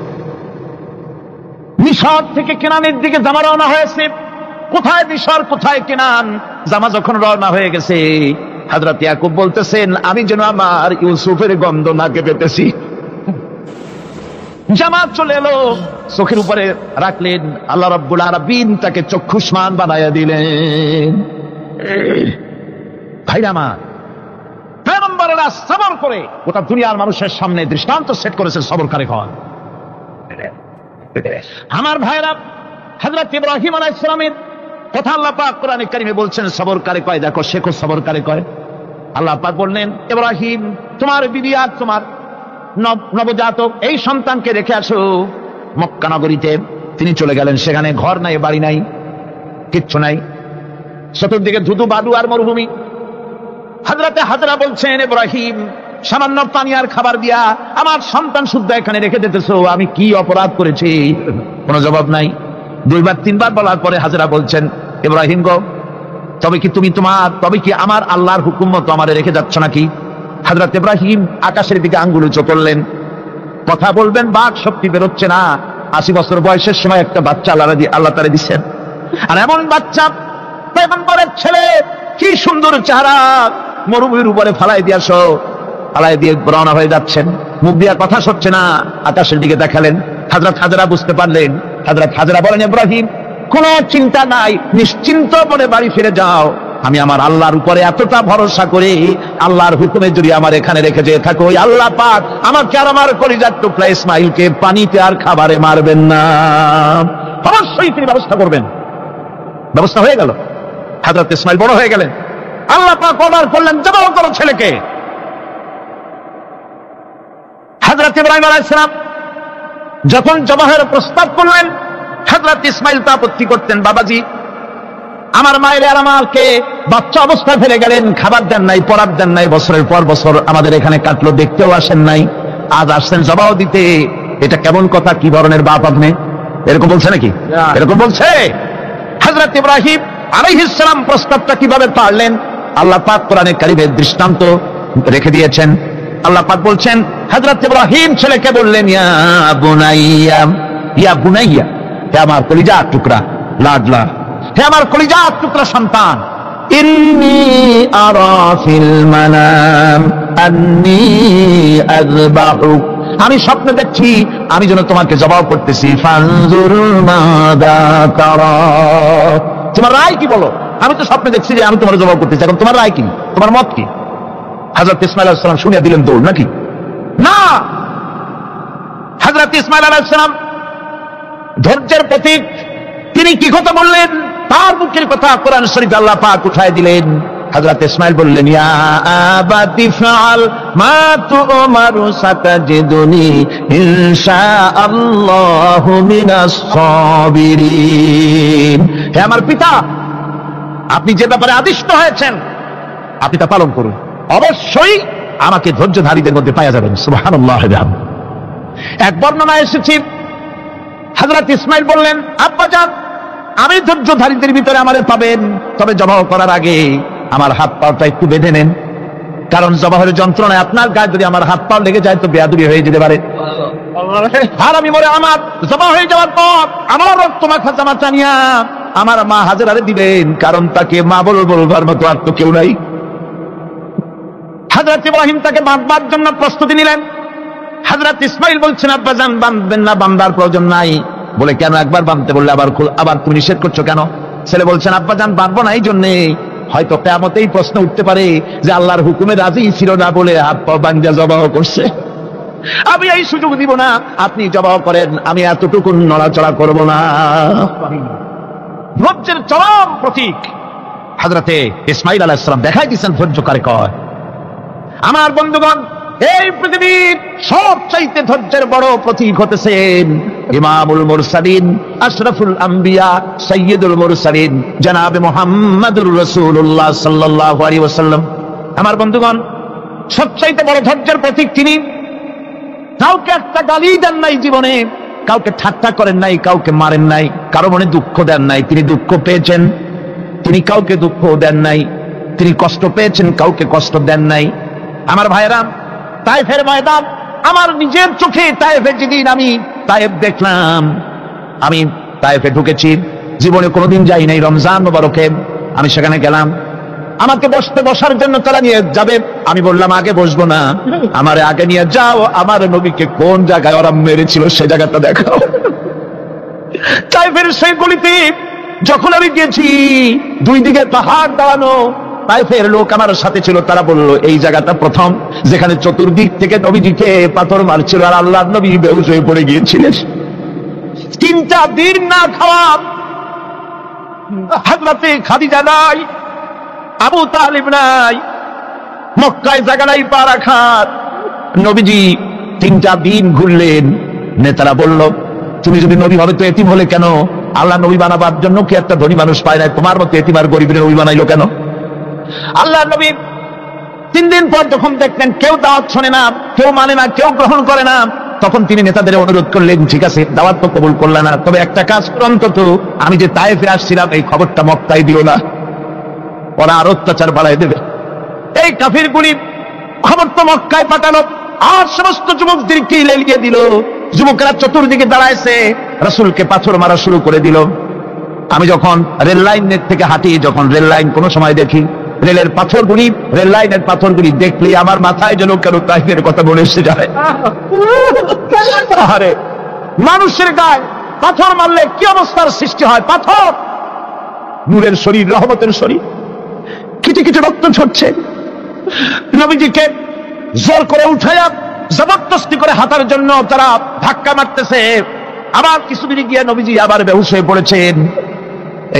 মিশর থেকে কেনানের দিকে জামা রওনা হয়েছে। কোথায় মিশর, কোথায় কেনান? জামা যখন রওনা হয়ে গেছে, হযরত ইয়াকুব বলতেছেন, আমি যেন আমার ইউসুফের গন্ধ নাকে পেতেছি। জামাত চলে এলো, চোখের উপরে রাখলেন, আল্লাহ রাব্বুল আলামিন তাকে চক্ষুষ্মান বানায়া দিলেন। ভাইরা আমার, পয়গম্বরেরা সবর করে গোটা দুনিয়ার মানুষের সামনে দৃষ্টান্ত সেট করেছে সবরকারী হন। আমার ভাইরা, হযরত ইব্রাহিম আলাইহিস সালামের কথা আল্লাহ পাক কোরআনে কারীমে বলছেন সবরকারী কয়, দেখো শেখো সবরকারী কয়। আল্লাহ পাক বললেন, ইব্রাহিম তোমার বিবি আর তোমার নবজাতক এই সন্তানকে রেখে আসো মক্কা নগরীতে। তিনি চলে গেলেন, সেখানে ঘর নাই, বাড়ি নাই, কিচ্ছু নাই, চতুর্দিকে ধুধু বালু আর মরুভূমি। হযরতে হাজরা বলছেন, ইব্রাহিম সামান্য পানি আর খাবার দিয়া আমার সন্তান শুদ্ধ এখানে রেখে দিতেছো, আমি কি অপরাধ করেছি? কোনো জবাব নাই। দুইবার তিনবার বলার পরে হাজরা বলছেন, ইব্রাহিম গো, তবে কি আমার আল্লাহর হুকুম মতো আমারে রেখে যাচ্ছ নাকি? হযরত ইব্রাহিম আকাশের দিকে আঙ্গুল উঁচু করলেন। কথা বলবেন, বাক শক্তি বেরোচ্ছে না। 80 বছর বয়সের সময় একটা বাচ্চা আল্লাহ তাআলা দিচ্ছেন। আর এমন বাচ্চা, পয়গম্বরের ছেলে, কি সুন্দর চেহারা, মরুভূমির উপরে ফালাই দিয়েছো। ফালাই দিয়ে রওনা হয়ে যাচ্ছেন, মুখ দিয়া কথা সরছে না, আকাশের দিকে দেখালেন। হযরত হাজরা বুঝতে পারলেন। হযরত হাজরা বলেন, ইব্রাহিম কোনো চিন্তা নাই, নিশ্চিন্ত মনে বাড়ি ফিরে যাও। আমি আমার আল্লাহর উপরে এতটা ভরসা করি, আল্লাহর হুকুমে যদি আমার এখানে রেখে যেয়ে থাকো, ওই আল্লাহ পাক আমাকে আর আমার কলিজার টুকরা ইসমাইলকে পানিতে আর খাবারে মারবেন না, অবশ্যই তিনি ব্যবস্থা করবেন। ব্যবস্থা হয়ে গেল। হযরত ইসমাইল বড় হয়ে গেলেন। আল্লাহ পাক অর্ডার করলেন, জবাই করো ছেলেকে। হযরত ইব্রাহিম আলাইহিস সালাম যখন জবাহের প্রস্তাব করলেন, হযরত ইসমাইল তা আপত্তি করতেন, বাবাজি আমার মায়ের আর আমাকে বাচ্চা অবস্থায় ফেলে গেলেন, খাবার দেন নাই, পরার দেন নাই, বছরের পর বছর আমাদের এখানে কাটলো, দেখতেও আসেন নাই, আজ আসছেন জবাব দিতে। এটা কেমন কথা? কি ধরনের বাপ আপনি? এরকম বলছে নাকি? এরকম বলছে? হযরত ইব্রাহিম আলাইহিস সালাম প্রস্তাবটা কিভাবে পারলেন? আল্লাহ পাক কোরআনে কারীমে দৃষ্টান্ত রেখে দিয়েছেন। আল্লাহ পাক বলছেন, হযরত ইব্রাহিম ছেলেকে বললেন, ইয়া বুনাইয়া, ইয়া বুনাইয়া, হে আমার কলিজার টুকরা, লাডলা, হে আমার কলিজার টুকরা সন্তান, ইন্নী আরা ফিল মানাম আন্নী আযবাহুক, আমি স্বপ্নে দেখছি আমি যেন তোমাকে জবাব করতেছি। ফানজুর মাযা তারা, তোমার রায় কি বলো? আমি তো স্বপ্নে দেখছি যে আমি তোমার জবাব করতেছি, এখন তোমার রায় কি, তোমার মত কি? হযরত ইসমাঈল আলাইহিস সালাম শুনিয়ে দিলেন দৌড়, নাকি না? হযরত ইসমাঈল আলাইহিস সালাম ধৈর্যের প্রতীক, তিনি কি কথা বললেন? তার মুখের কথা কোরআন শরীফে আল্লাহ পাক উঠায় দিলেন। হযরত ইসমাঈল বললেন, ইয়া আবাতি ফাআল মা তুমারু সাতাজিদুনি ইনশাআল্লাহু মিনাস সাবিরিন, হে আমার পিতা, আপনি যে ব্যাপারে আদিষ্ট হয়েছেন আপনি তা পালন করুন, অবশ্যই আমাকে ধৈর্যধারীদের মধ্যে পাওয়া যাবেন। সুবহানাল্লাহ। এক বর্ণনায় এসেছে, হযরত ইসমাঈল বললেন, আব্বাজান আমি ধৈর্যধারীদের ভিতরে আমারে পাবেন, তবে জবাব করার আগে আমার হাত পাটা একটু বেঁধে নেন। কারণ জবাহের যন্ত্রণায় আপনার গায়ে যদি আমার হাত পা লেগে যায় তো বেয়াদবি হয়ে যেতে পারে। আর আমি মরে আমার জবা হয়ে যাওয়ার পর আমার রক্ত মাখা জামা টানিয়া আমার মা হাজেরারে দিবেন, কারণ তাকে মা বলবার মতো আর তো কেউ নাই। হযরত ইব্রাহিম তাকে বাঁধবার জন্য প্রস্তুতি নিলেন। হযরত ইসমাইল বলছেন, আব্বাজান বাঁধবেন না, বাঁধার প্রয়োজন নাই। বলে কেন? একবার বাঁধতে বললে আবার তুমি নিষেধ করছো কেন? ছেলে বলছেন, আব্বাজান বাঁধবো না এই জন্যে, হয়তো কিয়ামতেই প্রশ্ন উঠতে পারে যে আল্লাহর হুকুমে রাজি ছিল না বলে হাত পা বাঁধা জবাহ করছে। আমি এই সুযোগ দিব না, আপনি জবাহ করেন, আমি এতটুকু নড়াচড়া করব না। ধৈর্যের চরম প্রতীক হযরতে ইসমাইল আলাইহিস সালাম দেখাই দিয়েছেন ধৈর্য কারে কয়। আমার বন্ধুগণ, এই পৃথিবীর সবচাইতে ধৈর্যের বড় প্রতীক হতেছেন ইমামুল মুরসালিন, আশরাফুল আম্বিয়া, সাইয়্যিদুল মুরসালিন জনাবে মুহাম্মদুর রাসূলুল্লাহ সাল্লাল্লাহু আলাইহি ওয়াসাল্লাম। আমার বন্ধুগণ, সবচাইতে বড় ধৈর্যের প্রতীক তিনি। কাউকে একটা গালি দেন নাই জীবনে, কাউকে ঠাট্টা করেন নাই, কাউকে মারেন নাই, কারো মনে দুঃখ দেন নাই। তিনি দুঃখ পেয়েছেন, তিনি কাউকে দুঃখ দেন নাই। তিনি কষ্ট পেয়েছেন, কাউকে কষ্ট দেন নাই। আমার ভাইরা, তায়েফের ময়দান, আমার নিজের চোখে তায়েফে যেদিন আমি তায়েফ দেখলাম, আমি তায়েফে ঢুকেছি, জীবনে কোনোদিন যাই নাই। রমজান মোবারকে আমি সেখানে গেলাম, আমাকে বসার জন্য তারা নিয়ে যাবে। আমি বললাম আগে বসবো না, আমারে আগে নিয়ে যাও, আমার নবীকে কোন জায়গায় ওরা মেরেছিল সে জায়গাটা দেখাও। তায়েফের সেই গলিতে যখন আমি গেছি, দুই দিকে পাহাড় দাঁড়ানো, তায়েফের লোক আমার সাথে ছিল, তারা বলল এই জায়গাটা প্রথম যেখানে চতুর্দিক থেকে নবীজিকে পাথর মারছিল আর আল্লাহর নবী বেহুশ হয়ে পড়ে গিয়েছিলেন। 3টা দিন না খাওয়া, হযরতে খাদিজা নাই, আবু তালিব নাই, মক্কায় জায়গা নাই পা রাখার। নবীজি 3টা দিন ঘুরলেন। নেতারা বলল, তুমি যদি নবী হবে তো এতিম হলে কেন? আল্লাহ নবী বানাবার জন্য কি একটা ধনী মানুষ পায় না? তোমার মতো এতিম আর গরিবের নবী বানাইলো কেন? আল্লাহ নবী 3 দিন পর যখন দেখলেন কেউ দাওয়াত শোনে না, কেউ মানে না, কেউ গ্রহণ করে না, তখন তিনি নেতাদের অনুরোধ করলেন, ঠিক আছে দাওয়াত তো কবুল করলে না, তবে একটা কাজ করো, অন্তত আমি যে তায়েফে আসছিলাম এই খবরটা মক্কায় দিও না, ওরা আর অত্যাচার বাড়াই দেবে। এই কাফিরগুলি খবর তো মক্কায় পাঠালো আর সমস্ত যুবকদেরকে লেলিয়ে দিল। যুবকেরা চতুর্দিকে দাঁড়াইছে, রাসূলকে পাথর মারা শুরু করে দিল। আমি যখন রেল লাইনের থেকে হাঁটি, যখন রেল লাইন কোনো সময় দেখি, রেলের পাথরগুলি, রেল লাইনের পাথরগুলি দেখলে আমার মাথায় যেন কেন তাইফের কথা মনে এসে যায়। আরে মানুষের গায়ে পাথর মারলে কি অবস্থার সৃষ্টি হয়? পাথর নূরের শরীর, রহমতের শরীর, কিটে কিটে রক্ত ঝরছে। নবীজিকে জোর করে উঠাইয়া জবরদস্তি করে হাঁটার জন্য তারা ধাক্কা মারতেছে। আবার কিছুদিন গিয়ে নবীজি আবার বেহুশ হয়ে পড়েছেন,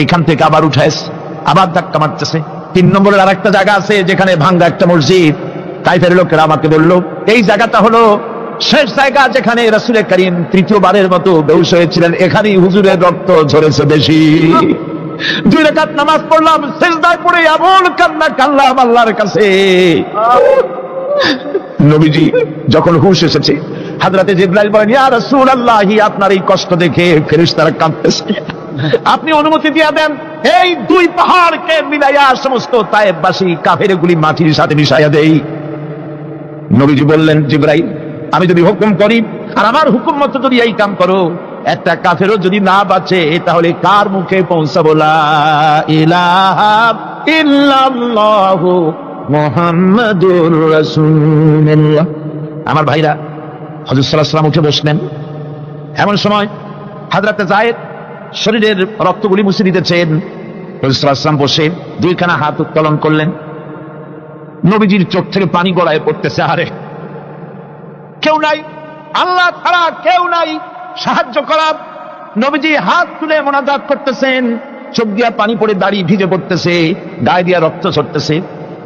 এইখান থেকে আবার উঠাইছে, আবার ধাক্কা মারতেছে। 3 নম্বরের আরেকটা জায়গা আছে যেখানে ভাঙ্গা একটা মসজিদ। তাইফের লোকেরা আমাকে বলল এই জায়গাটা হলো শেষ জায়গা যেখানে রাসূল করিম 3য়বারের মতো বেহুশ হয়েছিলেন, এখানেই হুজুরের রক্ত ঝরেছে বেশি। 2 রাকাত নামাজ পড়লাম, সিজদায় পড়ে এমন কান্না কাঁদলাম আল্লাহর কাছে। নবীজি যখন হুঁশ এসেছে, হযরতে জিবরাইল বলেন, ইয়া রাসূলুল্লাহ, আপনার এই কষ্ট দেখে ফেরেশতারা কাঁদতেছে, আপনি অনুমতি দিয়ে দেন এই 2 পাহাড়কে মিলাইয়া সমস্ত তায়েফবাসী কাফেরগুলি মাটির সাথে মিশাইয়া দেই। নবীজি বললেন, জিবরাইল, আমি যদি হুকুম করি আর আমার হুকুম মতো যদি এই কাম করো, একটা কাফেরও যদি না বাঁচে তাহলে কার মুখে পৌঁছাবো লা ইলাহা ইল্লাল্লাহু মুহাম্মাদুর রাসূলুল্লাহ। আমার ভাইরা, হযরত সাল্লাল্লাহু আলাইহি ওয়াসাল্লাম উঠে বসলেন। এমন সময় হযরতে যায়েদ শরীরের রক্তগুলি মুছে দিতেছেন। হযরত সাল্লাল্লাহু আলাইহি ওয়াসাল্লাম বসে 2খানা হাত উত্তোলন করলেন। নবীজির চোখ থেকে পানি গড়ায় পড়তেছে। আরে কেউ নাই, আল্লাহ ছাড়া কেউ নাই সাহায্য করার। নবীজি হাত তুলে মোনাজাত করতেছেন, চোখ দিয়া পানি পড়ে দাড়ি ভিজে পড়তেছে, গায়ে দিয়া রক্ত ঝরতেছে।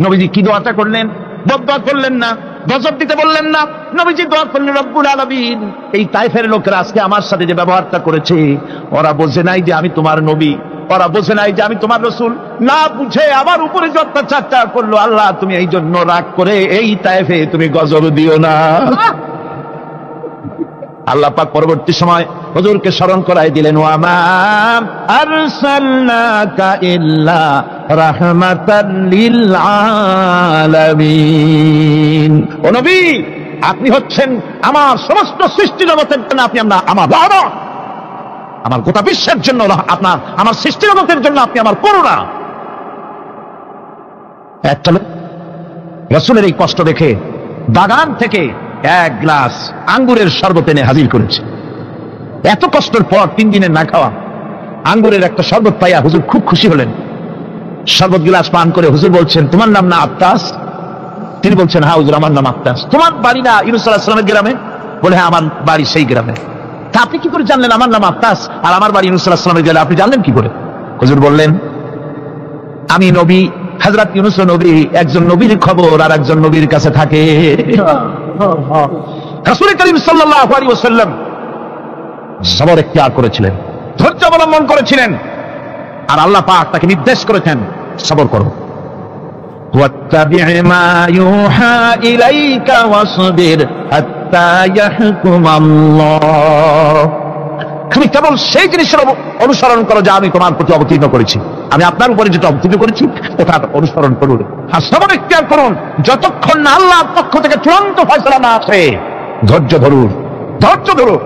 নবীজি কি দোয়াটা করলেন? বদদোয়া করলেন না, গজব দিতে বললেন না। নবীজি দোয়া করলেন, রব্বুল আলামিন, এই তায়েফের লোকেরা আজকে আমার সাথে যে ব্যবহারটা করেছে, ওরা বোঝে নাই যে আমি তোমার নবী, ওরা বোঝে নাই যে আমি তোমার রাসূল, না বুঝে আমার উপরে যে অত্যাচারটা করলো, আল্লাহ তুমি এই জন্য রাগ করে এই তায়েফে তুমি গজব দিও না। আল্লাহ পাক পরবর্তী সময় হুজুরকে স্মরণ করাই দিলেন, ওয়া মা আরসালনাকা ইল্লা রাহমাতাল লিল আলামিন। ও নবী, আপনি হচ্ছেন আমার সমস্ত সৃষ্টি জগতের জন্য আপনি আমার রহমত, আমার গোটা বিশ্বের জন্য আপনার, আমার সৃষ্টি জগতের জন্য আপনি আমার করুণা। একটা লোক রাসূলের এই কষ্ট দেখে বাগান থেকে এক গ্লাস আঙ্গুরের শরবত এনে হাজির করেছে। এত কষ্টের পর 3 দিনের না খাওয়া আঙ্গুরের একটা শরবত পাইয়া হুজুর খুব খুশি হলেন। শরবত গ্লাস পান করে হুজুর বলছেন, তোমার নাম না আত্তাস? তিনি বলছেন, হ্যাঁ হুজুর, আমার নাম আত্তাস। তোমার বাড়ি না ইউনূস আলাইহিস সালামের গ্রামে? বলে, হ্যাঁ, আমার বাড়ি সেই গ্রামে। তা আপনি কি করে জানলেন আমার নাম আত্তাস আর আমার বাড়ি ইউনূস আলাইহিস সালামের গ্রামে? আপনি জানলেন কি করে? হুজুর বললেন, আমি নবী, হযরত ইউনূস নবী, একজন নবীর খবর আর একজন নবীর কাছে থাকে। রাসূল করিম সাল্লাল্লাহু আলাইহি ওয়াসাল্লাম সবর ইখতিয়ার করেছিলেন, ধৈর্য অবলম্বন করেছিলেন, আর আল্লাহ পাক তাকে নির্দেশ করেছেন, সবর করো। ওয়াত্তাবি' মা ইউহা ইলাইকা ওয়াসবির হাত্তা ইয়াহকুমাল্লাহ। তুমি কেবল সেই জিনিসের অনুসরণ করো যা আমি তোমার প্রতি অবতীর্ণ করেছি। আমি আপনার উপরে যেটা অবতীর্ণ করেছি ওটার অনুসরণ করুন, আর সবর ইখতিয়ার করুন যতক্ষণ না আল্লাহর পক্ষ থেকে চূড়ান্ত ফয়সালা না আসে। ধৈর্য ধরুন, ধৈর্য ধরুন।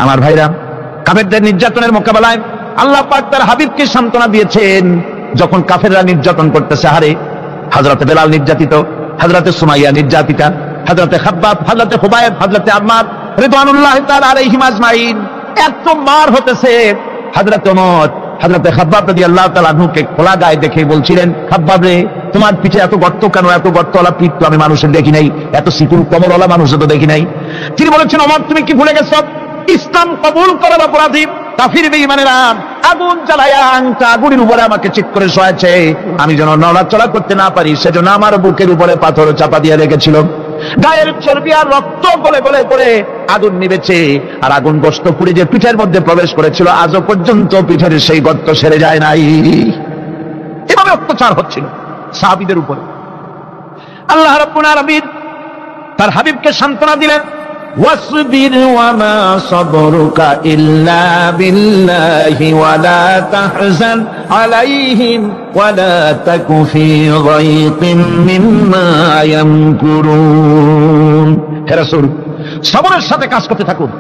আমার ভাইরা, কাফেরদের নির্যাতনের মোকাবেলায় আল্লাহ পাক তার হাবিবকে সান্ত্বনা দিয়েছেন। যখন কাফেররা নির্যাতন করতেছে, হারে হযরতে বেলাল নির্যাতিত, হযরতে সুমাইয়া নির্যাতিতা, হযরতে খাব্বাব, হযরতে খুবাইব, হযরতে আম্মার রিদওয়ানুল্লাহি তাআলা আলাইহিম আজমাইন এত মার হতেছে। হযরতে ওমর হযরতে খাব্বাব রাদিয়াল্লাহু তাআলা আনহুকে খোলা গায়ে দেখে বলছিলেন, খাব্বাব রে, তোমার পিঠে এত গর্ত কেন? এত গর্তওয়ালা পিঠ তো আমি মানুষের দেখি নাই, এত সিকুর কমরওয়ালা মানুষের তো দেখি নাই। তিনি বলেছেন, ওমর তুমি কি ভুলে গেছো? ইসলাম কবুল করার অপরাধী কাফির বেঈমানেরা আগুন জ্বালায়া আংটা আগুনের উপরে আমাকে চেক করে শোয়াছে। আমি যেন নড়াচড়া করতে না পারি সেজন্য আমার বুকের উপরে পাথর চাপা দিয়ে রেখেছিল। গায়ের চর্বি আর রক্ত গলে গলে পড়ে আগুন নিবেছে, আর আগুন গোশত পুড়ে যে পিঠের মধ্যে প্রবেশ করেছিল আজও পর্যন্ত পিঠের সেই গর্ত সেরে যায় নাই। এভাবে অত্যাচার হচ্ছিল সাহাবীদের উপরে। আল্লাহ রাব্বুল আলামিন তার হাবিবকে সান্ত্বনা দিলেন, واصبر وما صبرك إلا بالله ولا تحزن عليهم ولا تك في ضيق مما يمكرون। হে রাসূল, সবরের সাথে কাজ করতে থাকুন।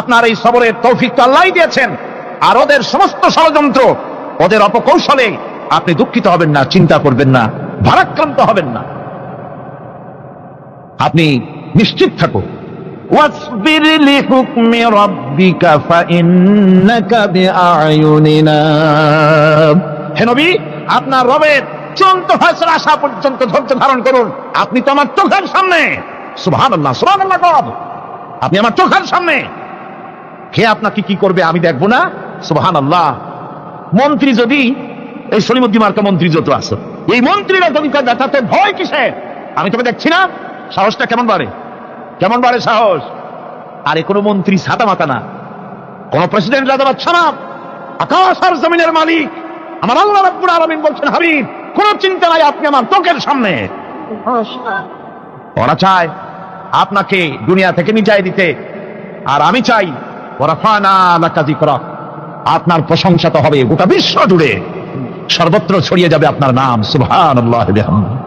আপনার এই সবরের তৌফিক তো আল্লাহই দিয়েছেন, আর ওদের সমস্ত ষড়যন্ত্র, ওদের অপকৌশলে আপনি দুঃখিত হবেন না, চিন্তা করবেন না, ভারাক্রান্ত হবেন না। আপনি নিশ্চিত থাকুন। واصبر لحكم ربك فإنك بأعيننا। হে নবী, আপনার রবের চূড়ান্ত ফয়সালা আসা পর্যন্ত ধৈর্য ধারণ করুন। আপনি তো আমার চোখের সামনে। সুবহানাল্লাহ, সুবহানাল্লাহ। আপনি আমার চোখের সামনে। কে আপনাকে কি করবে আমি দেখবো না? সুবহানাল্লাহ। মন্ত্রী যদি, এই সলিমুদ্দিন মার্কা মন্ত্রী যত আছে, এই মন্ত্রীরা যদি দেখাতে ভয় কিসে? আমি তোকে দেখছি না? সাহসটা কেমন বাড়ে, কেমন বাড়ে সাহস! আরে কোন মন্ত্রী ছাতা মাতা না, কোন প্রেসিডেন্ট রাজা বাদশা না, আকাশ আর জমিনের মালিক আমার আল্লাহ রাব্বুল আলামিন বলছেন, হাবিব কোন চিন্তা নাই, আপনি আমার চোখের সামনে। ওরা চায় আপনাকে দুনিয়া থেকে মিটাই দিতে, আর আমি চাই ওয়ারাফানা লাকা যিকরাক, আপনার প্রশংসা তো হবে গোটা বিশ্ব জুড়ে, সর্বত্র ছড়িয়ে যাবে আপনার নাম। সুবহানাল্লাহি বিহামদিহি।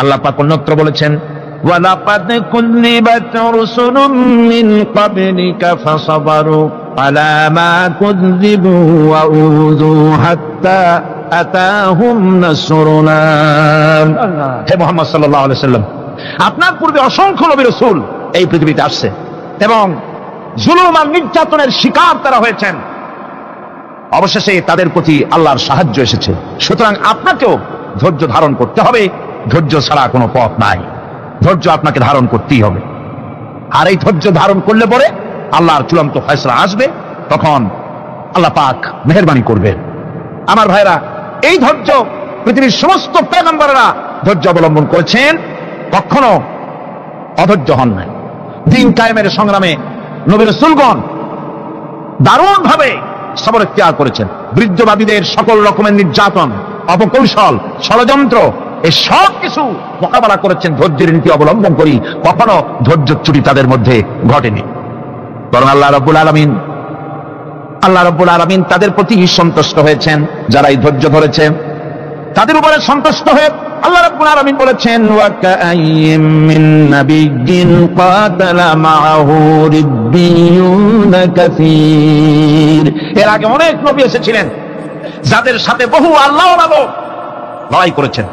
আল্লাহ পাক অন্যত্র বলেছেন, وَلَقَدْ كُذِّبَتْ رُسُلٌ مِّن قَبْلِكَ فَصَبَرُوا عَلَى مَا كُذِّبُوا وَأُوذُوا حَتَّى أَتَاهُمْ نَصْرُنَا। হে মুহাম্মদ সাল্লাল্লাহু আলাইহি ওয়াসাল্লাম, আপনার পূর্বে অসংখ্য নবী রাসূল এই পৃথিবীতে আসছে এবং জুলুম আর নির্যাতনের শিকার তারা হয়েছেন। অবশেষে তাদের প্রতি আল্লাহর সাহায্য এসেছে। সুতরাং আপনাকেও ধৈর্য ধারণ করতে হবে, ধৈর্য ছাড়া কোনো পথ নাই। ধৈর্য আপনাকে ধারণ করতেই হবে, আর এই ধৈর্য ধারণ করলে পরে আল্লাহর চূড়ান্ত ফয়সালা আসবে, তখন আল্লাহ পাক মেহেরবানি করবেন। আমার ভাইরা, এই ধৈর্য পৃথিবীর সমস্ত পয়গম্বররা ধৈর্য অবলম্বন করেছেন, কখনো অধৈর্য হন নাই। দ্বীন কায়েমের সংগ্রামে নবী রাসূলগণ দারুণ ভাবে সবর ইখতিয়ার করেছেন। বৃদ্ধবাদীদের সকল রকমের নির্যাতন, অপকৌশল, ষড়যন্ত্র, এই সব কিছু মোকাবেলা করেছেন ধৈর্যের নীতি অবলম্বন করি। কখনো ধৈর্য চ্যুতি তাদের মধ্যে ঘটেনি, বরং আল্লাহ রাব্বুল আলামিন আল্লাহ রাব্বুল আলামিন তাদের প্রতি সন্তুষ্ট হয়েছেন, যারা এই ধৈর্য ধরেছে তাদের উপরে সন্তুষ্ট হয়ে আল্লাহ রাব্বুল আলামিন বলেছেন, ওয়া কাআইয়িম মিন নাবিয়্যিন কাতালা মাআহু রিব্বিয়ুন কাসীর। এর আগে অনেক নবী এসেছিলেন যাদের সাথে বহু আল্লাহওয়ালা লোক লড়াই করেছেন।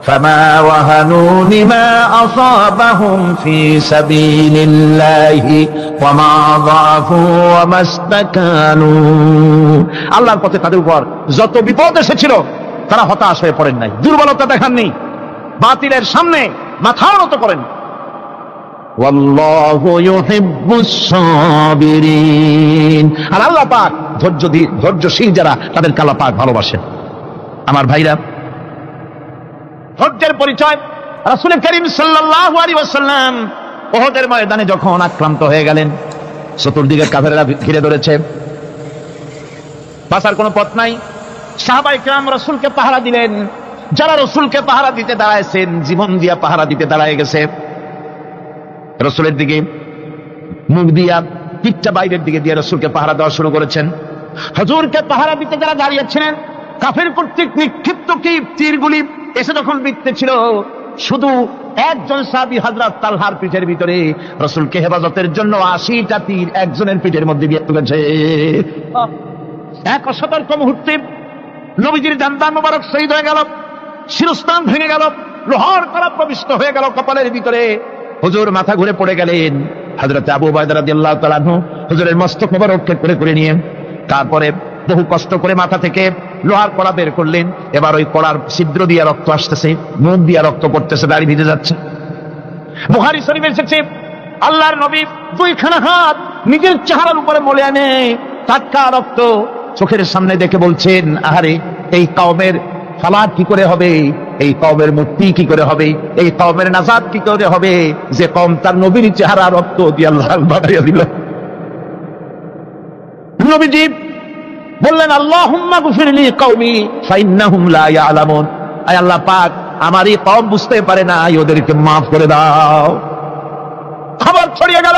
ফামা ওয়াহানু লিমা আসাবাহুম ফি সাবিলিল্লাহি ওয়া মা যাফু ওয়া মাস্তাকানু। আল্লাহর পথে তাদের উপর যত বিপদ এসেছিল তারা হতাশ হয়ে পড়েন নাই, দুর্বলতা দেখাননি, বাতিলের সামনে মাথা নত করেন। ওয়াল্লাহু ইউহিব্বুস সাবিরিন। আর আল্লাহ পাক ধৈর্যশীল যারা তাদেরকে আল্লাহ পাক ভালোবাসেন। আমার ভাইরা, ধৈর্যের পরিচয় রাসূল করিম সাল্লাল্লাহু আলাইহি ওয়াসাল্লাম উহুদের ময়দানে যখন আক্রান্ত হয়ে গেলেন, চতুর্দিকে কাফেররা ঘিরে ধরেছে, বাঁচার কোনো পথ নাই। সাহাবায়ে কেরাম রাসূলকে পাহারা দিলেন। যারা রাসূলকে পাহারা দিতে দাঁড়ায়ছেন, জীবন দিয়া পাহারা দিতে দাঁড়ায় গেছে, রাসূলের দিকে মুখ দিয়া, পিঠটা বাইরের দিকে দিয়ে রাসূলকে পাহারা দেওয়া শুরু করেছেন। হুজুরকে পাহারা দিতে যারা দাঁড়িয়েছিলেন, কাফের কর্তৃক নিক্ষিপ্ত কি তীরগুলি এসে যখন বিঁধতেছিল, শুধু একজন সাহাবী হযরত তালহার পিঠের ভিতরে রাসূলকে হেফাজতের জন্য 80টা তীর একজনের পিঠের মধ্যে দিয়ে ঢুকেছে। এক অসতর্ক মুহূর্তে নবীজির জানদান মোবারক শহীদ হয়ে গেল, শিরস্থান ভেঙে গেল, লোহার কড়া প্রবিষ্ট হয়ে গেল কপালের ভিতরে। হুজুর মাথা ঘুরে পড়ে গেলেন। হযরত আবু উবাইদা রাদিয়াল্লাহু তাআলা আনহু হুজুরের মস্তক মোবারক করে নিয়ে, তারপরে বহু কষ্ট করে মাথা থেকে লোহার কড়া বের করলেন। এবার ওই কড়ার ছিদ্র দিয়ে রক্ত আসতেছে, মুখ দিয়ে রক্ত পড়তেছে, দাড়ি ভিজে যাচ্ছে। বুখারী শরীফে এসেছে, আল্লাহর নবী দুইখানা হাত নিজের চেহারার উপরে মলে আনে, টাটকা রক্ত চোখের সামনে দেখে বলছেন, আহারে, এই কওমের ফালাত কি করে হবে, এই কওমের মুক্তি কি করে হবে, এই কওমের নাজাত কি করে হবে, যে কওম তার নবীর চেহারা রক্ত দিয়ে আল্লাহ বাড়াইয়া দিল। নবীজি বললেন, আল্লাহুম্মা গফিরলি কওমি ফাইন্নাহুম লা ইয়ালামুন। আয় আল্লাহ পাক, আমার এই কওম বুঝতে পারে না, ওদেরকে মাফ করে দাও। খবর ছড়িয়ে গেল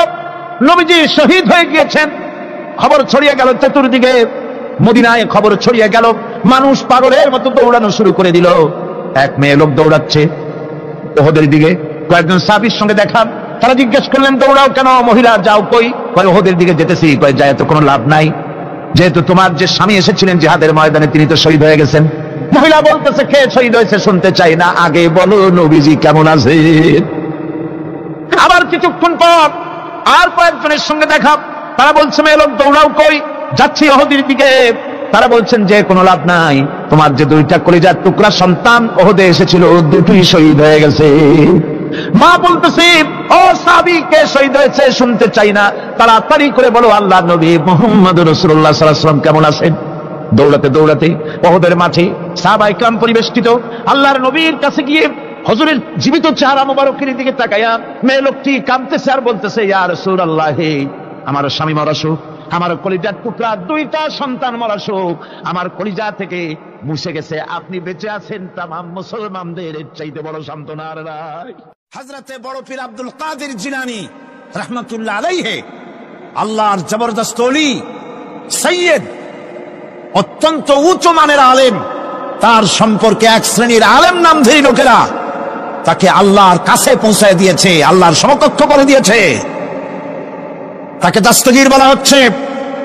নবীজি শহীদ হয়ে গিয়েছেন। খবর ছড়িয়ে গেল চতুর্দিকে, মদিনায় খবর ছড়িয়ে গেল। মানুষ পাগলের মতো দৌড়ানো শুরু করে দিল। এক মেয়ে লোক দৌড়াচ্ছে উহুদের দিকে, কয়েকজন সাহাবীর সঙ্গে দেখা। তারা জিজ্ঞেস করলেন, দৌড়াও কেন, মহিলা যাও কই? কয় উহুদের দিকে যেতেছি। কয় যায় তো কোনো লাভ নাই, যেহেতু তোমার যে স্বামী এসেছিলেন জিহাদের ময়দানে তিনি তো শহীদ হয়ে গেছেন। মহিলা বলতেছে, কে শহীদ হয়েছে শুনতে চাই না, আগে বলো নবীজি কেমন আছে। আবার কিছুক্ষণ পর আর কয়েকজনের সঙ্গে দেখা। তারা বলছে, মেয়ে লোক দৌড়াও কই? যাচ্ছি উহুদের দিকে। তারা বলছেন যে কোনো লাভ নাই, তোমার যে দুইটা কলিজার টুকরা সন্তান উহুদে এসেছিল দুটোই শহীদ হয়ে গেছে। মা বলতেছে, ও সাহাবী, কে শহীদ হয়েছে শুনতে চাই না, তাড়াতাড়ি করে বলো আল্লাহর নবী মুহাম্মদুর রাসূলুল্লাহ সাল্লাল্লাহু আলাইহি ওয়াসাল্লাম কেমন আছেন। দৌড়াতে দৌড়াতে উহুদের মাঠে সাহাবায়ে কেরাম পরিবেষ্টিত। আল্লাহর নবীর কাছে গিয়ে হুজুরের জীবিত চেহারা মোবারকের দিকে তাকায়া মেয়ে লোকটি কাঁদতেছে আর বলতেছে, ইয়া রাসূলুল্লাহ, আমার স্বামী মরা শোক, আমার কলিজার টুকরা দুইটা সন্তান মরা শোক আমার কলিজা থেকে মুছে গেছে, আপনি বেঁচে আছেন, তামাম মুসলমানদের এর চাইতে বড় সান্ত্বনা আর নাই। হযরতে বড় পীর আব্দুল কাদের জিলানী রাহমাতুল্লাহ আলাইহি, আল্লাহর জবরদস্ত ওলি, সাইয়্যিদ, অত্যন্ত উচ্চ মানের আলেম। তার সম্পর্কে এক শ্রেণীর আলেম নামধারী লোকেরা তাকে আল্লাহর কাছে পৌঁছায় দিয়েছে, আল্লাহর সমকক্ষ করে দিয়েছে। তাকে দস্তগীর বলা হচ্ছে।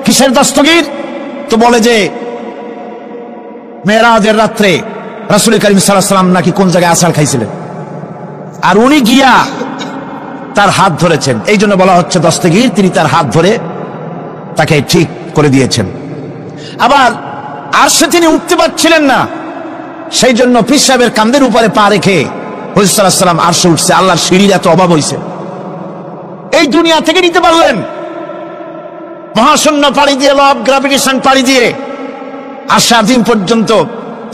কিসের দস্তগীর? তো বলে যে মেরাজের রাত্রে রাসূল করিম সাল্লাল্লাহু আলাইহি ওয়াসাল্লাম নাকি কোন জায়গায় আছাড় খাইছিলেন, আর উনি গিয়া তার হাত ধরেছেন, এই জন্য বলা হচ্ছে দস্তগীর। তিনি তার হাত ধরে তাকে ঠিক করে দিয়েছেন। আবার আরশে তিনি উঠতে পারছিলেন না, সেই জন্য পীর সাহেবের কাঁধের উপরে পা রেখে হুজুর সাল্লাল্লাহু আলাইহি ওয়াসাল্লাম আরশে উঠছে। আল্লাহর সিঁড়ির এত অভাব হয়েছে, এই দুনিয়া থেকে নিতে পারলেন, মহাশূন্য পাড়ি দিয়ে, ল অফ গ্রাভিটেশন পাড়ি দিয়ে আরশে আজিম পর্যন্ত,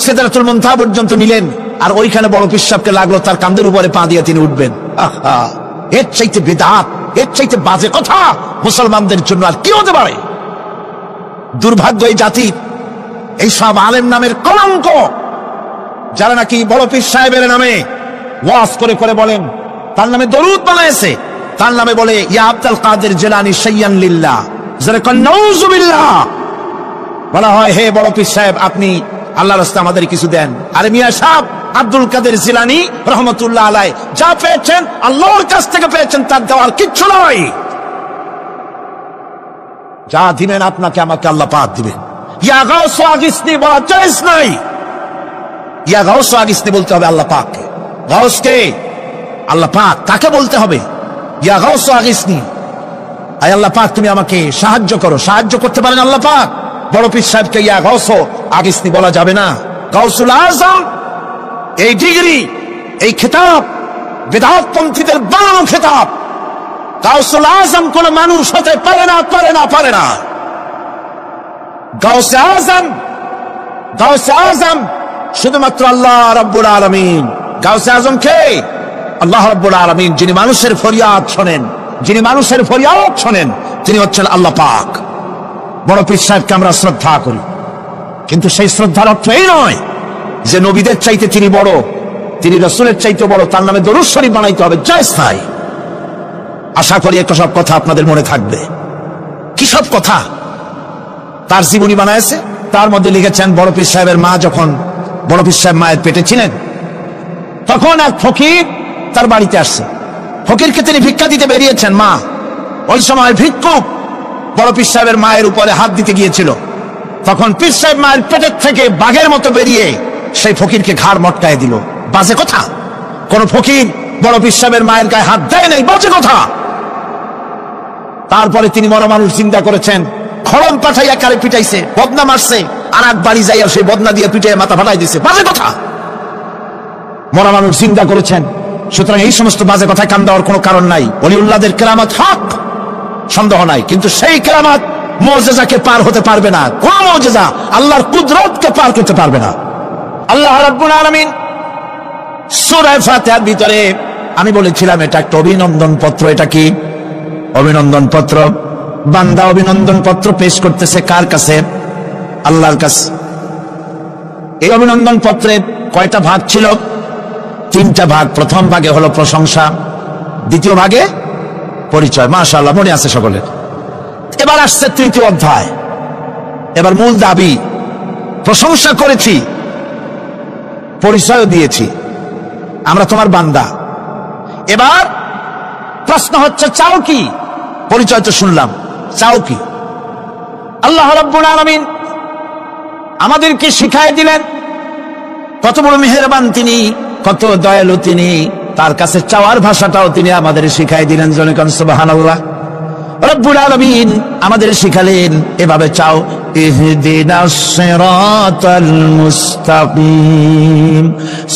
সিদরাতুল মুনতাহা পর্যন্ত নিলেন। আর ওইখানে বড় পীর সাহেবকে লাগলো তার কাঁধের উপরে পা দিয়ে তিনি উঠবেন। আহা, এর চাইতে বিদআত, এর চাইতে বাজে কথা মুসলমানদের জন্য আর কি হতে পারে? দুর্ভাগ্য এই জাতির, এই সব আলেম নামের কলঙ্ক, যারা নাকি বড় পীর সাহেবের নামে ওয়াজ করে করে বলেন, তার নামে দরুদ বানায়েছে, তার নামে বলে ইয়া আব্দুল কাদের জিলানী শাইয়ান লিল্লাহ, যারা কন নাউযুবিল্লাহ। বলা হয়, হে বড় পীর সাহেব, আপনি আল্লাহর রাস্তায় আমাদের কিছু দেন। আরে মিয়া সাহেব, আব্দুল কাদের জিলানী রহমতুল্লাহ আলাইহি যা পেয়েছেন আল্লাহর কাছ থেকে পেয়েছেন, তার দেওয়ার কিচ্ছু নয়। যা দিবেন আপনাকে আমাকে আল্লাহ পাক দিবেন। ইয়া গাউসু আগিসনি বলা জায়েজ নাই। ইয়া গাউসু আগিসনি বলতে হবে আল্লাহ পাককে। গাউস কে? আল্লাহ পাক। কাকে বলতে হবে? ইয়া গাউসু আগিসনি, আয় আল্লাহ পাক তুমি আমাকে সাহায্য করো। সাহায্য করতে পারেন আল্লাহ পাক। বড় পীর সাহেবকে ইয়া গাউসু আগিসনি বলা যাবে না। গাউসুল আজম এই ডিগ্রি, এই খেতাব বিদআত পন্থীদের বানানো খেতাব। গাউসুল আজম কোন মানুষ হতে পারে না, পারে না, পারে না। গাউসে আজম, গাউসে আজম শুধুমাত্র আল্লাহ রাব্বুল আলামিন। গাউসে আজম কে? আল্লাহ রাব্বুল আলামিন, যিনি মানুষের ফরিয়াদ শোনেন, যিনি মানুষের ফরিয়াদ শোনেন, তিনি হচ্ছেন আল্লাহ পাক। বড় পীর সাহেবকে আমরা শ্রদ্ধা করি, কিন্তু সেই শ্রদ্ধার অর্থ এই নয় যে নবীদের চাইতে তিনি বড়, তিনি রাসূলের চাইতে বড়, তার নামে দরুদ শরীফ বানাইতে হবে। জায়েজ নাই। আশা করি একটা সব কথা আপনাদের মনে থাকবে। কি সব কথা? তার জীবনী বানাইছে, তার মধ্যে লিখেছেন বড় পীর সাহেবের মা যখন, বড় পীর সাহেব মায়ের পেটে ছিলেন, তখন এক ফকির তার বাড়িতে আসছে। ফকিরকে তিনি ভিক্ষা দিতে বেরিয়েছেন। মা ওই সময় ভিক্ষুক বড় পীর সাহেবের মায়ের উপরে হাত দিতে গিয়েছিল। তখন পীর সাহেব মায়ের পেটের থেকে বাঘের মতো বেরিয়ে সেই ফকিরকে ঘাড় মটকায় দিল। বাজে কথা। কোন ফকির বড় পীর সাহেবের মায়ের গায়ে হাত দেয় নাই, বাজে কথা। তারপরে তিনি মরা মানুষ চিন্তা করেছেন, খড়ম পাঠাইয়া কারে পিটাইছে, বদনা মারছে, আর এক বাড়ি যাইয়া সেই বদনা দিয়ে পিটাইয়া মাথা ফাটাই দিছে। বাজে কথা। মরা মানুষ চিন্তা করেছেন। সুতরাং এই সমস্ত বাজে কথায় কান দেওয়ার কোনো কারণ নাই। ওলিউল্লাহদের কেরামত হক, সন্দেহ নাই, কিন্তু সেই কেরামত মুজিজাকে পার হতে পারবে না। কোন মুজিজা আল্লাহর কুদরতকে পার করতে পারবে না। আল্লাহ রাব্বুল আলামিন সূরা ফাতিহার ভিতরে, আমি বলেছিলাম এটা একটা অভিনন্দন পত্র। এটা কি? অভিনন্দন পত্র। বান্দা অভিনন্দন পত্র পেশ করতেছে কার কাছে? আল্লাহর কাছে। এই অভিনন্দন পত্রে কয়টা ভাগ ছিল? 3টা ভাগ। প্রথম ভাগে হলো প্রশংসা, দ্বিতীয় ভাগে পরিচয়। মাশাআল্লাহ, মনে আছে সকলের। এবার আসছে 3য় অধ্যায়। এবার মূল দাবি, প্রশংসা করেছি, পরিচয় দিয়েছি, আমরা তোমার বান্দা। এবার প্রশ্ন হচ্ছে, চাও কি? পরিচয় তো শুনলাম, চাও কি? আল্লাহ রাব্বুল আলামিন আমাদেরকে শিখাই দিলেন কত বড় মেহেরবান তিনি, কত দয়ালু তিনি। তার কাছে চাওয়ার ভাষাটাও তিনি আমাদের শিখাই দিলেন। জনগণ সুবহানাল্লাহ। রব্বুল আলামিন আমাদের শিখালেন, এভাবে চাও, ইহদিনাস সিরাতাল মুস্তাকিম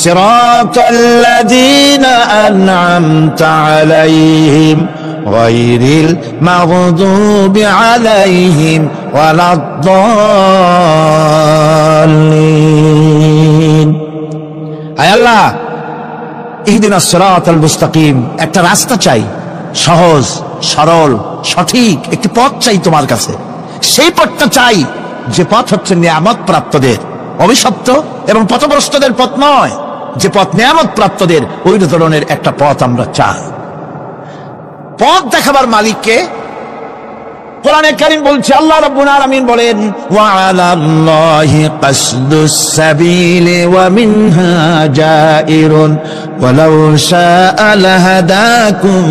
সিরাতাল্লাযীনা আন'আমতা আলাইহিম গায়রিল মাগদুবি আলাইহিম ওয়ালাদ-দাল্লিন। আয় আল্লাহ, ইহদিনাস সিরাতাল মুস্তাকিম, একটা রাস্তা চাই, সহজ সরল সঠিক একটি পথ চাই তোমার কাছে। সেই পথটা চাই যে পথ হচ্ছে নিয়ামত প্রাপ্তদের, অভিশপ্ত এবং পথভ্রষ্টদের পথ নয়। যে পথ নিয়ামত প্রাপ্তদের, ওই ধরনের একটা পথ আমরা চাই। পথ দেখাবার মালিককে কোরআনে কারীম বলছে, আল্লাহ রাব্বুল আলামিন বলেন, ওয়া আলাল্লাহি কাসদুস সাবিলি ওয়া মিনহা জাইরুন ওয়ালাউ শাআ লাহাদাকুম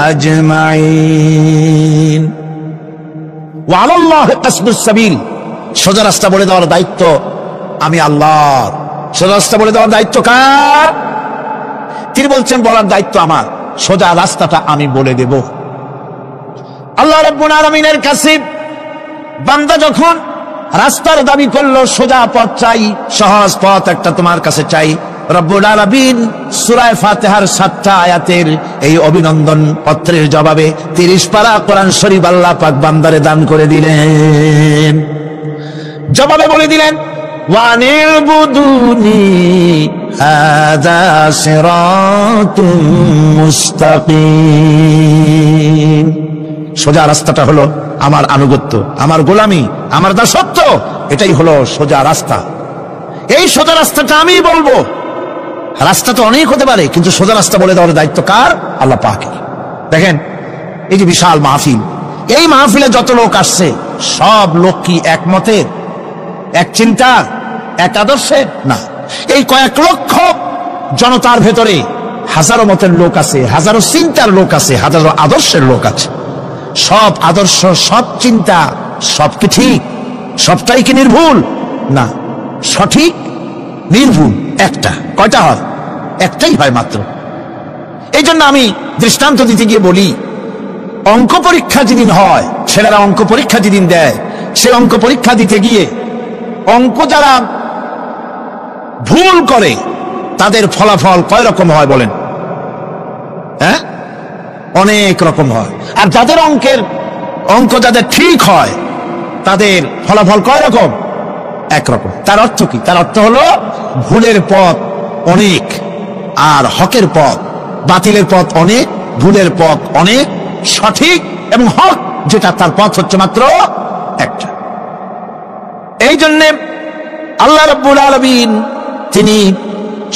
আজমাইন। ওয়া আলাল্লাহি কাসদুস সাবিল, সোজা রাস্তা বলে দেওয়ার দায়িত্ব আমি আল্লাহর। সোজা রাস্তা বলে দেওয়ার দায়িত্ব কার? তিনি বলছেন, বলার দায়িত্ব আমার, সোজা রাস্তাটা আমি বলে দেব। আল্লাহ রাব্বুল আলামিনের কাছে বান্দা যখন রাস্তার দাবি করলো, সোজা পথ চাই, সহজ পথ একটা তোমার কাছে চাই, রব্বুল আলামিন সূরা ফাতিহার 7টা আয়াতের এই অভিনন্দন পত্রের জবাবে 30 পারা কোরআন শরীফ আল্লাহ পাক বান্দারে দান করে দিলেন। জবাবে বলে দিলেন, ওয়ানিবুদুনি হাযা সিরাতুম মুস্তাকিম। সোজা রাস্তাটা হলো আমার আনুগত্য, আমার গোলামি, আমার দাসত্ব, এটাই হলো সোজা রাস্তা। এই সোজা রাস্তাটা আমি বলবো। রাস্তা তো অনেক হতে পারে, কিন্তু সোজা রাস্তা বলে দেওয়ার দায়িত্ব কার? আল্লাহ পাকের। দেখেন, এই যে বিশাল মাহফিল, এই মাহফিলে যত লোক আসছে সব লোক কি একমতের? এক চিন্তা, এক আদর্শে না। এই কয়েক লক্ষ জনতার ভেতরে হাজারো মতের লোক আছে, হাজারো চিন্তার লোক আছে, হাজারো আদর্শের লোক আছে। সব আদর্শ, সব চিন্তা, সব কি ঠিক? সবটাই কি নির্ভুল? না, সঠিক নির্ভুল একটা। কয়টা হয়? একটাই হয় মাত্র। এই জন্য আমি দৃষ্টান্ত দিতে গিয়ে বলি, অঙ্ক পরীক্ষা যেদিন হয়, ছেলেরা অঙ্ক পরীক্ষা যেদিন দেয়, সে অঙ্ক পরীক্ষা দিতে গিয়ে অঙ্ক যারা ভুল করে তাদের ফলাফল কয় রকম হয় বলেন? হ্যাঁ, অনেক রকম হয়। আর যাদের অঙ্ক যাদের ঠিক হয় তাদের ফলাফল কয় রকম? একরকম। তার অর্থ কি? তার অর্থ হলো ভুলের পথ অনেক, আর হকের পথ, বাতিলের পথ অনেক, ভুলের পথ অনেক, সঠিক এবং হক যেটা তার পথ হচ্ছে মাত্র একটা। এই জন্যে আল্লাহ রাব্বুল আলামিন তিনি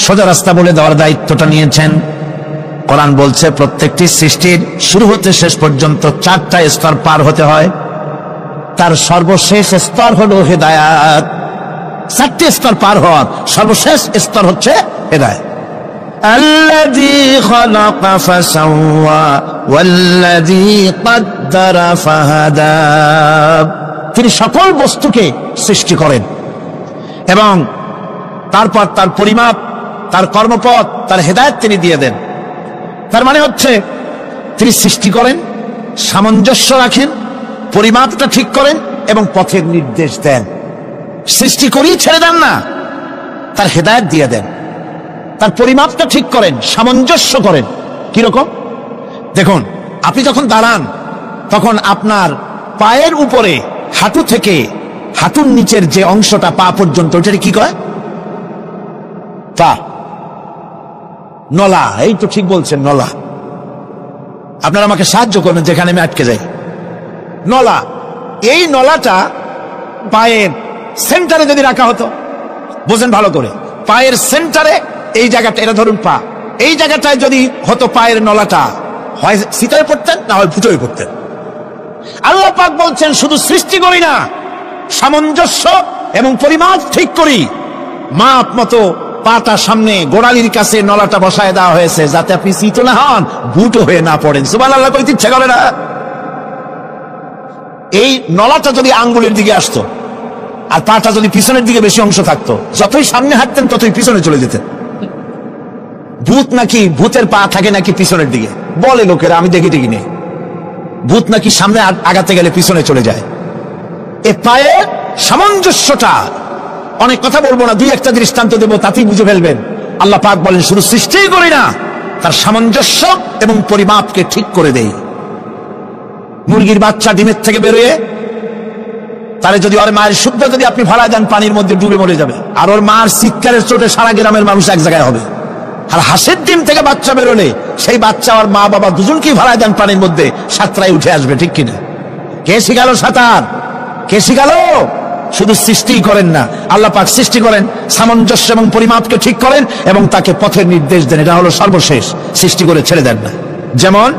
সোজা রাস্তা বলে দেওয়ার দায়িত্বটা নিয়েছেন। কোরআন বলছে প্রত্যেকটি সৃষ্টির শুরু হতে শেষ পর্যন্ত 4টা স্তর পার হতে হয়। তার সর্বশেষ স্তর হলো হেদায়েত। 4টি স্তর পার হওয়ার সর্বশেষ স্তর হচ্ছে হেদায়েত। الذي خلق فسوى والذي قدر فهدى। তিনি সকল বস্তুকে সৃষ্টি করেন এবং তারপর তার পরিমাপ, তার কর্মপথ, তার হেদায়েত তিনি দিয়ে দেন। তার মানে হচ্ছে তিনি সৃষ্টি করেন, সামঞ্জস্য রাখেন, পরিমাপটা ঠিক করেন এবং পথের নির্দেশ দেন। সৃষ্টি করেই ছেড়ে দেন না, তার হেদায়েত দিয়ে দেন। তার পরিমাপটা ঠিক করেন, সামঞ্জস্য করেন। কিরকম? দেখুন, আপনি যখন দাঁড়ান তখন আপনার পায়ের উপরে হাঁটু থেকে হাঁটুর নিচের যে অংশটা পা পর্যন্ত, ওটা কি কয়? পা, নলা। এই তো ঠিক বলছেন, নলা। আপনারা আমাকে সাহায্য করবেন যেখানে আমি আটকে যাই। নলা, এই নলাটা পায়ের সেন্টারে যদি রাখা হতো, বোঝেন ভালো করে, পায়ের সেন্টারে এই জায়গাটা, এটা ধরুন পা, এই জায়গাটায় যদি হতো পায়ের নলাটা, হয় সিতায় পড়তেন, না হয় ফুটোয় পড়তেন। আল্লাহ পাক বলছেন শুধু সৃষ্টি করি না, সামঞ্জস্য এবং পরিমাপ ঠিক করি। মাপ মতো পাটা সামনে গোড়ালির কাছে নলাটা বসায় দেওয়া হয়েছে, যাতে আপনি সিটো না হন, ভুটো হয়ে না পড়েন। সুবহানাল্লাহ কইতে ইচ্ছা করে না? এই নলাটা যদি আঙ্গুলের দিকে আসতো আর পাটা যদি পিছনের দিকে বেশি অংশ থাকতো, যতই সামনে হাঁটতেন ততই পিছনে চলে যেতেন। ভূত নাকি, ভূতের পা থাকে নাকি পিছনের দিকে, বলে লোকেরা, আমি দেখি টিকি নেই। ভূত নাকি সামনে আগাতে গেলে পিছনে চলে যায়। এ পায়ের সামঞ্জস্যটা, অনেক কথা বলবো না, 2-1টা দৃষ্টান্ত দেবো, তাতেই বুঝে ফেলবেন। আল্লাহ পাক বলেন শুধু সৃষ্টিই করি না, তার সামঞ্জস্য এবং পরিমাপকে ঠিক করে দেই। মুরগির বাচ্চা ডিমের থেকে বেরোয়, তাহলে যদি ওর মায়ের শুদ্ধ যদি আপনি ফালায় দেন, পানির মধ্যে ডুবে মরে যাবে। আর ওর মার চিৎকারের চোটে সারা গ্রামের মানুষ এক জায়গায় হবে। আর হাঁসের ডিম থেকে বাচ্চা বেরোলে সেই বাচ্চা আর মা বাবা দুজনকেই ফালায় দেন পানির মধ্যে, সাঁতরায় উঠে আসবে, ঠিক কিনা? কে শিখালো সাঁতার? কে শিখালো? শুধু সৃষ্টি করেন না, আল্লাহ পাক সৃষ্টি করেন, সামঞ্জস্য এবং পরিমাপকে ঠিক করেন এবং তাকে পথের নির্দেশ দেন। এটা হলো সর্বশেষ, সৃষ্টি করে ছেড়ে দেন না। যেমন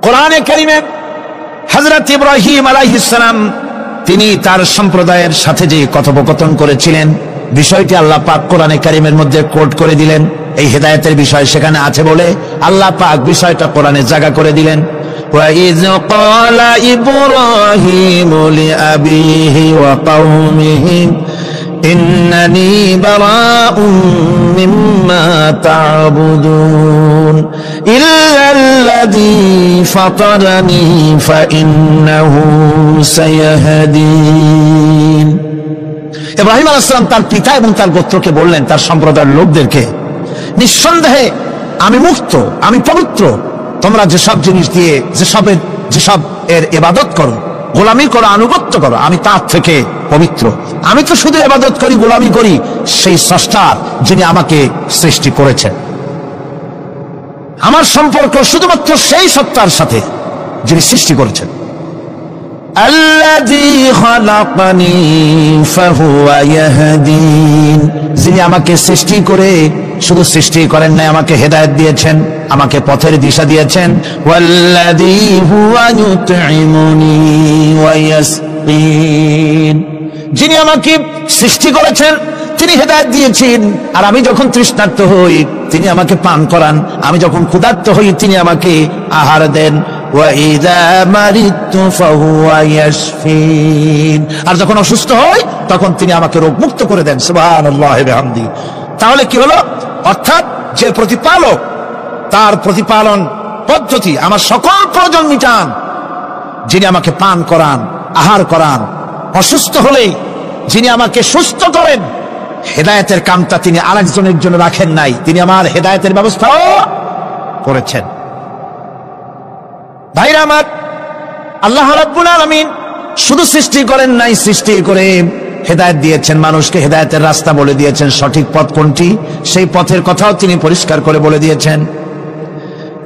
কোরআনে কারীমে হযরত ইব্রাহিম আলাইহিস সালাম তিনি তার সম্প্রদায়ের সাথে যে কথোপকথন করেছিলেন, বিষয়টি আল্লাহ পাক কোরআনে কারীমের মধ্যে কোট করে দিলেন। এই হেদায়েতের বিষয় সেখানে আছে বলে আল্লাহ পাক বিষয়টা কোরআনে জায়গা করে দিলেন। وَإِذْ قَالَ إِبْرَاهِيمُ لِأَبِيهِ وَقَوْمِهِ إِنَّنِي بَرَاءٌ مِّمَّا تَعْبُدُونَ إِلَّا الَّذِي فَطَرَنِي فَإِنَّهُ سَيَهْدِينِ। ইব্রাহিম আলাইহিস সালাম তার পিতা এবং তার গোত্রকে বললেন, তার সম্প্রদায়ের লোকদেরকে, নিঃসন্দেহে আমি মুক্ত, আমি পবিত্র। তোমরা যেসব জিনিস দিয়ে যেসব এর ইবাদত করো, গোলামি করো, আনুগত্য করো, আমি তার থেকে পবিত্র। আমি তো শুধু ইবাদত করি, গোলামি করি সেই স্রষ্টা যিনি আমাকে সৃষ্টি করেছেন। আমার সম্পর্ক শুধুমাত্র সেই সত্তার সাথে যিনি সৃষ্টি করেছেন। আল্লাযী খালাকানি ফাহুয়া ইয়াহদিন, যিনি আমাকে সৃষ্টি করে শুধু সৃষ্টি করেন নাই, আমাকে হেদায়েত দিয়েছেন, আমাকে পথের দিশা দিয়েছেন। ওয়াল্লাযী হুয়া ইউতঈমুনি ওয়া ইয়াসকিন, যিনি আমাকে সৃষ্টি করেছেন তিনি হেদায়েত দিয়েছেন, আর আমি যখন তৃষ্ণার্ত হই তিনি আমাকে পান করান, আমি যখন ক্ষুধার্ত হই তিনি আমাকে আহার দেন। ওয়া ইযা মারিদতু ফাহুয়া ইয়াশফিন, আর যখন অসুস্থ হই তখন তিনি আমাকে রোগ মুক্ত করে দেন। সুবহানাল্লাহি ওয়া বিহামদিহি। তাহলে কি হলো? অর্থাৎ যে প্রতিপালক, তার প্রতিপালন পদ্ধতি আমার সকল প্রয়োজন মিটান, যিনি আমাকে পান করান, আহার করান, অসুস্থ হলে যিনি আমাকে সুস্থ করেন। হেদায়েতের কামটা তিনি আরেকজনের জন্য রাখেন নাই, তিনি আমার হেদায়েতের ব্যবস্থাও করেছেন। ভাইরা আমার, আল্লাহ রাব্বুল আলামিন শুধু সৃষ্টি করেন নাই, সৃষ্টি করে হেদায়েত দিয়েছেন, মানুষকে হেদায়েতের রাস্তা বলে দিয়েছেন। সঠিক পথ কোনটি সেই পথের কথাও তিনি পরিষ্কার করে বলে দিয়েছেন।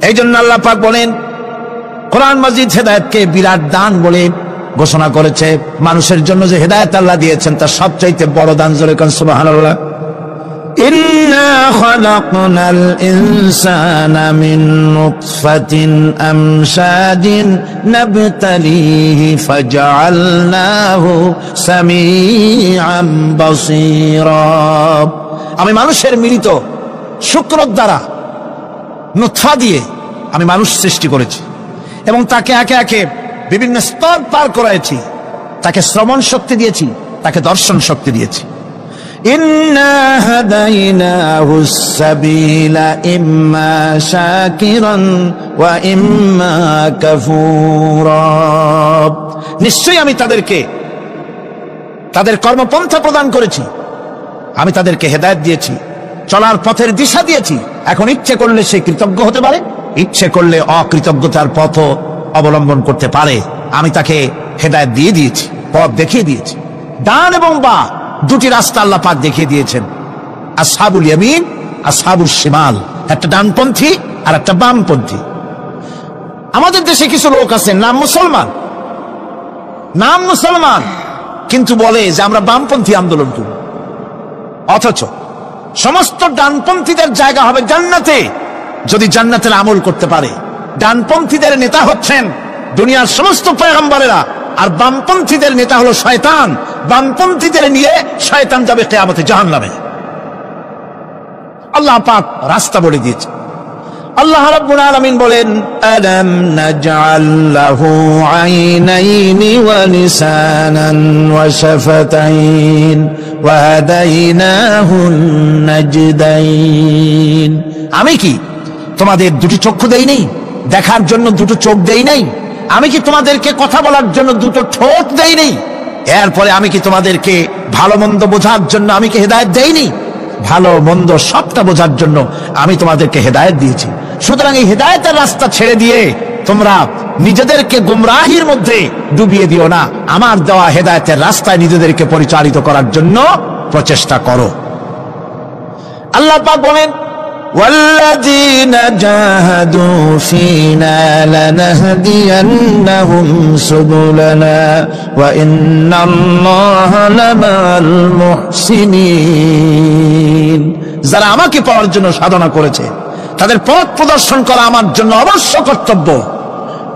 এই জন্য আল্লাহ পাক বলেন, কোরআন মাজিদ হেদায়েতকে বিরাট দান বলে ঘোষণা করেছে। মানুষের জন্য যে হেদায়েত আল্লাহ দিয়েছেন তার সবচাইতে বড় দান, জোরে কোন সুবহানাল্লাহ। ইন্না খালাকনাল ইনসানা মিন নুতফাতিন আমশাজিন নাবতালিহি ফাজআলনাহু সামিআন বাসীরা, আমি মানুষের মিলিত শুক্রক দ্বারা, নুতফা দিয়ে আমি মানুষ সৃষ্টি করেছি এবং তাকে একে একে বিভিন্ন স্তর পার করাইছি, তাকে শ্রবণ শক্তি দিয়েছি, তাকে দর্শন শক্তি দিয়েছি। ইন্না হাদাইনাহুস সাবিলা ইম্মা শাকিরান ওয়া ইম্মা কাফুরা, নিশ্চয়ই আমি তাদেরকে তাদের কর্মপন্থা প্রদান করেছি, আমি তাদেরকে হেদায়েত দিয়েছি, চলার পথের দিশা দিয়েছি। এখন ইচ্ছে করলে সে কৃতজ্ঞ হতে পারে, ইচ্ছে করলে অকৃতজ্ঞতার পথ অবলম্বন করতে পারে। আমি তাকে হেদায়েত দিয়ে দিয়েছি, পথ দেখিয়ে দিয়েছি। ডান এবং বা দুটি রাস্তা আল্লাহ পাক দেখিয়ে দিয়েছেন, আসহাবুল ইয়ামিন, আসহাবুল শিমাল, একটা ডানপন্থী আর একটা বামপন্থী। আমাদের দেশে কিছু লোক আছে নাম মুসলমান, কিন্তু বলে যে আমরা বামপন্থী আন্দোলন করি, অথচ সমস্ত ডানপন্থীদের জায়গা হবে জান্নাতে যদি জান্নাতের আমল করতে পারে। ডানপন্থীদের নেতা হচ্ছেন দুনিয়ার সমস্ত পয়গম্বরেরা, আর বামপন্থীদের নেতা হলো শয়তান। বামপন্থীদের নিয়ে শয়তান যাবে কিয়ামতে জাহান্নামে। আল্লাহ পাক রাস্তা বলে দিয়েছে। আল্লাহ রাব্বুল আলামিন বলেন, আলাম নাজআল লাহু আইনাইনি ওয়া লিসানান ওয়া শাফাতাইন ওয়া হাদাইনাহুন নাজদাইন, আমি কি তোমাদের দুটি চক্ষু দেই নাই, দেখার জন্য দুটো চোখ দেই নাই? আমি কি তোমাদেরকে কথা বলার জন্য দুটো ঠোঁট দেই নাই? এরপরে আমি কি তোমাদেরকে ভালো মন্দ বোঝার জন্য আমি কি হেদায়েত দেইনি? ভালো মন্দ সবটা বোঝার জন্য আমি তোমাদেরকে হেদায়েত দিয়েছি। সুতরাং এই হেদায়েতের রাস্তা ছেড়ে দিয়ে তোমরা নিজেদেরকে গুমরাহির মধ্যে ডুবিয়ে দিও না, আমার দেওয়া হেদায়েতের রাস্তায় নিজেদেরকে পরিচালিত করার জন্য প্রচেষ্টা করো। আল্লাহ পাক বলেন, والذين جاهدوا فينا لنهدينهم سبلنا وإن الله لمع المحسنين, যারা আমাকে পাওয়ার জন্য সাধনা করেছে তাদের পথ প্রদর্শন করা আমার জন্য অবশ্য কর্তব্য।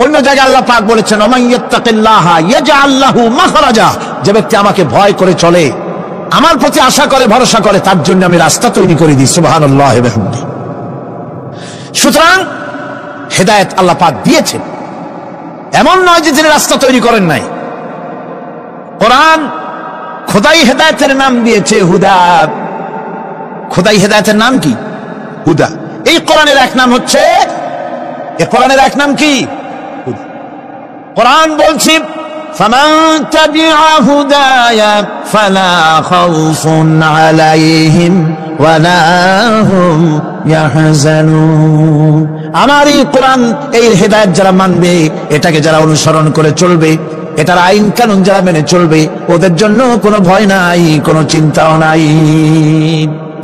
অন্য জায়গায় আল্লাহ পাক বলেছেন, ওমান ইয়াত্তাকিল্লাহা ইয়াজআল লাহু মাখরাজা, যে ব্যক্তি আমাকে ভয় করে চলে, আমার প্রতি আশা করে, ভরসা করে, তার জন্য আমি রাস্তা তৈরি করে দিই। সুবহানাল্লাহি ওয়া বিহামদিহি। সুতরাং হেদায়েত আল্লাহ পাক দিয়েছেন, এমন নয় যে তিনি রাস্তা তৈরি করেন নাই। কোরআন খোদাই হেদায়েতের নাম দিয়েছে হুদা। খোদাই হেদায়েতের নাম কি? হুদা। এই কোরআনের এক নাম হচ্ছে, এই কোরআনের এক নাম কি? হুদা। কোরআন বলছে, ফামান তাবিআ হুদায়া ফালা খাউফুন আলাইহিম ওয়ালা হুম ইয়াহজানুন। আমার এই কোরআন, এই হেদায়েত যারা মানবে, এটাকে যারা অনুসরণ করে চলবে, এটার আইন কানুন যারা মেনে চলবে, ওদের জন্য কোনো ভয় নাই, কোনো চিন্তাও নাই,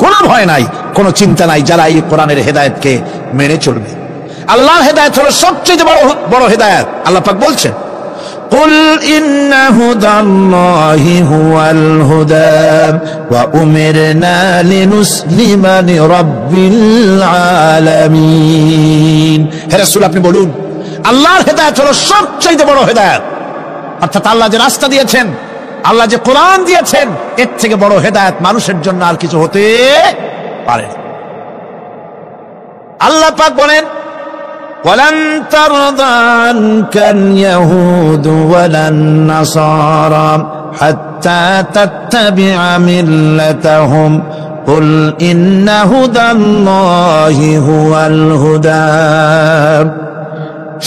কোনো ভয় নাই, কোনো চিন্তা নাই, যারা এই কোরআনের হেদায়েতকে মেনে চলবে। আল্লাহর হেদায়েত হলো সবচেয়ে বড় হেদায়েত। আল্লাহ পাক বলছেন, কুল ইন্না হুদাল্লাহি হুয়াল হুদা ওয়া উমিরনা লিনুসলিমা লিরাব্বিল আলামিন। হে রাসূল, আপনি বলুন আল্লাহর হেদায়েত হলো সবচেয়ে বড় হেদায়েত। অর্থাৎ আল্লাহ যে রাস্তা দিয়েছেন, আল্লাহ যে কোরআন দিয়েছেন, এর থেকে বড় হেদায়েত মানুষের জন্য আর কিছু হতে পারে না। আল্লাহ পাক বলেন, ওয়ালান তারদা আনকাল ইয়াহুদ ওয়ালান নাসারা হাত্তা তাত্তাবিআ মিল্লাতাহুম কুল ইন্না হুদাল্লাহি হুয়াল হুদা।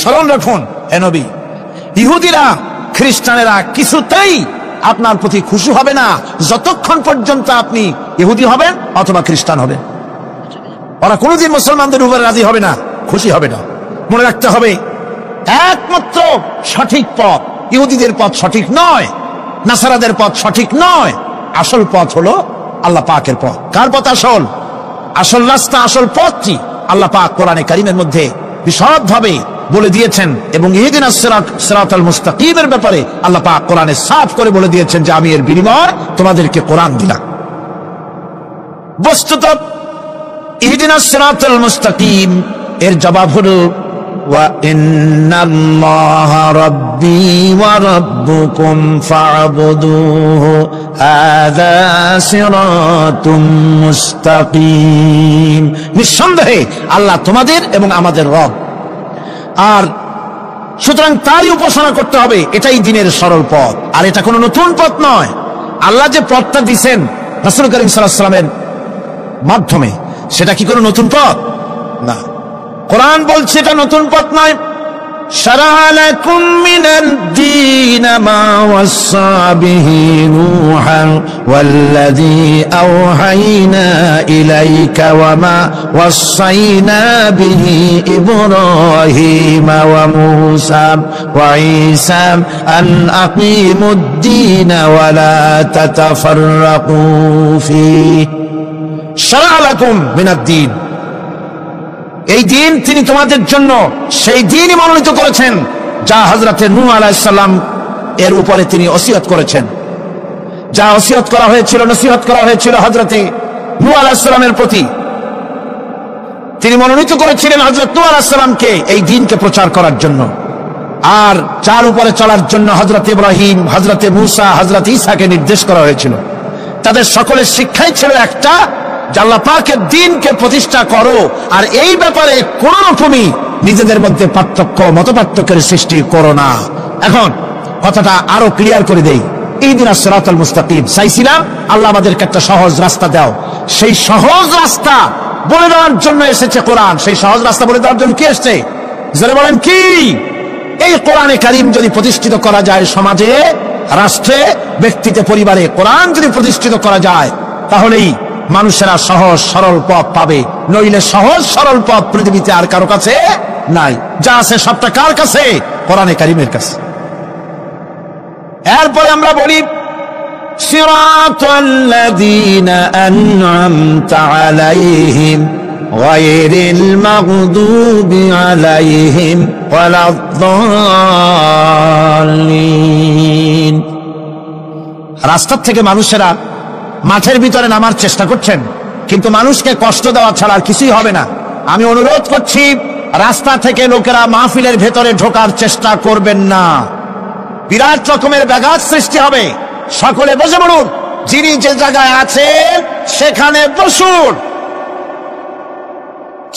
স্মরণ রাখুন হে নবী, ইহুদিরা খ্রিস্টানেরা কিছুতেই আপনার প্রতি খুশি হবে না যতক্ষণ পর্যন্ত আপনি ইহুদি হবেন অথবা খ্রিস্টান হবেন। ওরা কোনোদিন মুসলমানদের উপরে রাজি হবে না, খুশি হবে না। মনে রাখতে হবে, একমাত্র সঠিক পথ ইহুদিদের পথ সঠিক নয়, নাসারাদের পথ সঠিক নয়। আসল পথ হলো আল্লাহ পাকের পথ। কার পথ আসল? আসল রাস্তা, আসল পথটি আল্লাহ পাক কোরআনে কারীমের মধ্যে বিশদভাবে বলে দিয়েছেন। এবং ইহদিনাস সিরাতাল মুস্তাকিমের ব্যাপারে আল্লাহ পাক কোরআনে সাফ করে বলে দিয়েছেন যে আমি এর বিনিময় তোমাদেরকে কোরআন দিলাম। বস্তুত ইহদিনাস সিরাতাল মুস্তাকিম এর জবাব হলো ওয়া ইন্নাল্লাহা রাব্বি ওয়া রাব্বুকুম ফা'বুদুহু হাযা সিরাতুম মুস্তাকিম। নিঃসন্দেহে আল্লাহ তোমাদের এবং আমাদের রব, আর সুতরাং তারই উপাসনা করতে হবে। এটাই দ্বীনের সরল পথ, আর এটা কোনো নতুন পথ নয়। আল্লাহ যে পথটা দিয়েছেন রাসূল করিম সাল্লাল্লাহু আলাইহি ওয়াসাল্লামের মাধ্যমে, সেটা কি কোনো নতুন পথ? না। কোরআন বলছে এটা নতুন পথ নয়। শারা'a লাকুম মিনাদ দীন মা ওয়াসসা বিহি নূহান ওয়াল্লাযী আওহাইনা ইলাইকা ওয়া মা ওয়াসাইনা বিহি ইব্রাহীমা ওয়া মূসা ওয়া ঈসা আন আকিমুদ দীন ওয়া লা তাতাফাররাকু ফীহি। শারা'a লাকুম মিনাদ দীন, এই দিন তিনি তোমাদের জন্য সেই দিনই মনোনীত করেছেন যা হযরতে নূহ আলাইহিস সালাম এর উপরে তিনি ওসিয়ত করেছেন। যা ওসিয়ত করা হয়েছিল, নসিহত করা হয়েছিল হযরতে নূহ আলাইহিস সালামের প্রতি, তিনি মনোনীত করেছিলেন হযরত নূহ আলাইহিস সালামকে এই দিনকে প্রচার করার জন্য। আর যার উপরে চলার জন্য হযরতে ইব্রাহিম, হযরতে মূসা, হযরতে ঈসাকে নির্দেশ করা হয়েছিল। তাদের সকলের শিক্ষাই ছিল একটা, যে আল্লাহ পাকের দ্বীনকে প্রতিষ্ঠা করো, আর এই ব্যাপারে কোন রকমই নিজেদের মধ্যে পার্থক্য, মতপার্থক্যের সৃষ্টি করো না। এখন কথাটা আরো ক্লিয়ার করে দেই। ইহদিনাস সিরাতাল মুস্তাকিম চাইছিলাম আল্লাহ আমাদেরকে একটা সহজ রাস্তা দাও। সেই সহজ রাস্তা বলে দেওয়ার জন্য এসেছে কোরআন। সেই সহজ রাস্তা বলে দেওয়ার জন্য কি এসেছে? যারা বলেন কি, এই কোরআনে কারীম যদি প্রতিষ্ঠিত করা যায় সমাজে, রাষ্ট্রে, ব্যক্তিতে, পরিবারে, কোরআন যদি প্রতিষ্ঠিত করা যায়, তাহলেই মানুষেরা সহজ সরল পথ পাবে। নইলে সহজ সরল পথ পৃথিবীতে আর কারো কাছে নাই। যা আছে সবটা কার কাছে? কোরআনে কারীমের কাছে। এরপরে আমরা বলি সিরাতাল্লাযীনা আন'আমতা আলাইহিম গায়রিল মাগদুবি আলাইহিম ওয়ালাদ-দাল্লিন। রাস্তা থেকে মানুষেরা মাঠের ভিতরে নামার চেষ্টা করছেন, কিন্তু মানুষকে কষ্ট দেওয়া ছাড়া আর কিছুই হবে না। আমি অনুরোধ করছি, রাস্তা থেকে লোকেরা মাহফিলের ভেতরে ঢোকার চেষ্টা করবেন না। বিরাট রকমের ব্যাঘাত সৃষ্টি হবে। সকলে বসে পড়ুন, যিনি যে জায়গায় আছেন সেখানে বসুন,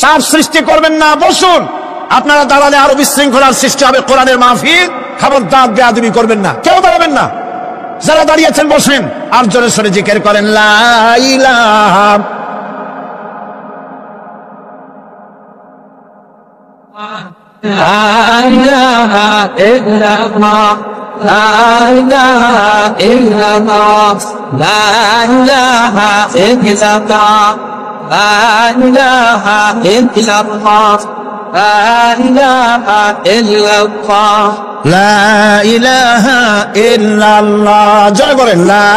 চাপ সৃষ্টি করবেন না, বসুন। আপনারা দাঁড়ালে আরো বিশৃঙ্খলার সৃষ্টি হবে কোরআনের মাহফিল। খবরদার বেয়াদবি করবেন না, কেউ দাঁড়াবেন না। যারা দাঁড়িয়েছেন বসেন, আর জোরে সরে জিকির করেন লা ইলাহা ইল্লাল্লাহ লা ইলাহা ইল্লাল্লাহ লা ইলাহা ইল্লাল্লাহ লা ইলাহা ইল্লাল্লাহ লা ইলাহা ইল্লাল্লাহ লা ইলাহা ইল্লাল্লাহ। জয় বলেন লা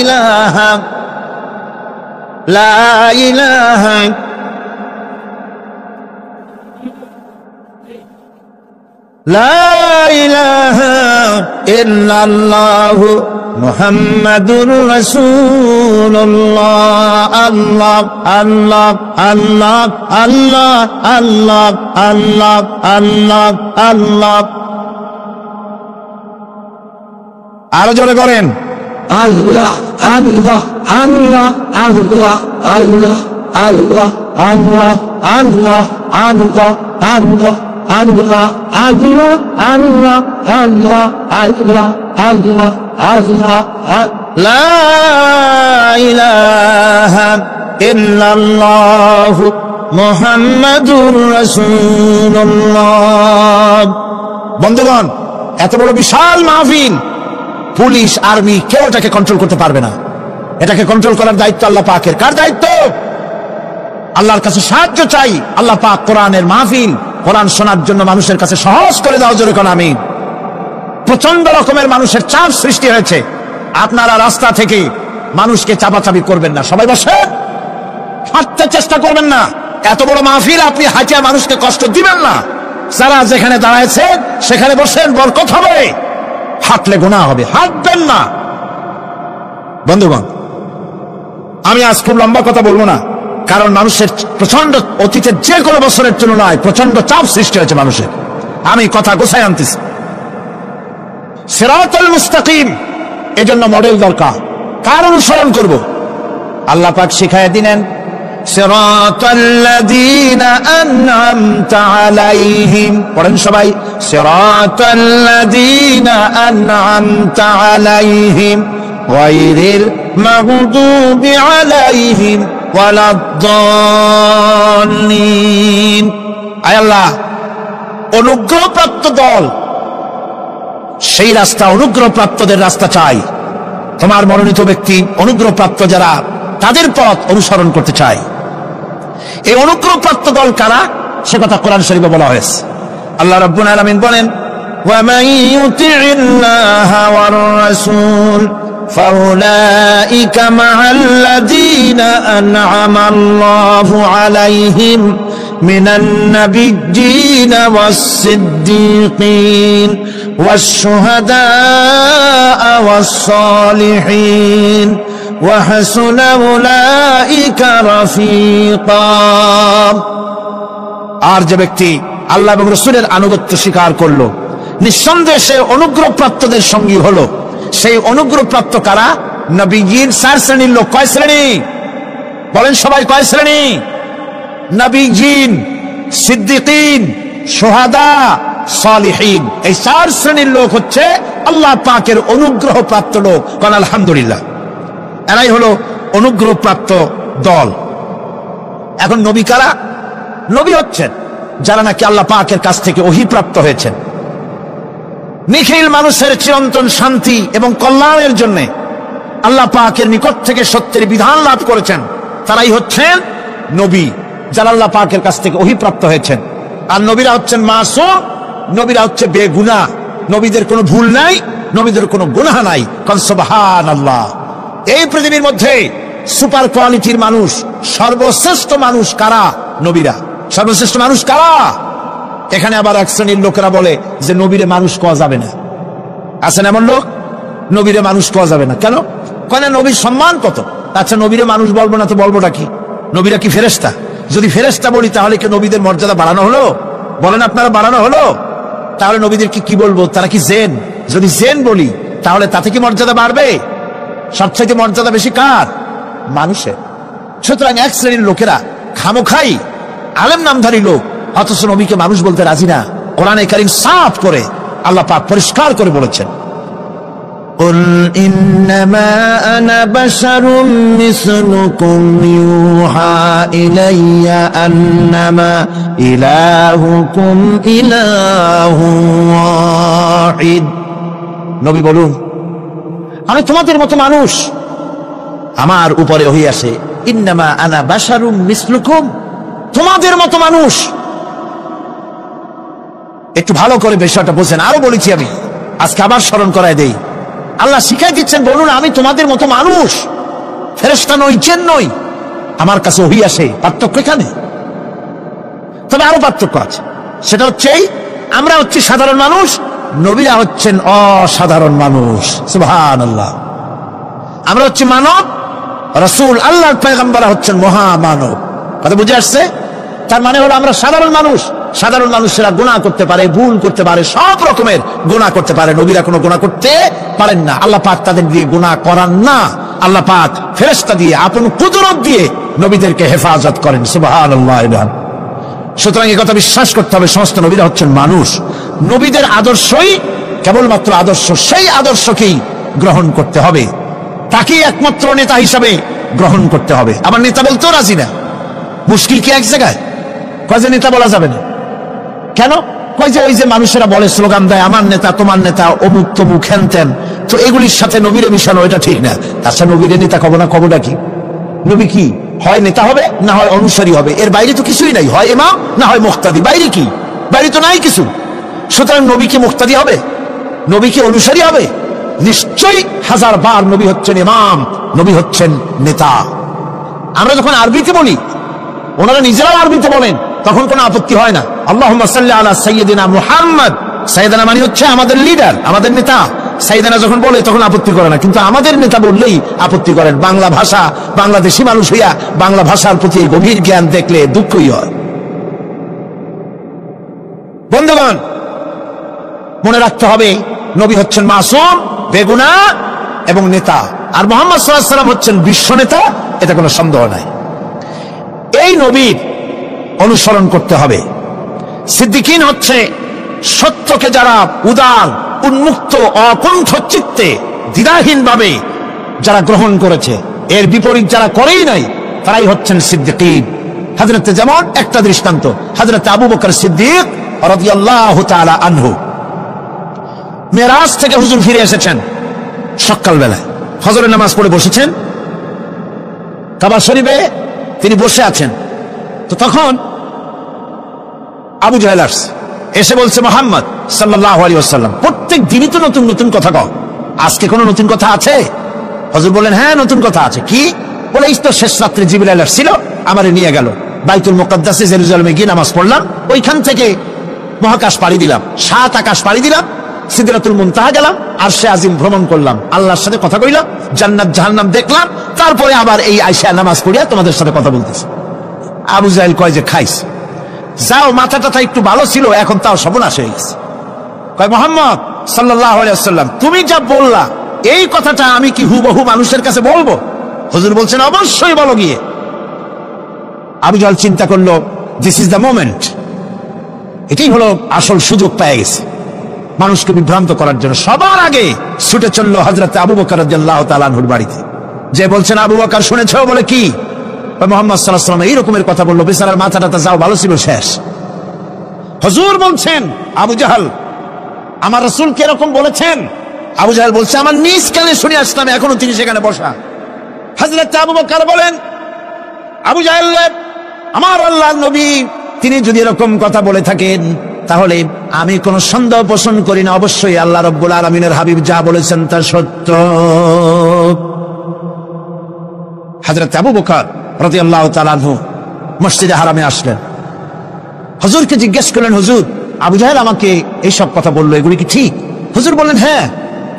ইলাহা লা ইলাহা লা ইলাহা ইল্লাল্লাহু মুহাম্মাদুর রাসূলুল্লাহ। আল্লাহ আল্লাহ আল্লাহ আল্লাহ আল্লাহ আল্লাহ আল্লাহ আল্লাহ। আরো জোরে করেন, আল্লাহ আল্লাহ আল্লাহ আল্লাহ আল্লাহ আল্লাহ আল্লাহ আল্লাহ আল্লাহ আল্লাহ আল্লাহ আল্লাহ আল্লাহ আল্লাহ আল্লাহ আল্লাহ আল্লাহ। লা ইলাহা ইল্লাল্লাহু মুহাম্মাদুর রাসূলুল্লাহ। বন্ধুগণ, এত বড় বিশাল মাহফিল, পুলিশ আর্মি কেউ এটাকে কন্ট্রোল করতে পারবে না। এটাকে কন্ট্রোল করার দায়িত্ব আল্লাহ পাকের। কার দায়িত্ব? আল্লাহর কাছে সাহায্য চাই। আল্লাহ পাক কোরআনের মাহফিল, কোরআন শোনার জন্য মানুষের কাছে সহজ করে দাও, জোরে কোন আমিন। প্রচন্ড রকমের মানুষের চাপ সৃষ্টি হয়েছে। আপনারা রাস্তা থেকে মানুষকে চাপাচাপি করবেন না, সবাই বসে হাঁটতে চেষ্টা করবেন না। এত বড় মাহফিল, আপনি হাঁটিয়া মানুষকে কষ্ট দিবেন না। যারা যেখানে দাঁড়ায়ছে সেখানে বসেন, বরকত হবে। হাঁটলে গুনাহ হবে, হাঁটবেন না। বন্ধুগণ, আমি আজ খুব লম্বা কথা বলবো না, কারণ মানুষের প্রচন্ড, অতীতের যে কোনো বছরের তুলনায় প্রচন্ড চাপ সৃষ্টি হয়েছে মানুষের। আমি কথা গোছায় আনতেছি। সিরাতুল মুস্তাকিম, এজন্য মডেল দরকার। কার অনুসরণ করব? আল্লাহ পাক শিখায় দিলেন, সিরাতাল্লাযীনা আন'আমতা আলাইহিম। পড়েন সবাই, সিরাতাল্লাযীনা আন'আমতা আলাইহিম গায়রিল মাগদুবি আলাইহিম ওয়ালাদ-দাল্লিন। আয় আল্লাহ, অনুগ্রহপ্রাপ্ত দল, সেই রাস্তা, অনুগ্রহপ্রাপ্তদের রাস্তা চাই। তোমার মনোনীত ব্যক্তি, অনুগ্রহপ্রাপ্ত যারা, তাদের পথ অনুসরণ করতে চাই। এই অনুগ্রহপ্রাপ্ত দল কারা, সে কথা কোরআন শরীফে বলা হয়েছে। আল্লাহ রাব্বুল আলামিন বলেন, ওয়া মান ইউতি'িল্লাহা ওয়ার রাসূল ফাউলাইকা মা'আল্লাযীনা আন'আমাল্লাহু আলাইহিম মিনান নাবিয়্যিনা ওয়াস-সিদ্দীকিন ওয়াশ-শুহাদা'a ওয়াস-সালিহিন ওয়া হাসুনা উলাইকা রাফীকা। আর যে ব্যক্তি আল্লাহ এবং রাসূলের আনুগত্য স্বীকার করলো, নিঃসন্দেহে সে অনুগ্রহপ্রাপ্তদের সঙ্গী হলো। সেই অনুগ্রহপ্রাপ্ত কারা? নবীয়িন। 4 শ্রেণীর লোক। কয় শ্রেণী? বলেন সবাই, কয় শ্রেণী? নবীয়িন, সিদ্দিকিন, শুহাদা, সালিহিন। এই 4 শ্রেণীর লোক হচ্ছে আল্লাহ পাকের অনুগ্রহপ্রাপ্ত লোক। কোন আলহামদুলিল্লাহ। এরাই হলো অনুগ্রহপ্রাপ্ত দল। এখন নবী কারা? নবী হচ্ছেন যারা নাকি আল্লাহ পাকের কাছ থেকে ওহীপ্রাপ্ত হয়েছেন, নিখিল মানুষের চিরন্তন শান্তি এবং কল্যাণের জন্য আল্লাহ পাকের নিকট থেকে সত্যের বিধান লাভ করেছেন। তারাই হচ্ছেন নবী, যারা আল্লাহ পাকের কাছ থেকে ওহীপ্রাপ্ত হয়েছেন। আর নবীরা হচ্ছেন মাসুম, নবীরা হচ্ছে বেগুনাহ। নবীদের কোনো ভুল নাই, নবীদের কোনো গুনাহ নাই। কারণ সুবহানাল্লাহ। এই পৃথিবীর মধ্যে সুপার কোয়ালিটির মানুষ, সর্বশ্রেষ্ঠ মানুষ কারা? নবীরা। সর্বশ্রেষ্ঠ মানুষ কারা? এখানে আবার এক শ্রেণীর লোকেরা বলে যে নবীরে মানুষ কোয়া যাবে না। আছেন এমন লোক, নবীরে মানুষ কোয়া যাবে না। কেন? কেন? নবীর সম্মান কত। আচ্ছা, নবীরে মানুষ বলবো না তো বলবোটা কি? নবীরা কি ফেরেশতা? যদি ফেরেশতা বলি তাহলে কি নবীদের মর্যাদা বাড়ানো হলো? বলেন আপনারা, বাড়ানো হলো? তাহলে নবীদের কি বলবো? তারা কি জেন? যদি জেন বলি তাহলে তাতে কি মর্যাদা বাড়বে? সবচাইতে মর্যাদা বেশি কার? মানুষের। সুতরাং এক শ্রেণীর লোকেরা খামোখাই আলেম নামধারী লোক, অথচ নবীকে মানুষ বলতে রাজি না। কোরআনে কারীম সাফ করে আল্লাহ পাক পরিষ্কার করে বলেছেন, কুল ইন্নামা আনা বাশারুম মিসলুকুম ইউহা ইলাইয়া আন্নামা ইলাহুকুম ইলাহুন ওয়াহিদ। নবী বলুন, আমি তোমাদের মতো মানুষ, আমার উপরে ওহী আসে। ইন্নামা আনা বাশারুম মিসলুকুম, তোমাদের মতো মানুষ। একটু ভালো করে বিষয়টা বোঝেন। আরো বলেছি আমি, আজকে আবার স্মরণ করায় দেই। আল্লাহ শিখাই দিচ্ছেন, বলুন আমি তোমাদের মতো মানুষ, ফেরেশতা নই, জিন নই, আমার কাছে ওহী আসে। পার্থক্য এখানে। তবে আরো পার্থক্য আছে, সেটা হচ্ছে আমরা হচ্ছি সাধারণ মানুষ, নবীরা হচ্ছেন অসাধারণ মানুষ। সুবহানাল্লাহ। আমরা হচ্ছি মানব, রাসূল আল্লাহর পয়গম্বর হচ্ছেন মহামানব। কথা বুঝে আসছে? তার মানে হলো আমরা সাধারণ মানুষ। সাধারণ মানুষেরা গুনাহ করতে পারে, ভুল করতে পারে, সব রকমের গুনাহ করতে পারে। নবীরা কোনো গুনাহ করতে পারেন না। আল্লাহ পাক তাদের দিয়ে গুনাহ করান না। আল্লাহ পাক ফেরেশতা দিয়ে, আপন কুদরত দিয়ে নবীদেরকে হেফাজত করেন। সুবহানাল্লাহ। সুতরাং এই কথা বিশ্বাস করতে হবে, সমস্ত নবীরা হচ্ছেন মানুষ। নবীদের আদর্শই কেবলমাত্র আদর্শ, সেই আদর্শকেই গ্রহণ করতে হবে, তাকেই একমাত্র নেতা হিসাবে গ্রহণ করতে হবে। আবার নেতা বলতেও রাজি না। মুশকিল কি এক জায়গায়? কয় যে নেতা বলা যাবে না। কেন? কয় যে ওই যে মানুষেরা বলে, স্লোগান দেয়, আমার নেতা, তোমার নেতা, অমুক তমুক হেন তেন, তো এগুলির সাথে নবীরে মিশানো এটা ঠিক না। তাছাড়া নবীরে নেতা কব না, কবটা কি? নবী কি হয় নেতা হবে, না হয় অনুসারী হবে, এর বাইরে তো কিছুই নাই। হয় ইমাম, না হয় মুক্তাদি। বাইরে কি? বাইরে তো নাই কিছু। সুতরাং নবী কি মুক্তাদি হবে? নবী কি অনুসারী হবে? নিশ্চয়ই হাজার বার নবী হচ্ছেন ইমাম, নবী হচ্ছেন নেতা। আমরা যখন আরবিতে বলি, ওনারা নিজেরাও আরবিতে বলেন, তখন কোনো আপত্তি হয় না। আল্লাহুম্মা সাল্লি আলা সাইয়্যিদিনা মুহাম্মদ। সাইয়্যিদানা মানে হচ্ছে আমাদের লিডার, আমাদের নেতা। সাইয়্যিদানা যখন বলে তখন আপত্তি করে না, কিন্তু আমাদের নেতা বললেই আপত্তি করেন। বাংলা ভাষা, বাংলাদেশি মানুষ হইয়া বাংলা ভাষার প্রতি গভীর জ্ঞান দেখলে দুঃখই হয়। বন্ধুগণ, মনে রাখতে হবে, নবী হচ্ছেন মাসুম, বেগুনাহ এবং নেতা, আর মুহাম্মদ সাল্লাল্লাহু আলাইহি ওয়াসাল্লাম হচ্ছেন বিশ্ব নেতা, এটা কোনো সন্দেহ নাই। এই নবীর অনুসরণ করতে হবে। সিদ্দিকিন হচ্ছে সত্যকে যারা উদার, উন্মুক্ত, অকুণ্ঠ চিত্তে, দ্বিধাহীন ভাবে যারা গ্রহণ করেছে, এর বিপরীত যারা করেই নাই, তারাই হচ্ছেন সিদ্দিকিন। হযরত, যেমন একটা দৃষ্টান্ত, হযরত আবু বকর সিদ্দিক রাদিয়াল্লাহু তাআলা আনহু, মেরাজ থেকে হুজুর ফিরে এসেছেন সকালবেলায়, ফজরের নামাজ পড়ে বসেছেন কাবা শরীফে, তিনি বসে আছেন। তো তখন আবু জাহেল এসে বলছে, মুহাম্মদ সাল্লাল্লাহু আলাইহি ওয়াসাল্লাম, প্রত্যেক দিনই তো নতুন নতুন কথা কও, আজকে কোনো নতুন কথা আছে? হুজুর বললেন, হ্যাঁ নতুন কথা আছে। কি? বলে, এই তো শেষ রাত্রে জিবরাইল আসছিল, আমারে নিয়ে গেল বাইতুল মুকাদ্দাসে, জেরুজালেমে গিয়ে নামাজ পড়লাম, ওইখান থেকে মহাকাশ পাড়ি দিলাম, 7 আকাশ পাড়ি দিলাম, সিদরাতুল মুনতাহা গেলাম, আরশে আজিম ভ্রমণ করলাম, আল্লাহর সাথে কথা কইলাম, জান্নাত জাহান্নাম দেখলাম, তারপরে আবার এই আয়েশা নামাজ পড়িয়া তোমাদের সাথে কথা বলতেছি। আবু জাহেল কয় যে, খাইস, যাও, মাথাটা একটু ভালো ছিল, এখন তাও সর্বনাশ হয়ে গেছে। কয়, মুহাম্মদ সাল্লাল্লাহু আলাইহি ওয়াসাল্লাম, তুমি যা বললা এই কথাটা আমি কি হুবহু মানুষের কাছে বলবো? হুজুর বলছেন, অবশ্যই বলো গিয়ে। আবু জাহেল চিন্তা করলো, দিস ইজ দ্য মোমেন্ট, এটাই হলো আসল সুযোগ পেয়ে গেছে মানুষকে বিভ্রান্ত করার জন্য। সবার আগে ছুটে চললো হযরত আবু বকর রাদিয়াল্লাহু তাআলা আনহুর বাড়িতে, যে বলছেন, আবু বকর শুনেছো? বলে, কি? মুহাম্মদ সাল্লাল্লাহু আলাইহি ওয়াসাল্লাম এই রকমের কথা বললো, বেচারার মাথাটা যাও ভালো ছিল, শেষ। হুজুর বলছেন, আবু জাহেল, আমার রাসূল কি এরকম বলেছেন? আবু জাহেল বলছে, আমার নিজ কানে শুনে আসলাম, এখনো তিনি সেখানে বসা। হযরত আবু বকর বলেন, আবু জাহেল, আমার আল্লাহর নবী তিনি যদি এরকম কথা বলে থাকেন, তাহলে আমি কোনো সন্দেহ পোষণ করি না, অবশ্যই আল্লাহ রাব্বুল আলামিনের হাবিব যা বলেছেন তা সত্য। হযরত আবু বকর রাদিয়াল্লাহু তাআলা আনহু মসজিদে হারামে আসলেন, হুজুরকে জিজ্ঞেস করলেন, হুজুর, আবু জাহেল আমাকে এইসব কথা বললো, এগুলি কি ঠিক? হুজুর বললেন, হ্যাঁ।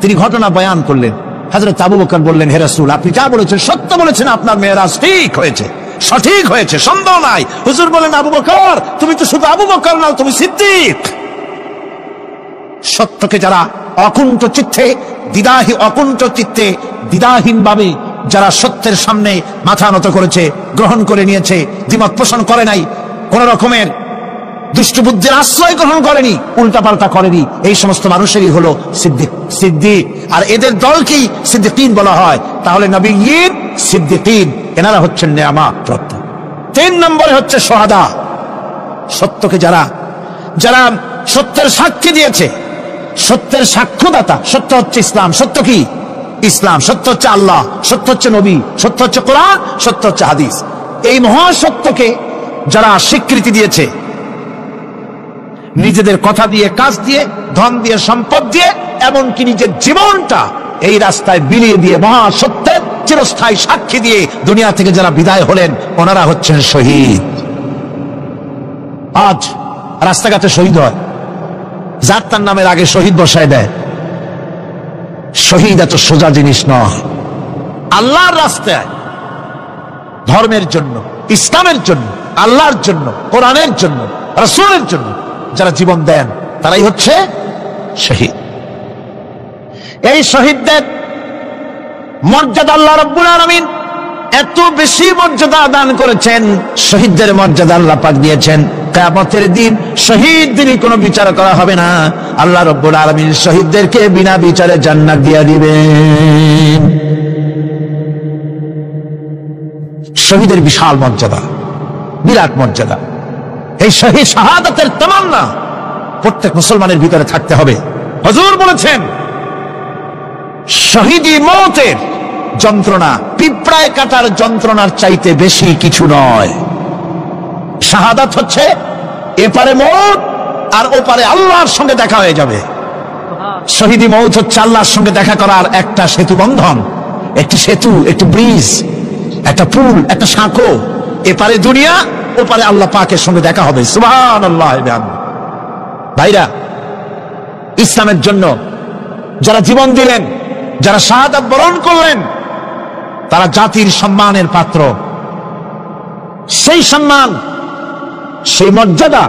তিনি ঘটনা বয়ান করলেন। হযরত আবু বকর বললেন, হে রাসূল, আপনি যা বলেছেন সত্য বলেছেন, আপনার মেরাজ ঠিক হয়েছে, সঠিক হয়েছে, সন্দেহ নাই। হুজুর বলেন, আবু বকর, তুমি তো শুধু আবু বকর নাও, তুমি সিদ্দিক। সত্যকে যারা অকুণ্ঠ চিত্তে, অকুণ্ঠ চিত্তে, দ্বিধাহীন ভাবে যারা সত্যের সামনে মাথা নত করেছে, গ্রহণ করে নিয়েছে, দ্বিমত পোষণ করে নাই, কোন রকমের দুষ্টবুদ্ধির আশ্রয় গ্রহণ করেনি, উল্টাপাল্টা করেনি, এই সমস্ত মানুষেরই হলো সিদ্দিক। আর এদের দলকেই সিদ্দিকিন বলা হয়। তাহলে নবিয়্যিন, সিদ্দিকিন, এনারা হচ্ছেন নেয়ামতপ্রাপ্ত। 3 নম্বরে হচ্ছে শুহাদা, সত্যকে যারা সত্যের সাক্ষী দিয়েছে, সত্যের সাক্ষ্যদাতা। সত্য হচ্ছে ইসলাম। সত্য কি? ইসলাম। সত্য হচ্ছে আল্লাহ, সত্য হচ্ছে নবী, সত্য হচ্ছে কোরআন, সত্য হচ্ছে হাদিস। এই মহাসত্যকে যারা স্বীকৃতি দিয়েছে, নিজেদের কথা দিয়ে, কাজ দিয়ে, ধন দিয়ে, সম্পদ দিয়ে, এমনকি নিজের জীবনটা এই রাস্তায় বিলিয়ে দিয়ে, মহাসত্যের চিরস্থায়ী সাক্ষী দিয়ে দুনিয়া থেকে যারা বিদায় হলেন, ওনারা হচ্ছেন শহীদ। আজ রাস্তাঘাটে শহীদ হয়, যার তার নামের আগে শহীদ বসায় দেয়। শহীদ এত সোজা জিনিস নয়। আল্লাহর রাস্তায়, ধর্মের জন্য, ইসলামের জন্য, আল্লাহর জন্য, কোরআনের জন্য, রাসূলের জন্য যারা জীবন দেন তারাই হচ্ছে শহীদ। এই শহীদদের মর্যাদা আল্লাহ রাব্বুল আলামিন এত বেশি মর্যাদা দান করেছেন। শহীদদের মর্যাদা আল্লাহ পাক দিয়েছেন, কিয়ামতের দিন শহীদদেরই কোনো বিচার করা হবে না। আল্লাহ রাব্বুল আলামিন শহীদদেরকে বিনা বিচারে জান্নাত দিয়ে দিবেন। শহীদের বিশাল মর্যাদা, বিরাট মর্যাদা। এই শহীদ শাহাদাতের তামান্না প্রত্যেক মুসলমানের ভিতরে থাকতে হবে। হুজুর বলেছেন, শহীদি মওতের যন্ত্রণা পিঁপড়ায় কাটার যন্ত্রণার চাইতে বেশি কিছু নয়। শাহাদাত হচ্ছে এপারে মওত আর ওপারে আল্লাহর সঙ্গে দেখা হয়ে যাবে। শহীদি মওত হচ্ছে আল্লাহর সঙ্গে দেখা করার একটা সেতু বন্ধন, একটি সেতু, একটি ব্রিজ, একটা পুল, একটা সাঁকো। এপারে দুনিয়া, ওপারে আল্লাহ পাকের সঙ্গে দেখা হবে। সুবহানাল্লাহ। ভাইরা, ইসলামের জন্য যারা জীবন দিলেন, যারা শাহাদাত বরণ করলেন, তারা জাতির সম্মানের পাত্র। সেই সম্মান, সেই মর্যাদা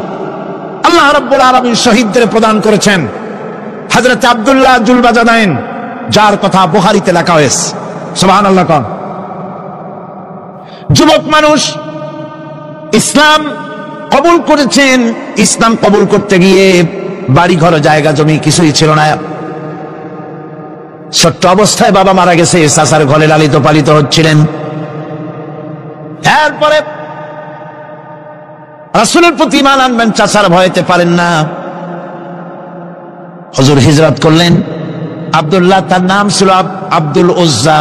আল্লাহ রাব্বুল আলামিন শহীদদের প্রদান করেছেন। হযরত আব্দুল্লাহ জুলবাজাদাইন, যার কথা বুখারীতে লেখা হয়েছে। সুবহানাল্লাহ। কোন যুবক মানুষ ইসলাম কবুল করেছেন। ইসলাম কবুল করতে গিয়ে বাড়ি ঘর, জায়গা জমি কিছুই ছিল না। ছোট্ট অবস্থায় বাবা মারা গেছে, চাচার ঘরে লালিত পালিত হচ্ছিলেন। এরপরে রাসূলের প্রতি ঈমান আনবেন, চাচার ভয়তে পারেন না। হুজুর হিজরত করলেন। আব্দুল্লাহ, তার নাম ছিল আব্দুল উজ্জা।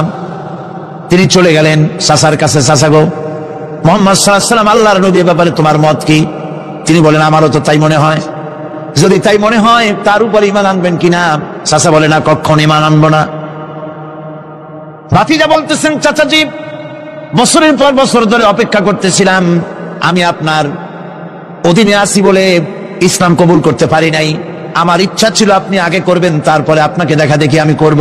তিনি চলে গেলেন চাচার কাছে। চাচা গো, মুহাম্মদ সাল্লাল্লাহু আলাইহি ওয়াসাল্লাম আল্লাহর নবীর ব্যাপারে তোমার মত কি? তিনি বলেন, আমারও তো তাই মনে হয়। যদি তাই মনে হয় তার উপর ঈমান আনবেন কিনা? চাচা বলে, না, কখনো ঈমান আনবো না। ভাতিজা বলতেছেন, চাচাজি, বছরের পর বছর ধরে অপেক্ষা করতেছিলাম, আমি আপনার অধীনে আছি বলে ইসলাম কবুল করতে পারি নাই। আমার ইচ্ছা ছিল আপনি আগে করবেন, তারপরে আপনাকে দেখা দেখি আমি করব।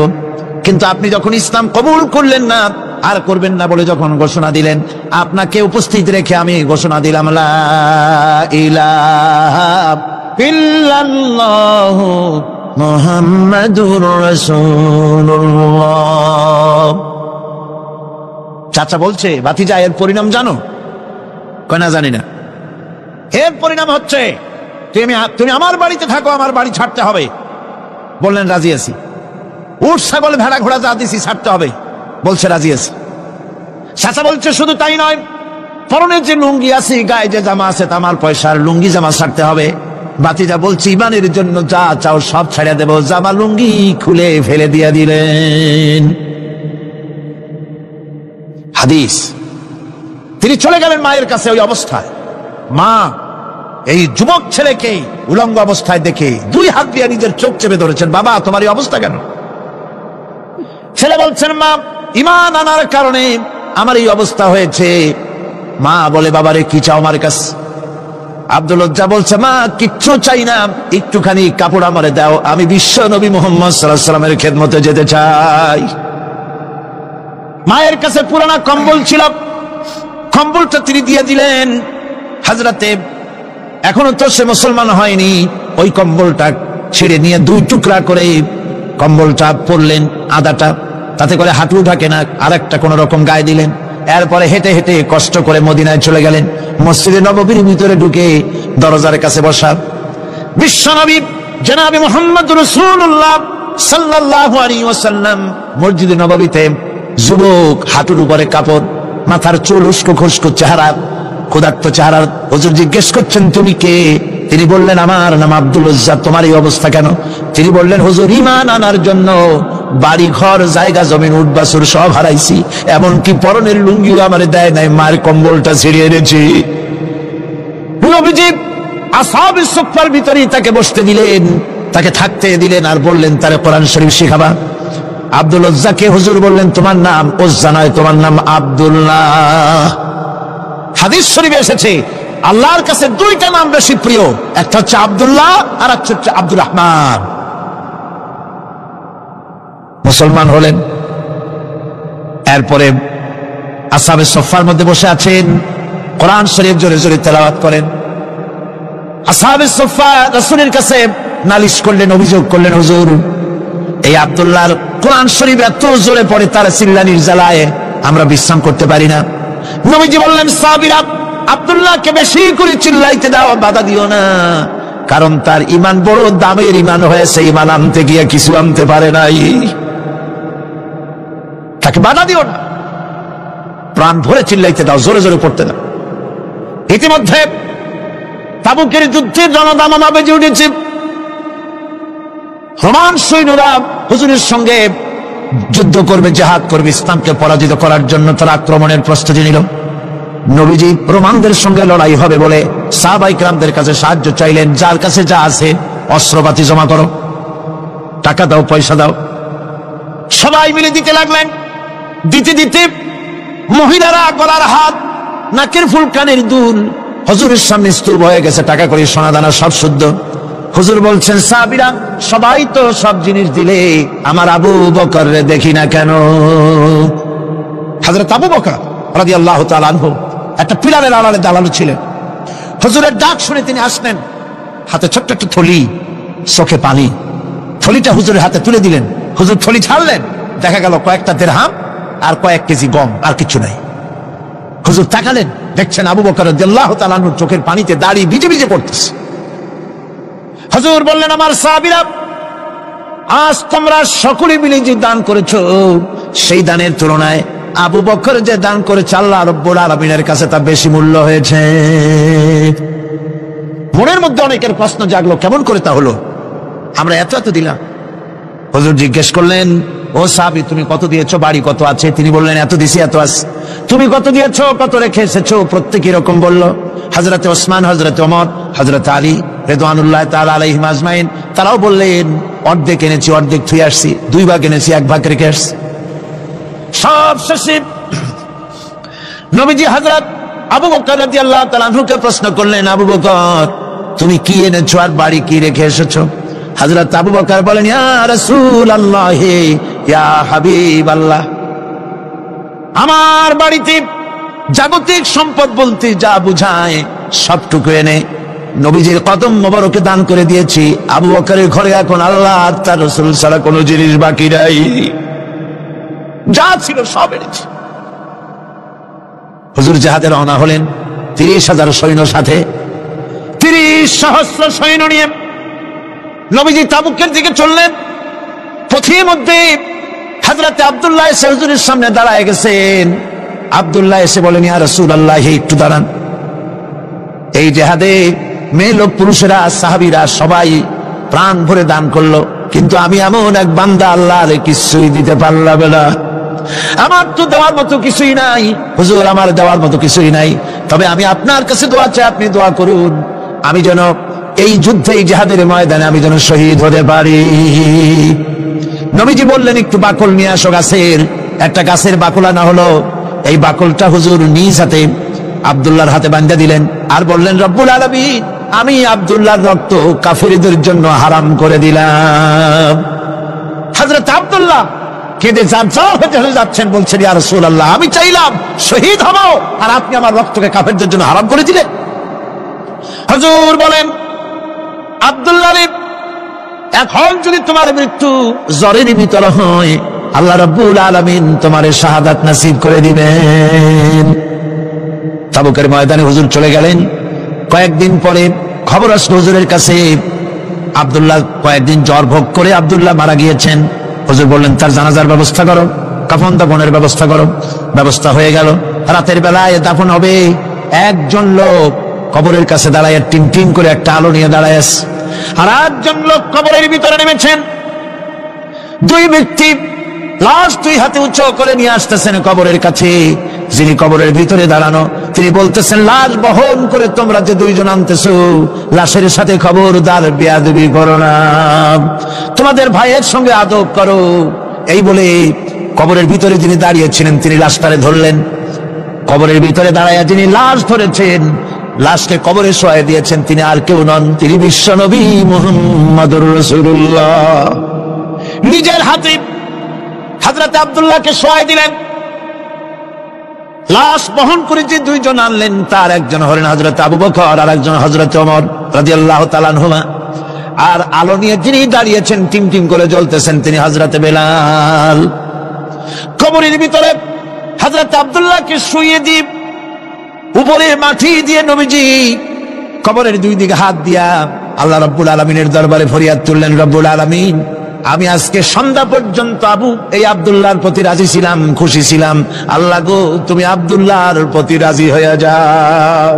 কিন্তু আপনি যখন ইসলাম কবুল করলেন না আর করবেন না বলে যখন ঘোষণা দিলেন, আপনাকে উপস্থিত রেখে আমি ঘোষণা দিলাম, লা ইলাহা ইল্লাল্লাহু মুহাম্মাদুর রাসূলুল্লাহ। চাচা বলছে, ভাতিজা, এর পরিণাম জানো? কয়, না, জানি না। এর পরিণাম হচ্ছে তুমি আমার বাড়িতে থাকো, আমার বাড়ি ছাড়তে হবে। বললেন, রাজি আছি। উট, ছাগল, ভেড়া, ঘোড়া যা দিছি ছাড়তে হবে। বলছে, রাজি আছি। চাচা বলছে, শুধু তাই নয়, পরনের যে লুঙ্গি আছে, গায়ে যে জামা আছে, আমার পয়সার লুঙ্গি জামা ছাড়তে হবে। ভাতিজা বলছে, ঈমানের জন্য যা চাও সব ছেড়ে দেব। জামা লুঙ্গি খুলে ফেলে দিয়ে দিলেন। হাদিস। তিনি চলে গেলেন মায়ের কাছে ওই অবস্থায়। মা এই যুবক ছেলেকে উলঙ্গ অবস্থায় দেখে দুই হাত দিয়ে নিজের চোখ চেপে ধরেছেন। বাবা, তোমার এই অবস্থা কেন? ছেলে বলছেন, মা, ঈমান আনার কারণে আমার এই অবস্থা হয়েছে। মা বলে, বাবারে, কি চাও আমার কাছে? আব্দুল উজ্জা বলছে, মা, কিচ্ছু চাই না, একটুখানি কাপড় আমারে দাও, আমি বিশ্ব নবী মুহাম্মদ সাল্লাল্লাহু আলাইহি ওয়াসাল্লামের খেদমতে যেতে চাই। মায়ের কাছে পুরানা কম্বল ছিল, কম্বলটা তিনি দিয়ে দিলেন। হযরতে, এখনো তো সে মুসলমান হয়নি, ওই কম্বলটা ছিঁড়ে নিয়ে দুই টুকরা করে কম্বলটা পরলেন, আদাটা, তাতে করে হাঁটু ঢাকে না, আর একটা কোন রকম গায়ে দিলেন। এরপরে হেঁটে হেঁটে কষ্ট করে মদিনায় চলে গেলেন। মসজিদে নববীর ভিতরে ঢুকে দরজার কাছে বসা বিশ্বনবী জনাবে মুহাম্মদ রাসূলুল্লাহ সাল্লাল্লাহু আলাইহি ওয়াসাল্লাম মসজিদে নববীতে, যুবক, হাঁটুর উপরে কাপড়, মাথার চুল, উস্কো খুস্কো চেহারা, ক্ষুধার্ত চেহারা। হুজুর জিজ্ঞেস করছেন, তুমি কে? তিনি বললেন, আমার নাম আব্দুল উজ্জা। তোমার এই অবস্থা কেন? তিনি বললেন, হুজুর, ঈমান আনার জন্য বাড়ি ঘর, জায়গা জমিন, উট বাছুর সব হারাইছি, এমনকি পরনের লুঙ্গিও আমারে দেয় নাই, মায়ের কম্বলটা ছিঁড়িয়ে এনেছি। নবীজি আসহাবে সুফফার ভিতরেই তাকে বসতে দিলেন, তাকে থাকতে দিলেন, আর বললেন, তারে কোরআন শরীফ শিখাবা। আব্দুল উজ্জাকে হুজুর বললেন, তোমার নাম উজ্জা নয়, তোমার নাম আব্দুল্লাহ। হাদিস শরীফে এসেছে, আল্লাহর কাছে দুইটা নাম বেশি প্রিয়, একটা হচ্ছে আব্দুল্লাহ আর একটা হচ্ছে আব্দুর রহমান। মুসলমান হলেন, এরপরে আসহাবে সুফফার মধ্যে বসে আছেন, কোরআন শরীফ জোরে জোরে তেলাওয়াত করেন। আসহাবে সুফফা রাসূলের কাছে নালিশ করলেন, অভিযোগ করলেন, হুজুর এই আব্দুল্লাহর কোরআন শরীফ এত জোরে পড়ে, তার চিল্লানির জ্বালায় আমরা বিশ্রাম করতে পারি না। নবীজি বললেন, সাহাবীরা আব্দুল্লাহকে বেশি করে চিল্লাইতে দাও, বাধা দিও না, কারণ তার ঈমান বড় দামের ঈমান হয়েছে, ঈমান আনতে গিয়ে কিছু আনতে পারে নাই, তাকে বাধা দিও না, প্রাণ ভরে চিল্লাইতে দাও, জোরে জোরে পড়তে দাও। ইতিমধ্যে তাবুকের যুদ্ধের রণদামামা বেজে উঠেছে। রোমান সৈন্যরা হুজুরের সঙ্গে যুদ্ধ করবে, জিহাদ করবে, ইসলামকে পরাজিত করার জন্য তারা আক্রমণের প্রস্তুতি নিল। নবীজি রোমানদের সঙ্গে লড়াই হবে বলে সাহাবায়ে কেরামদের কাছে সাহায্য চাইলেন, যার কাছে যা আছে অস্ত্রপাতি জমা করো, টাকা দাও, পয়সা দাও। সবাই মিলে দিতে লাগলেন। দিতে দিতে মহিলারা গলার হাত, নাকের ফুল, কানের দুল হুজুরের সামনে স্তূপ হয়ে গেছে, টাকা করে সোনা দানা সব শুদ্ধ। হুজুর বলছেন, সাহাবীরা সবাই তো সব জিনিস দিলে, আমার আবু বকর রে দেখি না কেন? হযরত আবু বকর রাদিয়াল্লাহু তাআলা আনহু একটা পিলারের আড়ালে দাঁড়ানো ছিলেন। হুজুরের ডাক শুনে তিনি আসলেন, হাতে ছোট্ট একটা থলি, চোখে পানি। থলিটা হুজুরের হাতে তুলে দিলেন। হুজুর থলি ছাড়লেন, দেখা গেল কয়েকটা দিরহাম আর কয়েক কেজি গম, আর কিছু নাই। হুজুর তাকালেন, দেখছেন আবু বকর রাদিয়াল্লাহু তাআলা আনহুর চোখের পানিতে দাড়ি ভিজে ভিজে পড়তেছে। হুজুর বললেন, আমার সাহাবীরা আজ তোমরা সকলে মিলে যে দান করেছো, সেই দানের তুলনায় আবু বকর যে দান করেছে আল্লাহ রাব্বুল আলামিনের কাছে তা বেশি মূল্য হয়েছে। মনের মধ্যে অনেকের প্রশ্ন জাগলো, কেমন করে তা হলো, আমরা এত এত দিলাম। হুজুর জিজ্ঞেস করলেন, ও সাহাবী তুমি কত দিয়েছো, বাড়ি কত আছে? তিনি বললেন, এত দিছি, এত আছে। তুমি কত দিয়েছো, কত রেখে এসেছো? প্রত্যেকই এরকম বলল। হযরতে ওসমান, হযরতে ওমর, হযরতে আলী রিদওয়ানুল্লাহ তাআলা আলাইহিম আজমাইন তারাও বললেন, অর্ধেক এনেছি, অর্ধেক থুই আসছি, 2 ভাগ এনেছি, 1 ভাগ রেখে আসছি। সব শেষে নবীজি হযরত আবু বকর রাদিয়াল্লাহু তাআলা আনহুকে প্রশ্ন করলেন, আবু বকর তুমি কি এনেছো আর বাড়ি কি রেখে এসেছো? হযরত আবু বকর বলেন, ইয়া রাসূলুল্লাহ, ইয়া হাবিবাল্লাহ, আমার বাড়িতে জাগতিক সম্পদ বলতে যা বুঝায় সবটুকু এনে নবীজির কদম মোবারকে দান করে দিয়েছি। আবু বকরের ঘরে এখন আল্লাহ আর তার রাসূল ছাড়া কোনো জিনিস বাকি নাই, যা ছিল সব এনেছি। হুজুর জিহাদে রওনা হলেন 30,000 সৈন্য সাথে, 30 সহস্র সৈন্য নিয়ে নবীজি তাবুকের দিকে চললেন। পথের মধ্যে হযরত আব্দুল্লাহ এসে হুজুরের সামনে দাঁড়ায় গেছেন। আব্দুল্লাহ এসে বলেন, ইয়া রাসূলুল্লাহ, একটু দাঁড়ান। এই জিহাদে মেয়ে লোক, পুরুষেরা, সাহাবীরা সবাই প্রাণ ভরে দান করলো, কিন্তু আমি এমন এক বান্দা, আল্লাহর কিছুই দিতে পারলাম না। আমার তো দেওয়ার মতো কিছুই নাই হুজুর, আমার দেওয়ার মতো কিছুই নাই। তবে আমি আপনার কাছে দোয়া চাই, আপনি দোয়া করুন, আমি যেন এই যুদ্ধে, এই জিহাদের ময়দানে আমি যেন শহীদ হতে পারি। নবীজি বললেন, একটু বাকল নিয়ে আসো গাছের। একটা গাছের বাকল আনা হলো। এই বাকলটা হুজুর নিজ হাতে আব্দুল্লাহর হাতে বাঁধা দিলেন, আর বললেন, রব্বুল আলামিন, আমি আব্দুল্লাহর রক্ত কাফিরদের জন্য হারাম করে দিলাম। হযরত আব্দুল্লাহ কেঁদে জারজার হয়ে যাচ্ছেন, বলছেন, ইয়া রাসূলুল্লাহ, আমি চাইলাম শহীদ হব, আর আপনি আমার রক্তকে কাফেরদের জন্য হারাম করে দিলেন। হুজুর বলেন, আব্দুল্লাহ রে, এখন যদি তোমার মৃত্যু জ্বরের ভিতরে হয়, আল্লাহ রাব্বুল আলামিন তোমার শাহাদাত নসিব করে দিবেন। তাবুকের ময়দানে হুজুর চলে গেলেন। কয়েকদিন পরে খবর আসলো হুজুরের কাছে, আব্দুল্লাহ কয়েকদিন জ্বর ভোগ করে আব্দুল্লাহ মারা গিয়েছেন। হুজুর বললেন, তার জানাজার ব্যবস্থা করো, কাফন দাফনের ব্যবস্থা করো। ব্যবস্থা হয়ে গেল। রাতের বেলায় দাফন হবে। একজন লোক কবরের কাছে দাঁড়ায়, টিম টিম করে একটা আলো নিয়ে দাঁড়ায় আছে, আর একজন লোক কবরের ভিতরে নেমেছেন। 2 ব্যক্তি লাশ 2 হাতে উঁচু করে নিয়ে আসতেছেন কবরের কাছে। যিনি কবরের ভিতরে দাঁড়ানো, তিনি বলতেছেন, লাশ বহন করে তোমরা যে 2 জন আনতেছো, লাশের সাথে খবরদার বেয়াদবি করো না, তোমাদের ভাইয়ের সঙ্গে আদব করো। এই বলে কবরের ভিতরে যিনি দাঁড়িয়েছিলেন, তিনি লাশটারে ধরলেন। কবরের ভিতরে দাঁড়াইয়া যিনি লাশ ধরেছেন, লাশকে কবরে শোয়াই দিয়েছেন, তিনি আর কেউ নন, তিনি বিশ্ব নবী মুহাম্মদুর রাসূলুল্লাহ। নিজের হাতে হযরত আব্দুল্লাহকে শোয়াই দিলেন। লাশ বহন করে যে দুইজন আনলেন, তার একজন হলেন হযরত আবু বকর আর একজন হযরত ওমর রাদিয়াল্লাহু তাআলা আনহুমা। আর আলো নিয়ে যিনি দাঁড়িয়েছেন, টিমটিম করে জ্বলতেছেন, তিনি হযরত বেলাল। কবরের ভিতরে হযরত আব্দুল্লাহকে শুইয়ে দিয়ে উপরে মাটি দিয়ে নবীজি কবরের দুই দিকে হাত দিয়া আল্লাহ রাব্বুল আলামিনের দরবারে ফরিয়াদ তুললেন, রব্বুল আলামিন, আমি আজকে সন্ধ্যা পর্যন্ত এই আব্দুল্লাহর প্রতি রাজি ছিলাম, খুশি ছিলাম। আল্লাহ গো, তুমি আব্দুল্লাহর প্রতি রাজি হয়ে যাও।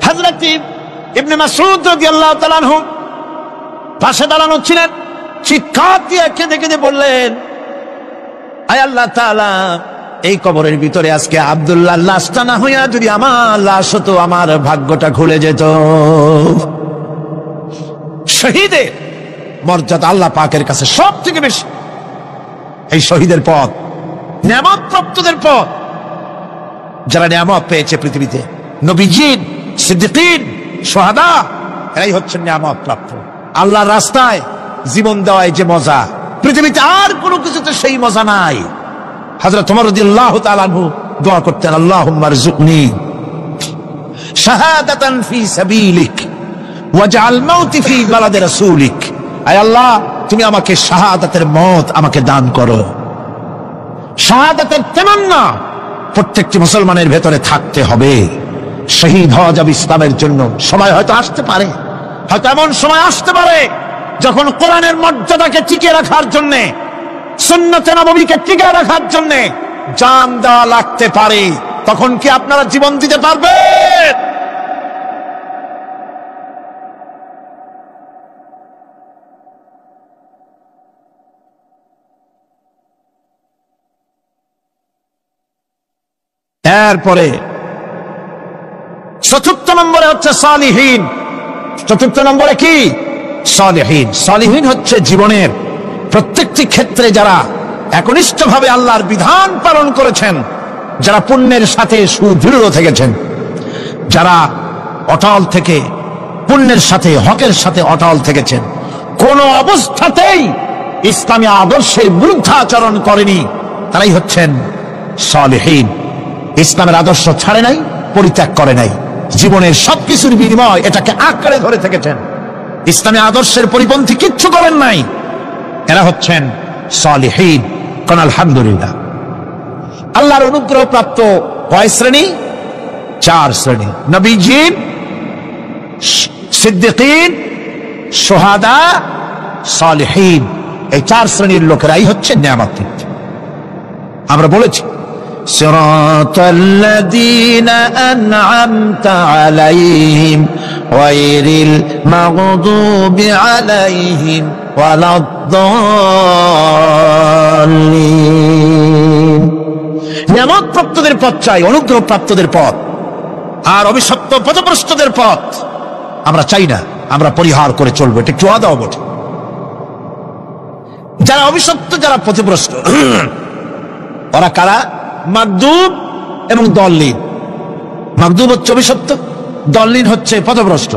হযরত ইবনে মাসউদ রাদিয়াল্লাহু তাআলা আনহু পাশে দাঁড়ানো ছিলেন, চিৎকার দিয়ে কেঁদে কেঁদে বললেন, আয় আল্লাহ তাআলা, এই কবরের ভিতরে আজকে আব্দুল্লাহর লাশটা না হইয়া যদি আমার লাশ হতো, আমার ভাগ্যটা খুলে যেত। শহীদের মর্যাদা আল্লাহ পাকের কাছে সব থেকে বেশি। এই শহীদের পথ নিয়ামত প্রাপ্তদের পথ। যারা নিয়ামত পেয়েছে পৃথিবীতে, নবীজিন, সিদ্দিকিন, শুহাদা, এরাই হচ্ছেন নিয়ামত প্রাপ্ত। আল্লাহর রাস্তায় জীবন দেওয়ায় যে মজা, পৃথিবীতে আর কোনো কিছুতে সেই মজা নাই। হযরত ওমর রাদিয়াল্লাহু তাআলা আনহু দোয়া করতেন, আল্লাহুম্মা রযুকনি শাহাদাতান ফি সাবিলিক ওয়াজআল মাউতি ফি বালাদি রাসূলিক। আয় আল্লাহ, তুমি আমাকে শাহাদাতের মত আমাকে দান করো। শাহাদাতের তামান্না প্রত্যেকটি মুসলমানের ভেতরে থাকতে হবে। শহীদ হওয়া যাবে ইসলামের জন্য। সময় হয়তো আসতে পারে, হয়তো এমন সময় আসতে পারে যখন কোরআনের মর্যাদাকে টিকিয়ে রাখার জন্য, সুন্নতে নববীকে টিকিয়ে রাখার জন্য জান দেওয়া লাগতে পারে। তখন কি আপনারা জীবন দিতে পারবেন? এরপরে চতুর্থ নম্বরে হচ্ছে সালিহিন। চতুর্থ নম্বরে কি? সালিহিন। সালিহিন হচ্ছে জীবনের প্রত্যেকটি ক্ষেত্রে যারা একনিষ্ঠভাবে আল্লাহর বিধান পালন করেছেন, যারা পুণ্যের সাথে সুদৃঢ় থেকেছেন, যারা অটল থেকে পুণ্যের সাথে, হকের সাথে অটল থেকেছেন, কোন অবস্থাতেই ইসলামী আদর্শের বিরুদ্ধাচরণ করেনি, তারাই হচ্ছেন সালিহিন। ইসলামের আদর্শ ছাড়ে নাই, পরিত্যাগ করে নাই, জীবনের সবকিছুর বিনিময় এটাকে আঁকড়ে ধরে থেকেছেন, ইসলামী আদর্শের পরিপন্থী কিচ্ছু করেন নাই। এরা হচ্ছেন সালিহিন। কোন আলহামদুলিল্লাহ। আল্লাহর অনুগ্রহ প্রাপ্ত কয় শ্রেণী? 4 শ্রেণী। নবীজিন, সিদ্দিকিন, শুহাদা, সালিহিন। এই 4 শ্রেণীর লোকেরাই হচ্ছে নিয়ামত। আমরা বলেছি, সিরাতাল্লাযীনা আন'আমতা আলাইহিম গায়রিল মাগদুবি আলাইহিম ওয়ালাদ-দাল্লিন। নিয়ামত প্রাপ্তদের পথ চাই, অনুগ্রহ প্রাপ্তদের পথ। আর অভিশপ্ত পথভ্রষ্টদের পথ আমরা চাই না, আমরা পরিহার করে চলবো। এটা একটু আদাও বটে। যারা অভিশপ্ত, যারা পথভ্রষ্ট, ওরা কারা? মাগদুব এবং দল্লিন। মাগদুব হচ্ছে অভিশপ্ত, দল্লিন হচ্ছে পথভ্রষ্ট।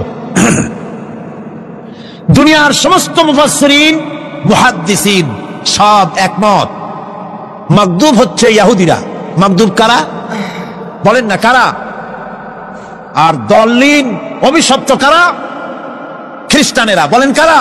দুনিয়ার সমস্ত মুফাসসিরিন, মুহাদ্দিসিন সব একমত, মাগদুব হচ্ছে ইহুদিরা। মাগদুব কারা? বলেন না কারা? আর দল্লিন, অভিশপ্ত কারা? খ্রিস্টানেরা। বলেন কারা?